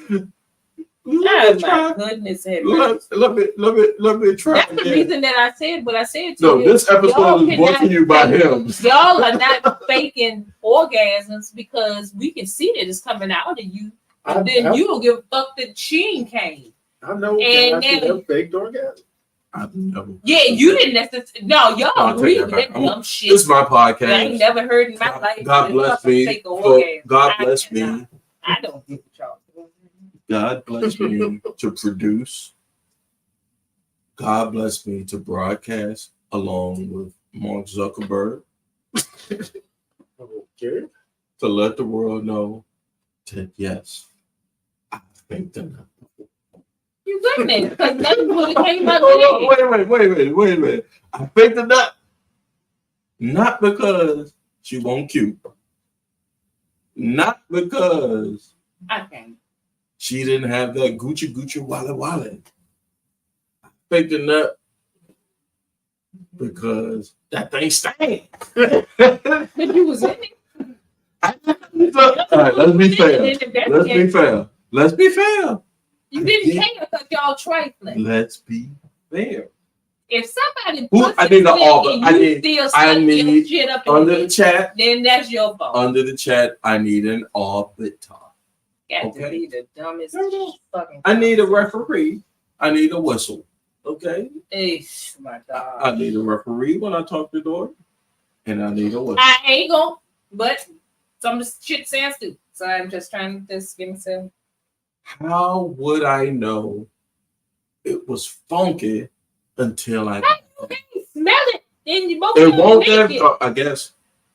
Oh my goodness, let me try. that's the again. reason that I said what I said to No, you. this episode Y'all is brought to cannot you by fake- him. Y'all are not faking orgasms because we can see that it's coming out of you. And then you don't give a fuck that Sheen came. I know And guys who now- have faked orgasms. I've never. Yeah, you didn't necessarily. No, y'all I'll agree take with that that back. dumb shit. This is my I ain't podcast. never heard in my life. God bless fucking me. fake orgasm. God I bless cannot. me. I don't get y'all. God bless me to produce. God bless me to broadcast along with Mark Zuckerberg Okay. to let the world know that yes, I think that. You goodness, because nothing would have came out of No, it. wait a minute. I faked the nut. Not because she won't cute. Not because I can't. she didn't have that Gucci Walla. I faked the nut because that thing stank. But you was in it. All right, let's be fair. Let's be fair. You didn't care because y'all trifling. Let's be fair. If somebody Who- puts I need the offer. and I you need- still I suck your need- shit up in Under the it, chat, then that's your fault. I need an arbiter. Got okay. to be the dumbest No. fucking. I need a referee. I need a whistle. Okay. Eesh, my God. I need a referee when I talk to Dory, and I need a whistle. I ain't gonna, but some of the shit sounds stupid. So I'm just trying to just give myself. How would I know it was funky until I? You can't smell it in your both. It won't naked. have. I guess.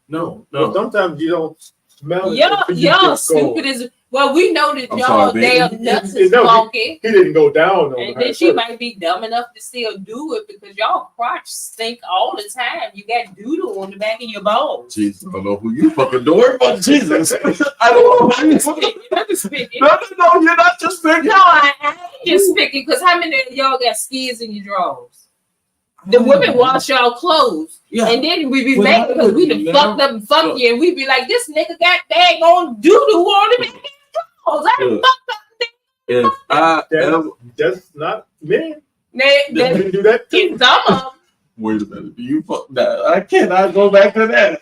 No. But sometimes you don't smell it. Y'all until you y'all get stupid going. as well. We know that I'm y'all sorry, damn baby. nuts You is know, funky. He didn't go down on And her then at she first. might be dumb enough to still do it because y'all crotch stink all the time. You got doodle on the back of your balls. Jesus, I don't know who you fucking Dory, but Jesus, I don't know who you fucking. You're not just picking. No, you're not just picking. No, I ain't just picking because how many of y'all got skids in your drawers? The women wash y'all clothes. Yeah. And then we be Well, mad I because we would done fucked up and fucked you, and we be like, this nigga got daggone doo-doo on him in his drawers. I done Look. fucked up. If I ever That's not men. That You can do that too. in some of them. wait a minute, you fuck that? I cannot go back to that.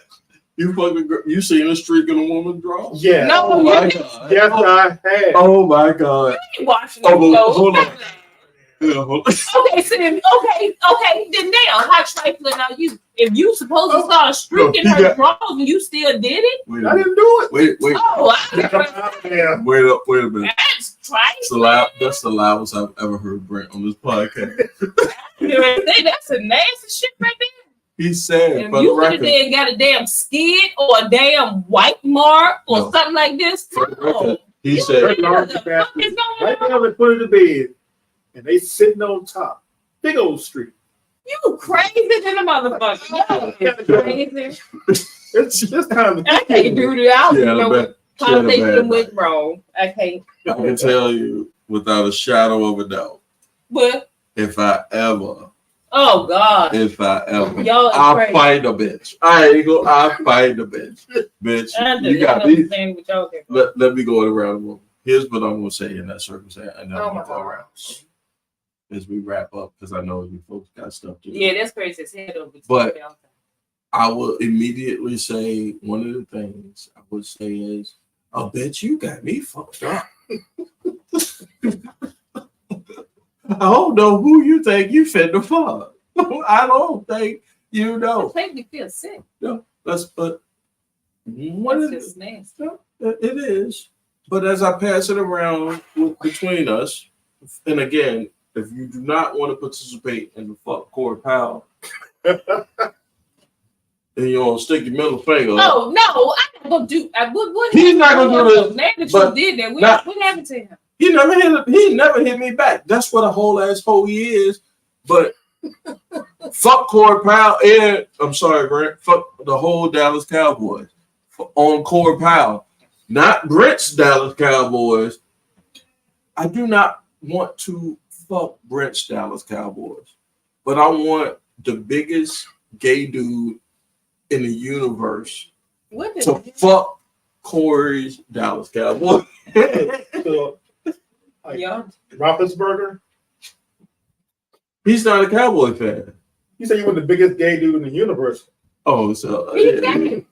You fucking you seen a streak in a woman's drawers? Yeah. No, Oh you my didn't. god. Yes, I have. Oh my god. You washing Oh, them but clothes. hold on. Yeah, hold on. Okay, so then, okay, then now, how trifling are you? If you supposed to start streaking No, he her drawers and you still did it? Wait a I minute. didn't do it. Wait. Oh, Get him out of there. Wait a minute. that's trifling. That's the loudest I've ever heard Brent on this podcast. That's a nasty shit right there. He said, If for the you could have record, then got a damn skid or a damn white mark or No. something like this, for the record, no. he You said, what the Laundry fuck basket is going right on? down in front of the bed, and they sitting on top. Big old street. You crazy than a motherfucker. Yo, it's crazy. It's this time of I can't do that. I don't she had even know a what bad, she had a conversation bad went night. wrong. I can't. I can tell you without a shadow of a doubt, But if I ever Oh God. If I ever, Y'all is I'll crazy. fight a bitch. I ain't go. I'll fight a bitch. Bitch, I you got me. understand what y'all care about. Let me go around the room. Here's what I'm gonna say in that circumstance, and then Oh I'm my gonna go God. around as we wrap up because I know you folks got stuff to do. Yeah, that's crazy as hell. But I will immediately say one of the things I would say is, I bet you got me fucked up. I don't know who you think you finna fuck. I don't think you know. It made me feel sick. No, but one That's of just nasty. it is. But as I pass it around between us, and again, if you do not want to participate in the fuck court pal, and you don't stick your middle finger. Oh no, I'm not gonna do. What He's not gonna do this. Now that but you did that, what happened to him? He never hit me back. That's what a whole asshole he is. But fuck Cord Powell and I'm sorry, Grant. Fuck the whole Dallas Cowboys on Cord Powell, not Brent's Dallas Cowboys. I do not want to fuck Brent's Dallas Cowboys, but I want the biggest gay dude in the universe to fuck Corey's Dallas Cowboys. So, like, Yeah. Roethlisberger. He's not a Cowboy fan. You said you were the biggest gay dude in the universe. Oh, so He's gay.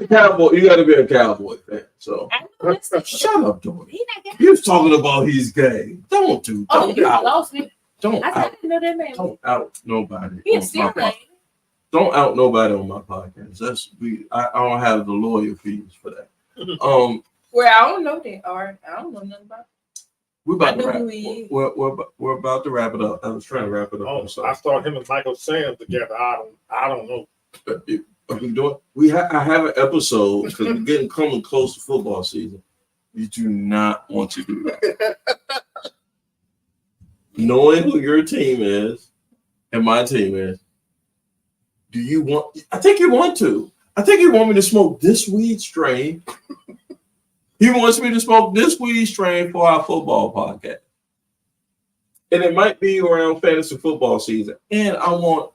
Cowboy, you got to be a Cowboy fan. So I know that's shut up, Jordan. He not gay. You're talking about he's gay. Don't you out. lost me. Don't I out. didn't know that man. Don't out nobody. He on is still my gay. Don't out nobody on my podcast. I don't have the lawyer fees for that. Well, I don't know that. All right, I don't know nothing about. We're about I to know wrap. who he is. We're about to wrap it up. I was trying to wrap it up. Oh, I'm so sorry. I saw him and Michael Sam together. I don't know. Are we doing? I have an episode because we're getting coming close to football season. You do not want to do that. Knowing who your team is and my team is, do you want? I think you want to. I think you want me to smoke this weed strain. He wants me to smoke this weed strain for our football podcast. And it might be around fantasy football season. And I want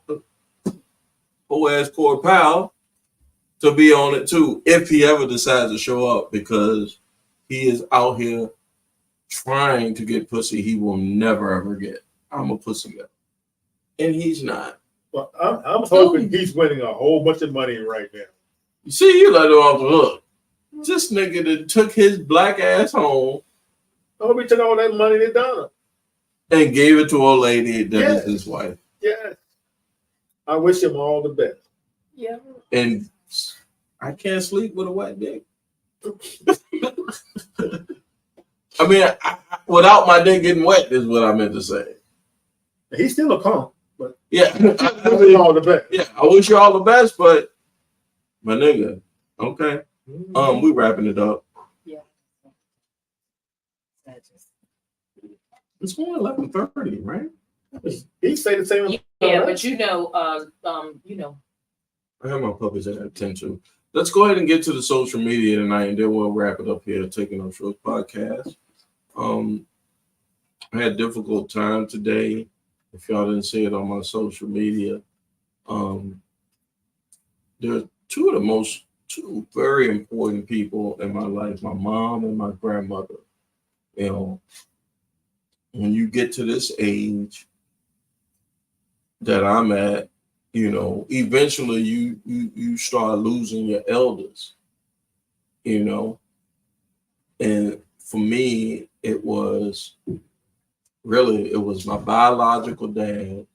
whole ass Cord Powell to be on it too, if he ever decides to show up, because he is out here trying to get pussy he will never ever get. I'm a pussy guy. And he's not. Well, I'm hoping he's winning a whole bunch of money right now. You see, you let him off the hook. This nigga that took his black ass home. I hope he took all that money to Donna. And gave it to a lady that is his wife. Yes. I wish him all the best. Yeah. And I can't sleep with a white dick. I mean, without my dick getting wet is what I meant to say. He's still a punk, but yeah, I wish him all the best. Yeah, I wish you all the best, but my nigga, okay. We wrapping it up. Yeah. It's only 11:30, right? He say the same. Yeah, but you know. I have my puppies at attention. Let's go ahead and get to the social media tonight, and then we'll wrap it up here. Taking Up Short podcast. I had a difficult time today. If y'all didn't see it on my social media, there's two very important people in my life: my mom and my grandmother. You know, when you get to this age that I'm at, you know, eventually you start losing your elders, you know. And for me, it was my biological dad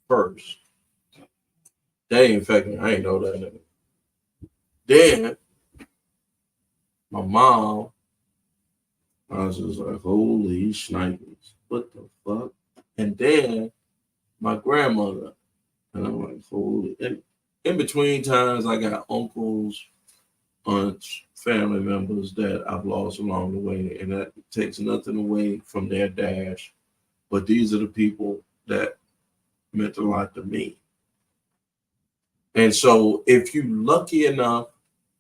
first. They infected me. I ain't know that nigga. Then my mom, I was just like, holy shnikes, what the fuck? And then my grandmother, and I'm like, holy. And in between times, I got uncles, aunts, family members that I've lost along the way, and that takes nothing away from their dash. But these are the people that meant a lot to me. And so if you're lucky enough,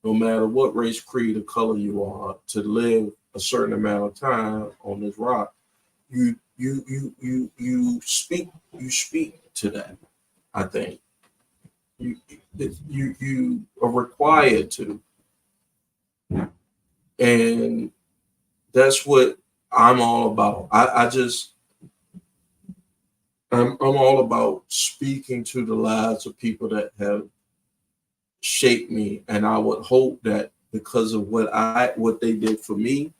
no matter what race, creed, or color you are, to live a certain amount of time on this rock, you speak to that. I think you are required to, and that's what I'm all about. I'm all about speaking to the lives of people that have shaped me, and I would hope that because of what they did for me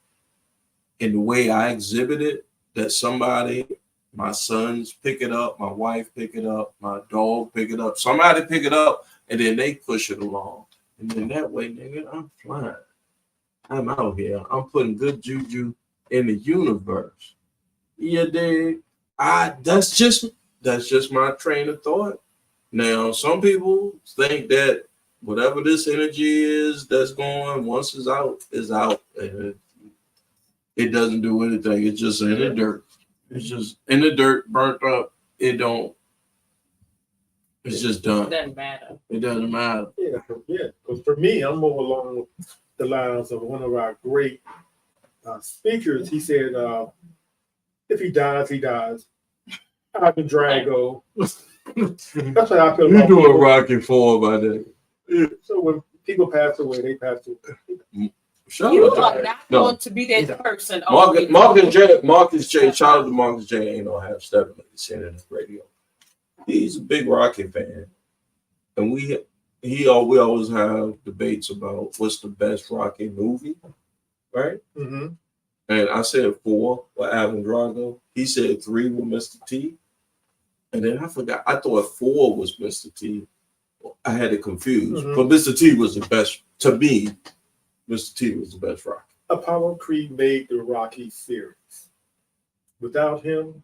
and the way I exhibited, that somebody, my sons pick it up, my wife pick it up, my dog pick it up, somebody pick it up, and then they push it along. And then that way, nigga, I'm flying. I'm out here. I'm putting good juju in the universe. You dig? That's just my train of thought. Now, some people think that whatever this energy is that's going, once it's out, is out. And it doesn't do anything. It's just in the dirt. It's just in the dirt, burnt up. It don't. It's just done. It doesn't matter. It doesn't matter. Yeah. Because for me, I'm more along the lines of one of our great speakers. He said, if he dies, he dies. Ivan Drago. That's what I feel. You doing Rocky Four by that? So when people pass away, they pass away. Shut You up. are not going to be that person. Marcus J. Shout out to Marcus J. Ain't no half stepping like he said in the radio. He's a big Rocky fan, and we always have debates about what's the best Rocky movie, right? Mm-hmm. And I said 4 with Ivan Drago. He said 3 with Mr. T. And then I forgot. I thought 4 was Mr. T. I had it confused. Mm-hmm. But Mr. T was the best. To me, Mr. T was the best Rocky. Apollo Creed made the Rocky series. Without him,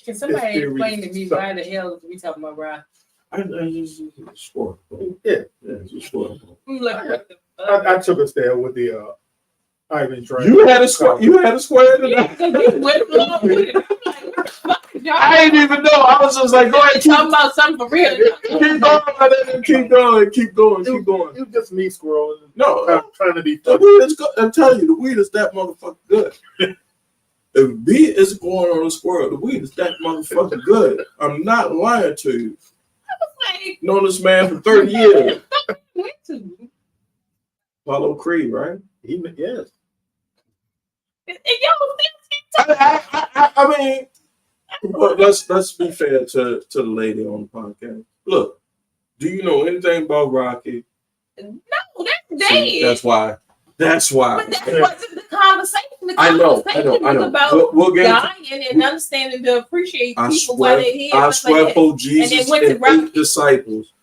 Can somebody explain to me why the hell is we talking about Rocky? I just score. yeah, Just score. I took us there with the Ivan Drago. You had a square. You had a square Yeah, today. 'cause you went along with it. I'm like, what the fuck is y'all? I didn't even know. I was just like, go ahead, talking about something for real. keep going. Keep going. It was just me scrolling. No, Trying to be the funny. weed is good. I'm telling you, the weed is that motherfucker good. If beat is going on a squirrel, the weed is that motherfucker good. I'm not lying to you. Like, Known this man for 30 years. went to. Apollo Creed, right? Yes. And y'all still I mean, but let's be fair to the lady on the podcast. Look, do you know anything about Rocky? no, that's See, dead. that's why. That's why. But that wasn't the conversation. The I know. conversation was about We'll get dying and understanding to appreciate people while they're here. I swear for Jesus went to and Rocky. 8 disciples.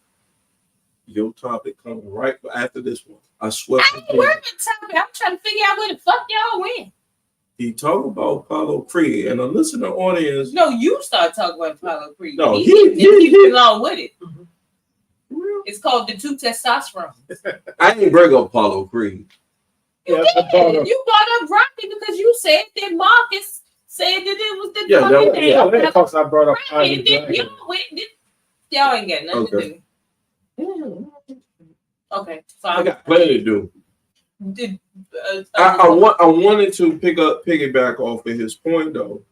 Your topic coming right after this one. I swear I for ain't worried Jesus. about the topic. I'm trying to figure out where the fuck y'all went. He talked about Apollo Creed, and a listener audience. No, you start talking about Apollo Creed. No, he he- along with it. It's called the 2 testosterone. I ain't bring up Apollo Creed. You Yeah, did. You brought up Rocky because you said that Marcus said that it was the Yeah, fucking that- thing. Yeah, of course I brought up Right, Ivan and then Drago. y'all ain't got nothing Okay. to do. Okay, so I got plenty to do. did. I wanted to piggyback off of his point though.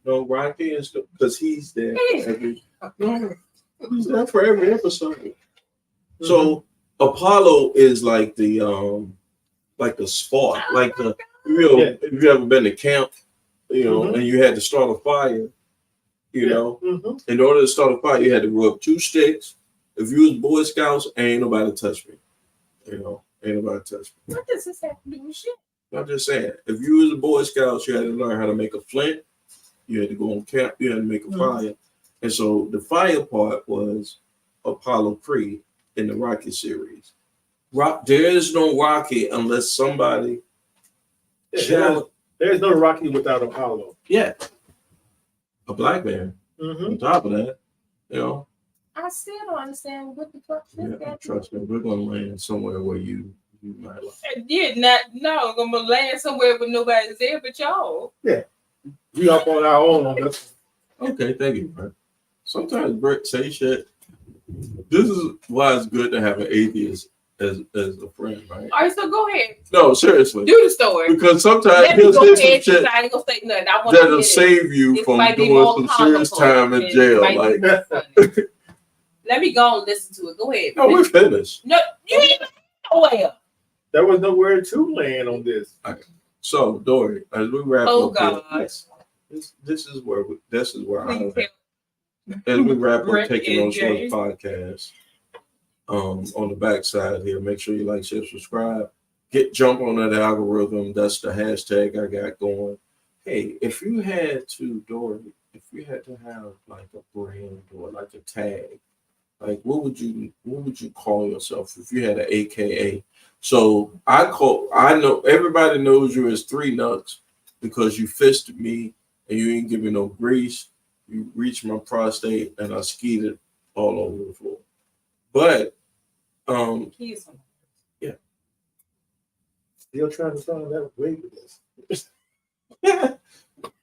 No, Rocky is because he's there for every. No, he's there for every episode. So Apollo is like the spark, like the if you ever been to camp, and you had to start a fire, in order to start a fire, you had to rub 2 sticks. If you was Boy Scouts, ain't nobody touch me. Ain't nobody touch me. What does this have to do with shit? I'm just saying, if you was a Boy Scouts, you had to learn how to make a flint. You had to go on camp. You had to make a fire. And so the fire part was Apollo Creed in the Rocky series. There is no Rocky unless somebody. There's no Rocky without Apollo. Yeah. A black man. On top of that, I still don't understand what the fuck is that. Trust me, we're gonna land somewhere where you might like. Yeah, I'm gonna land somewhere with nobody's there but y'all. Yeah. We up on our own on this. Okay, thank you, Brett. Sometimes Brett say shit. This is why it's good to have an atheist as a friend, right? All right, so go ahead. No, seriously. Do the story. Because sometimes Let me he'll go say some ahead, 'cause shit I ain't gonna say nothing. I want that'll to save you This from might be doing more some serious comical time in and jail. might Like, be more funny. Let me go and listen to it. Go ahead. no, we're finished. No, you ain't nowhere. There was nowhere to land on this. So, Dory, as we wrap Oh up here, God. this is where Please I, as we wrap up Rick Taking and No Shorts Jay. podcast. On the backside here, make sure you like, share, subscribe. Jump on that algorithm. That's the hashtag I got going. Hey, if you had to, Dory, if you had to have like a brand or like a tag, like what would you call yourself if you had an AKA? So I know everybody knows you as 3 Nuts because you fisted me and you ain't give me no grease. You reached my prostate and I skied it all over the floor. But yeah. Still trying to find that way for this.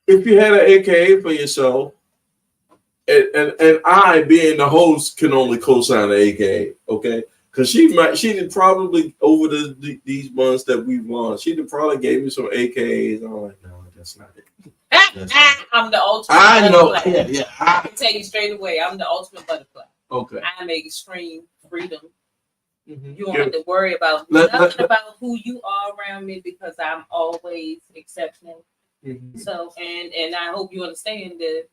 If you had an AKA for yourself, and I, being the host, can only co-sign an AKA, okay? Because she did probably over these months that we've launched, she did probably gave me some AKAs. I'm like, no, that's not it. I'm the ultimate I know. butterfly. Yeah. I can tell you straight away. I'm the ultimate butterfly. Okay. I'm extreme freedom. Mm-hmm. You don't have to worry about nothing about who you are around me because I'm always exceptional. Mm-hmm. So and I hope you understand that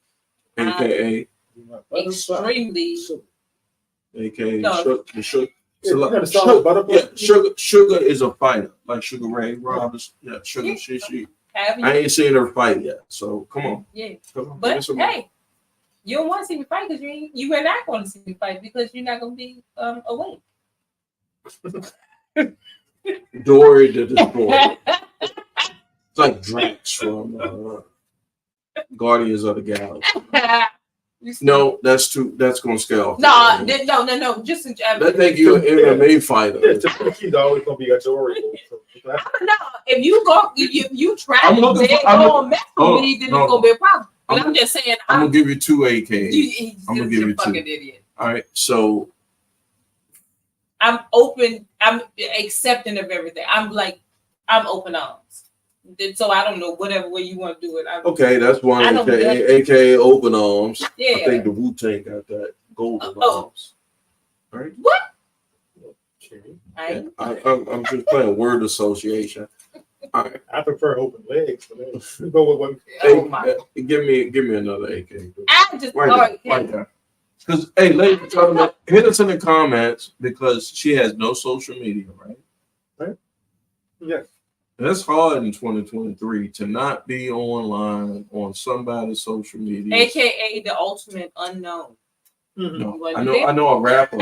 AKA extremely AKA no. sugar. Sugar is a fighter, like Sugar Ray Robinson. Yeah, Sugar. Yeah. She. Have you? I ain't seen her fight yet, so come on. Yeah. Come on. But hey, you don't want to see me fight because you are not going to see me fight because you're not going to be awake. Dory the Destroyer. It's like Drax from Guardians of the Galaxy. No, that's gonna scare off. No. Just that think you're an MMA fighter. Yeah, she's always gonna be a Dory. I don't know. If you try I'm to looking mess with me, then it's gonna be a problem. But I'm just saying. I'm gonna give you 2 AKs. I'm gonna give you 2. Fucking idiot. All right, so I'm open. I'm accepting of everything. I'm open arms. So I don't know whatever way you want to do it. Okay, that's one AKA open arms. Yeah. I think the Wu-Tang got that golden arms. All right. What? Yeah, I'm just playing word association. All right. I prefer open legs. But go with what? Give me another AK. I just right there. Because hey, ladies and gentlemen, hit us in the comments because she has no social media, right? Right. Yes. That's hard in 2023 to not be online on somebody's social media. AKA the ultimate unknown. Mm-hmm. No, I know a rapper.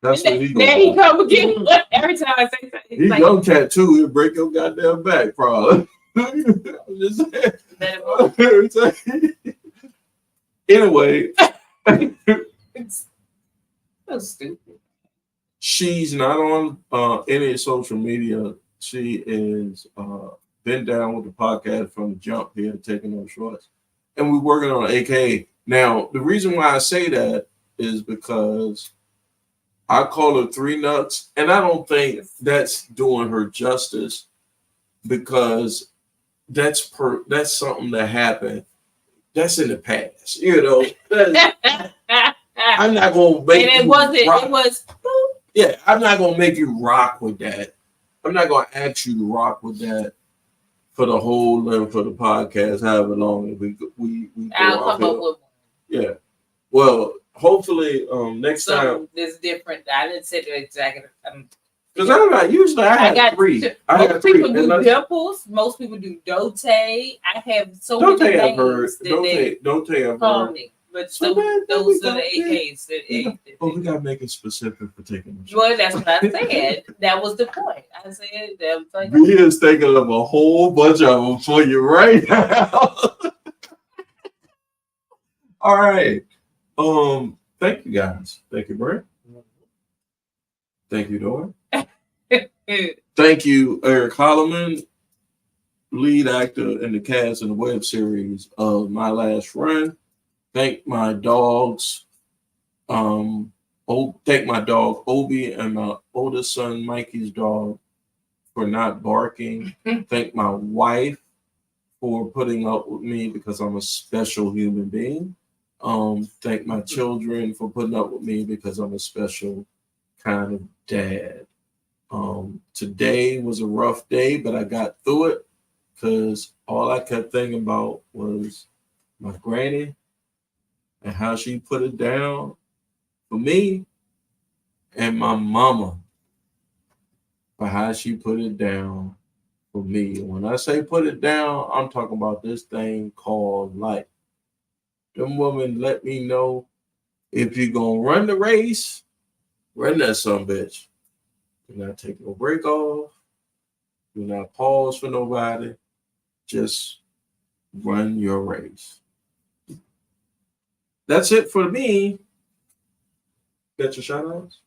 That's what he There he come again. Every time I say something, he like, gonna tattoo, he'll break your goddamn back, probably. I'm just saying. Anyway. It's so stupid. She's not on any social media. She is been down with the podcast from the jump here, Taking No Shorts. And we're working on AK. Now, the reason why I say that is because I call her 3 Nuts, and I don't think that's doing her justice because that's something that happened. That's in the past, you know. I'm not gonna make. And it was. Yeah, I'm not gonna make you rock with that. I'm not gonna ask you to rock with that for the whole length of the podcast, however long we go. I'll come up with one. Yeah. Well, hopefully, next time it's different. I didn't say the exact. Because I'm not usually. I got 3. Most people do dimples. Most people do dote. I have so many names. Dote. I've heard. But those are the AKs. We gotta make it specific for Taking. Well, that's what I said. That was the point. I said that was like. He is thinking of a whole bunch of them for you right now. All right. Thank you guys. Thank you, Brent. Thank you, Dora. Thank you, Eric Holloman, lead actor in the cast in the web series of My Last Run. Thank my dogs on thank my dog Obi and my oldest son Mikey's dog for not barking. Thank my wife for putting up with me because I'm a special human being. Thank my children for putting up with me because I'm a special kind of dad. Today was a rough day, but I got through it because all I kept thinking about was my granny and how she put it down for me, and my mama for how she put it down for me. And when I say put it down, I'm talking about this thing called life. Them women let me know if you're gonna run the race, run that son bitch. Do not take no break off. Do not pause for nobody. Just run your race. That's it for me. Got your shout outs?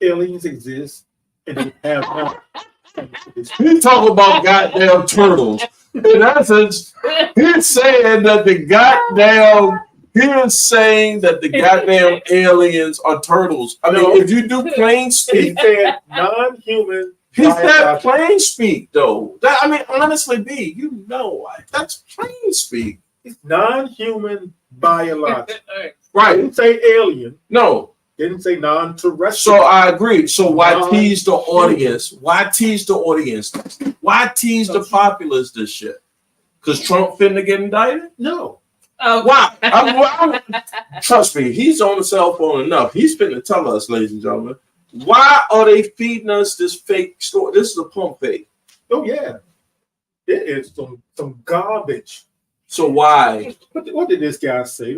Aliens exist and they have not. He talking about goddamn turtles. In essence, he's saying that the goddamn aliens are turtles. I mean, if you do plain He speak, said non-human. he said plain speak though. Honestly, B, you know, that's plain speak. It's non-human biological. Right. Didn't say alien. No. Didn't say non-terrestrial. So I agree. So why tease the audience? Why tease the audience? Why tease the populace this shit? Because Trump finna get indicted? No. Why? Trust me, he's on the cell phone enough. He's finna tell us, ladies and gentlemen, why are they feeding us this fake story? This is a pump fake. Oh yeah, it is some garbage. So why? What did this guy say?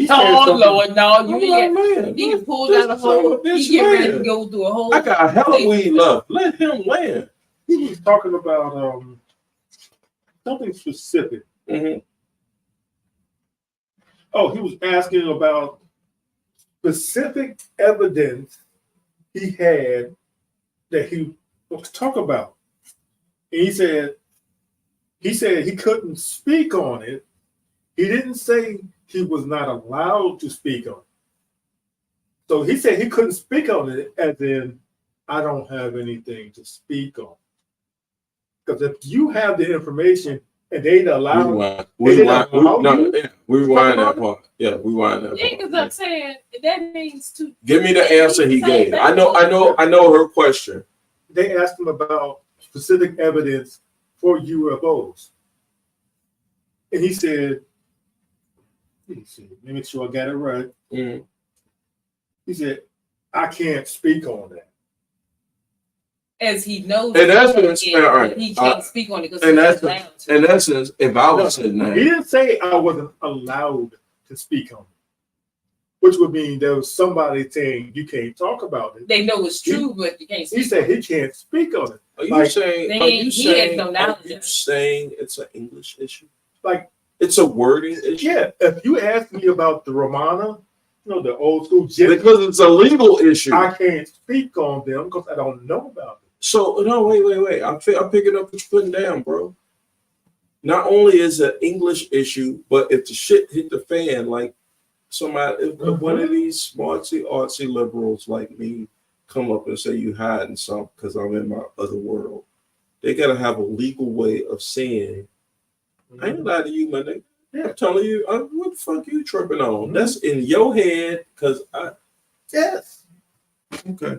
Oh Lord, no! Man, He pulled out a whole. He get ready to go through a whole. I got a hell of weed left. Let him land. He was talking about something specific. Mm-hmm. Oh, he was asking about specific evidence he had that he was talk about. And he said he couldn't speak on it. He didn't say he was not allowed to speak on it. So he said he couldn't speak on it, as in, I don't have anything to speak on. Because if you have the information and they allow, we rewind that part. Yeah, we rewind that part. Yeah, because I'm saying that means to give me the answer he gave. I know her question. They asked him about specific evidence for UFOs. And he said, let me make sure I got it right. Mm-hmm. He said, I can't speak on that. As he knows, in essence, he can't speak on it because in essence, if I was sitting there, he didn't say I wasn't allowed to speak on it, which would mean there was somebody saying you can't talk about it. They know it's true, but you can't speak. He said he can't speak on it. Are you saying it's an English issue? Like it's a wording issue? Yeah. If you ask me about the Romana, the old school gypsy, because it's a legal issue. I can't speak on them because I don't know about it. So no, wait. I'm picking up what you're putting down, bro. Not only is it an English issue, but if the shit hit the fan, like somebody, if one of these artsy liberals like me come up and say you hiding something because I'm in my other world, they gotta have a legal way of saying, I ain't lying to you, my nigga. Yeah, I'm telling you, what the fuck you tripping on? Mm-hmm. That's in your head, because yes. Okay.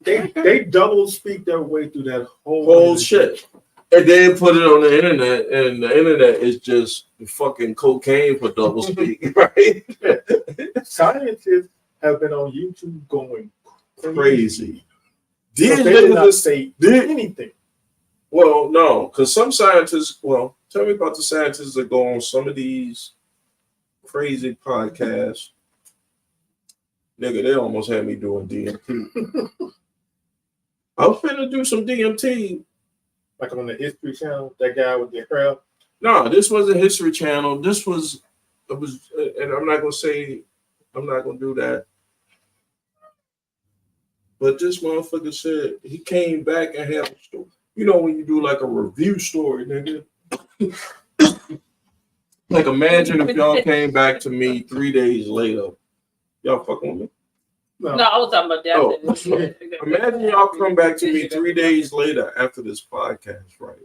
They double speak their way through that whole shit. And then put it on the internet, and the internet is just fucking cocaine for double speak, right? Scientists have been on YouTube going crazy. These they did not say anything. Well, no, because some scientists, tell me about the scientists that go on some of these crazy podcasts. Nigga, they almost had me doing DMT. I was finna do some DMT. Like on the History Channel, that guy with the hair. No, this wasn't History Channel. And I'm not gonna do that. But this motherfucker said he came back and had a story. You know when you do like a review story, nigga. Like, imagine if y'all came back to me 3 days later. Y'all fucking with me? No, I was talking about that. Oh, imagine y'all come back to me 3 days later after this podcast, right?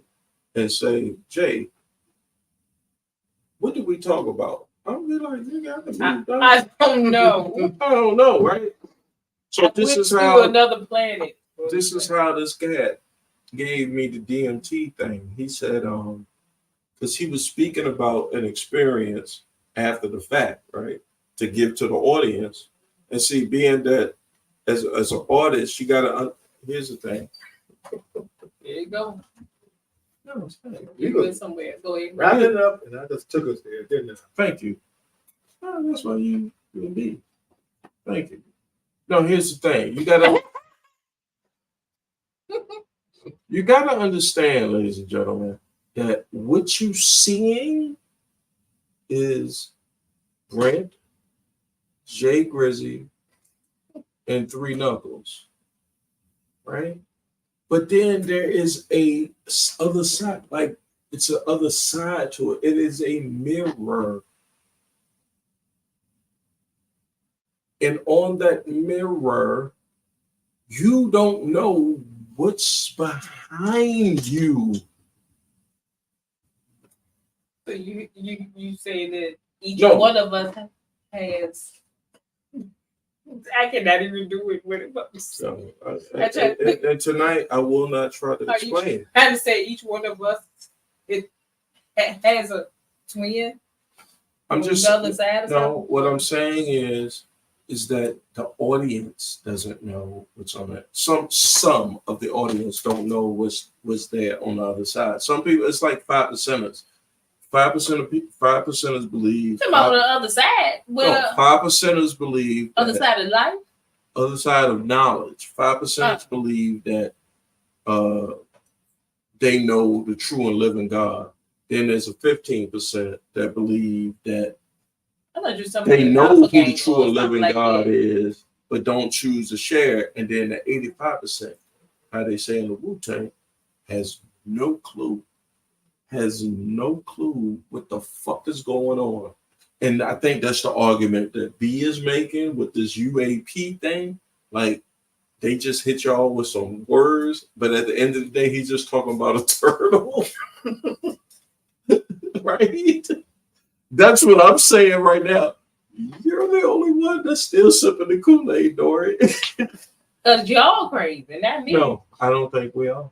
And say, Jay, what did we talk about? I'll be like, you got to be done. I don't know. I don't know, right? So this is to how another planet. this is how this cat gave me the DMT thing. He said, because he was speaking about an experience after the fact, right? To give to the audience. And see, being that as an artist, you gotta here's the thing. There you go. No, it's fine. You went somewhere. Go ahead. Wrap it up, and I just took us there, didn't I? Thank you. Oh, that's why you be. Thank you. No, here's the thing. You gotta understand, ladies and gentlemen, that what you seeing is Brent, Jay Grizzy, and Three Knuckles, right? But then there is a other side, like it's an other side to it. It is a mirror. And on that mirror, you don't know what's behind you. So you say that each one of us has. I cannot even do it with it. So, and tonight I will not try to explain. I had to say each one of us has a twin. I'm just the other side. No. What I'm saying is that the audience doesn't know what's on it. Some of the audience don't know what's there on the other side. Some people, it's like 5%ers. 5% of people, 5%ers believe. Come on the other side. Well, 5%ers believe. Other side of life. Other side of knowledge. 5% believe that they know the true and living God. Then there's a 15% that believe that they know who the true and living God is, but don't choose to share. And then the 85%, how they say in the Wu-Tang, has no clue what the fuck is going on. And I think that's the argument that B is making with this UAP thing. Like, they just hit y'all with some words, but at the end of the day, he's just talking about a turtle. Right? That's what I'm saying right now. You're the only one that's still sipping the Kool-Aid, Dory. Because y'all crazy, not me. No, I don't think we are.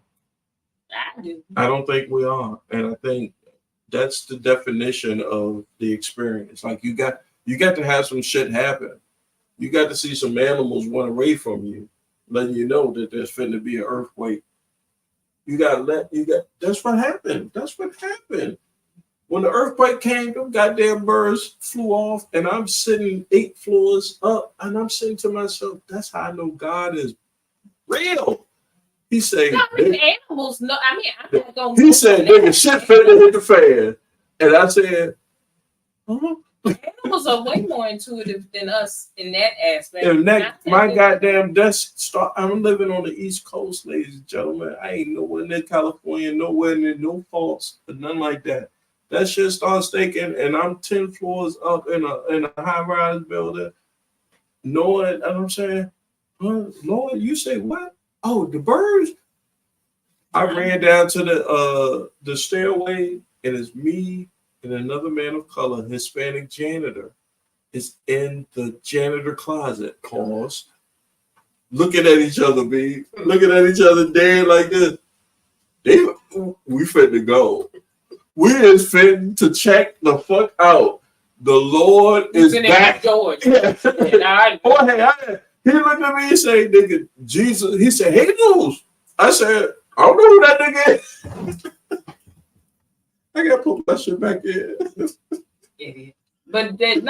I do. I don't think we are. And I think that's the definition of the experience. Like, you got to have some shit happen. You got to see some animals run away from you, letting you know that there's finna be an earthquake. That's what happened. That's what happened. When the earthquake came, them goddamn birds flew off, and I'm sitting 8 floors up, and I'm saying to myself, that's how I know God is real. He said, animals. No, I mean, I'm not gonna. He said, nigga, shit finna hit the fan. And I said, Animals are way more intuitive than us in that aspect. And my goddamn I'm living on the East Coast, ladies and gentlemen. I ain't nowhere near California, nowhere near no faults, nothing like that. That shit starts thinking, and I'm 10 floors up in a high-rise building. Knowing, I'm saying, Lord, you say what? Oh, the birds. I ran down to the stairway, and it's me and another man of color, Hispanic janitor, is in the janitor closet. Pause. Looking at each other, B. Looking at each other dead like this. We finna go. We is fitting to check the fuck out. The Lord is back. He looked at me and said, nigga, Jesus. He said, hey, news. I said, I don't know who that nigga is. I gotta put my shit back in. But that's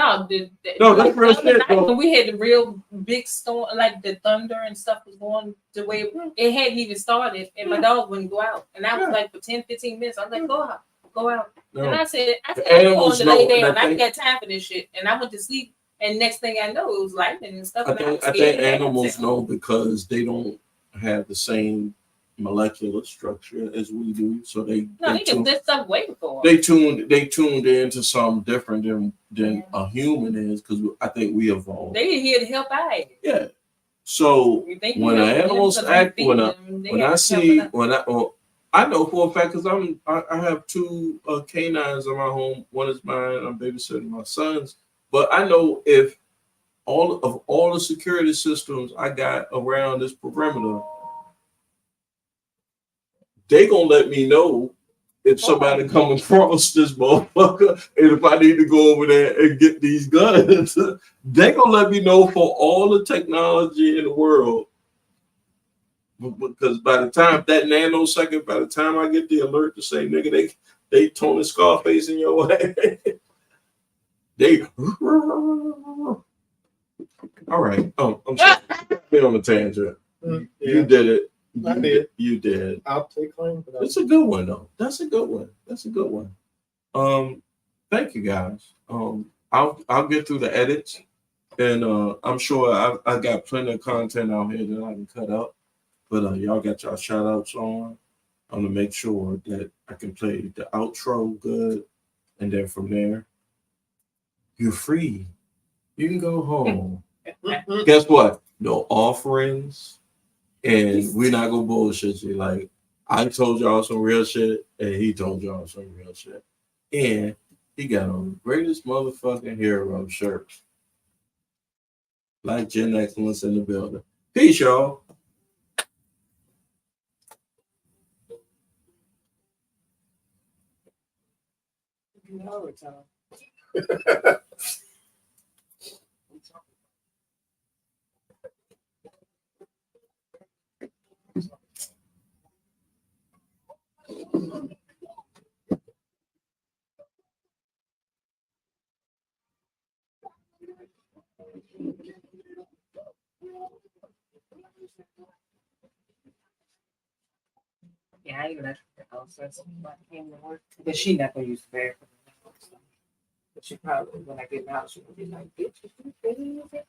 real shit. When we had the real big storm, like the thunder and stuff was going the way it hadn't even started, and my dog wouldn't go out. And I was like, for 10-15 minutes, I was like, go out. No. And I said, I'm going to lay down. I ain't got time for this shit. And I went to sleep. And next thing I know, it was lightning and stuff. I think animals know because they don't have the same molecular structure as we do. So No, they did this stuff way before. they tuned into something different than a human is, because I think we evolved. They here to help out. Yeah. So when an animals act, when I know for a fact, because I have two canines in my home. One is mine. I'm babysitting my sons. But I know if all the security systems I got around this perimeter, they gonna let me know if somebody come across this motherfucker, and if I need to go over there and get these guns. They gonna let me know for all the technology in the world. Because by the time that nanosecond, by the time I get the alert to say, nigga, they Tony Scarface in your way. They all right. Oh, I'm sorry. Been on a tangent. Yeah. You did it. I did. You did. I'll take claim for that. It's a good one though. That's a good one. That's a good one. Thank you guys. I'll get through the edits, and I'm sure I got plenty of content out here that I can cut up. But y'all got y'all shout outs on. I'm gonna make sure that I can play the outro good, and then from there, you're free. You can go home. Guess what? No offerings, and we're not gonna bullshit you. Like, I told y'all some real shit, and he told y'all some real shit, and he got on the greatest motherfucking hero shirt. Like Gen Excellence in the building. Peace, y'all. Yeah, I even left the house. That's why I came to work. But she not gonna use the bathroom. But she probably, when I get in the house, she will be like, bitch, you really use it?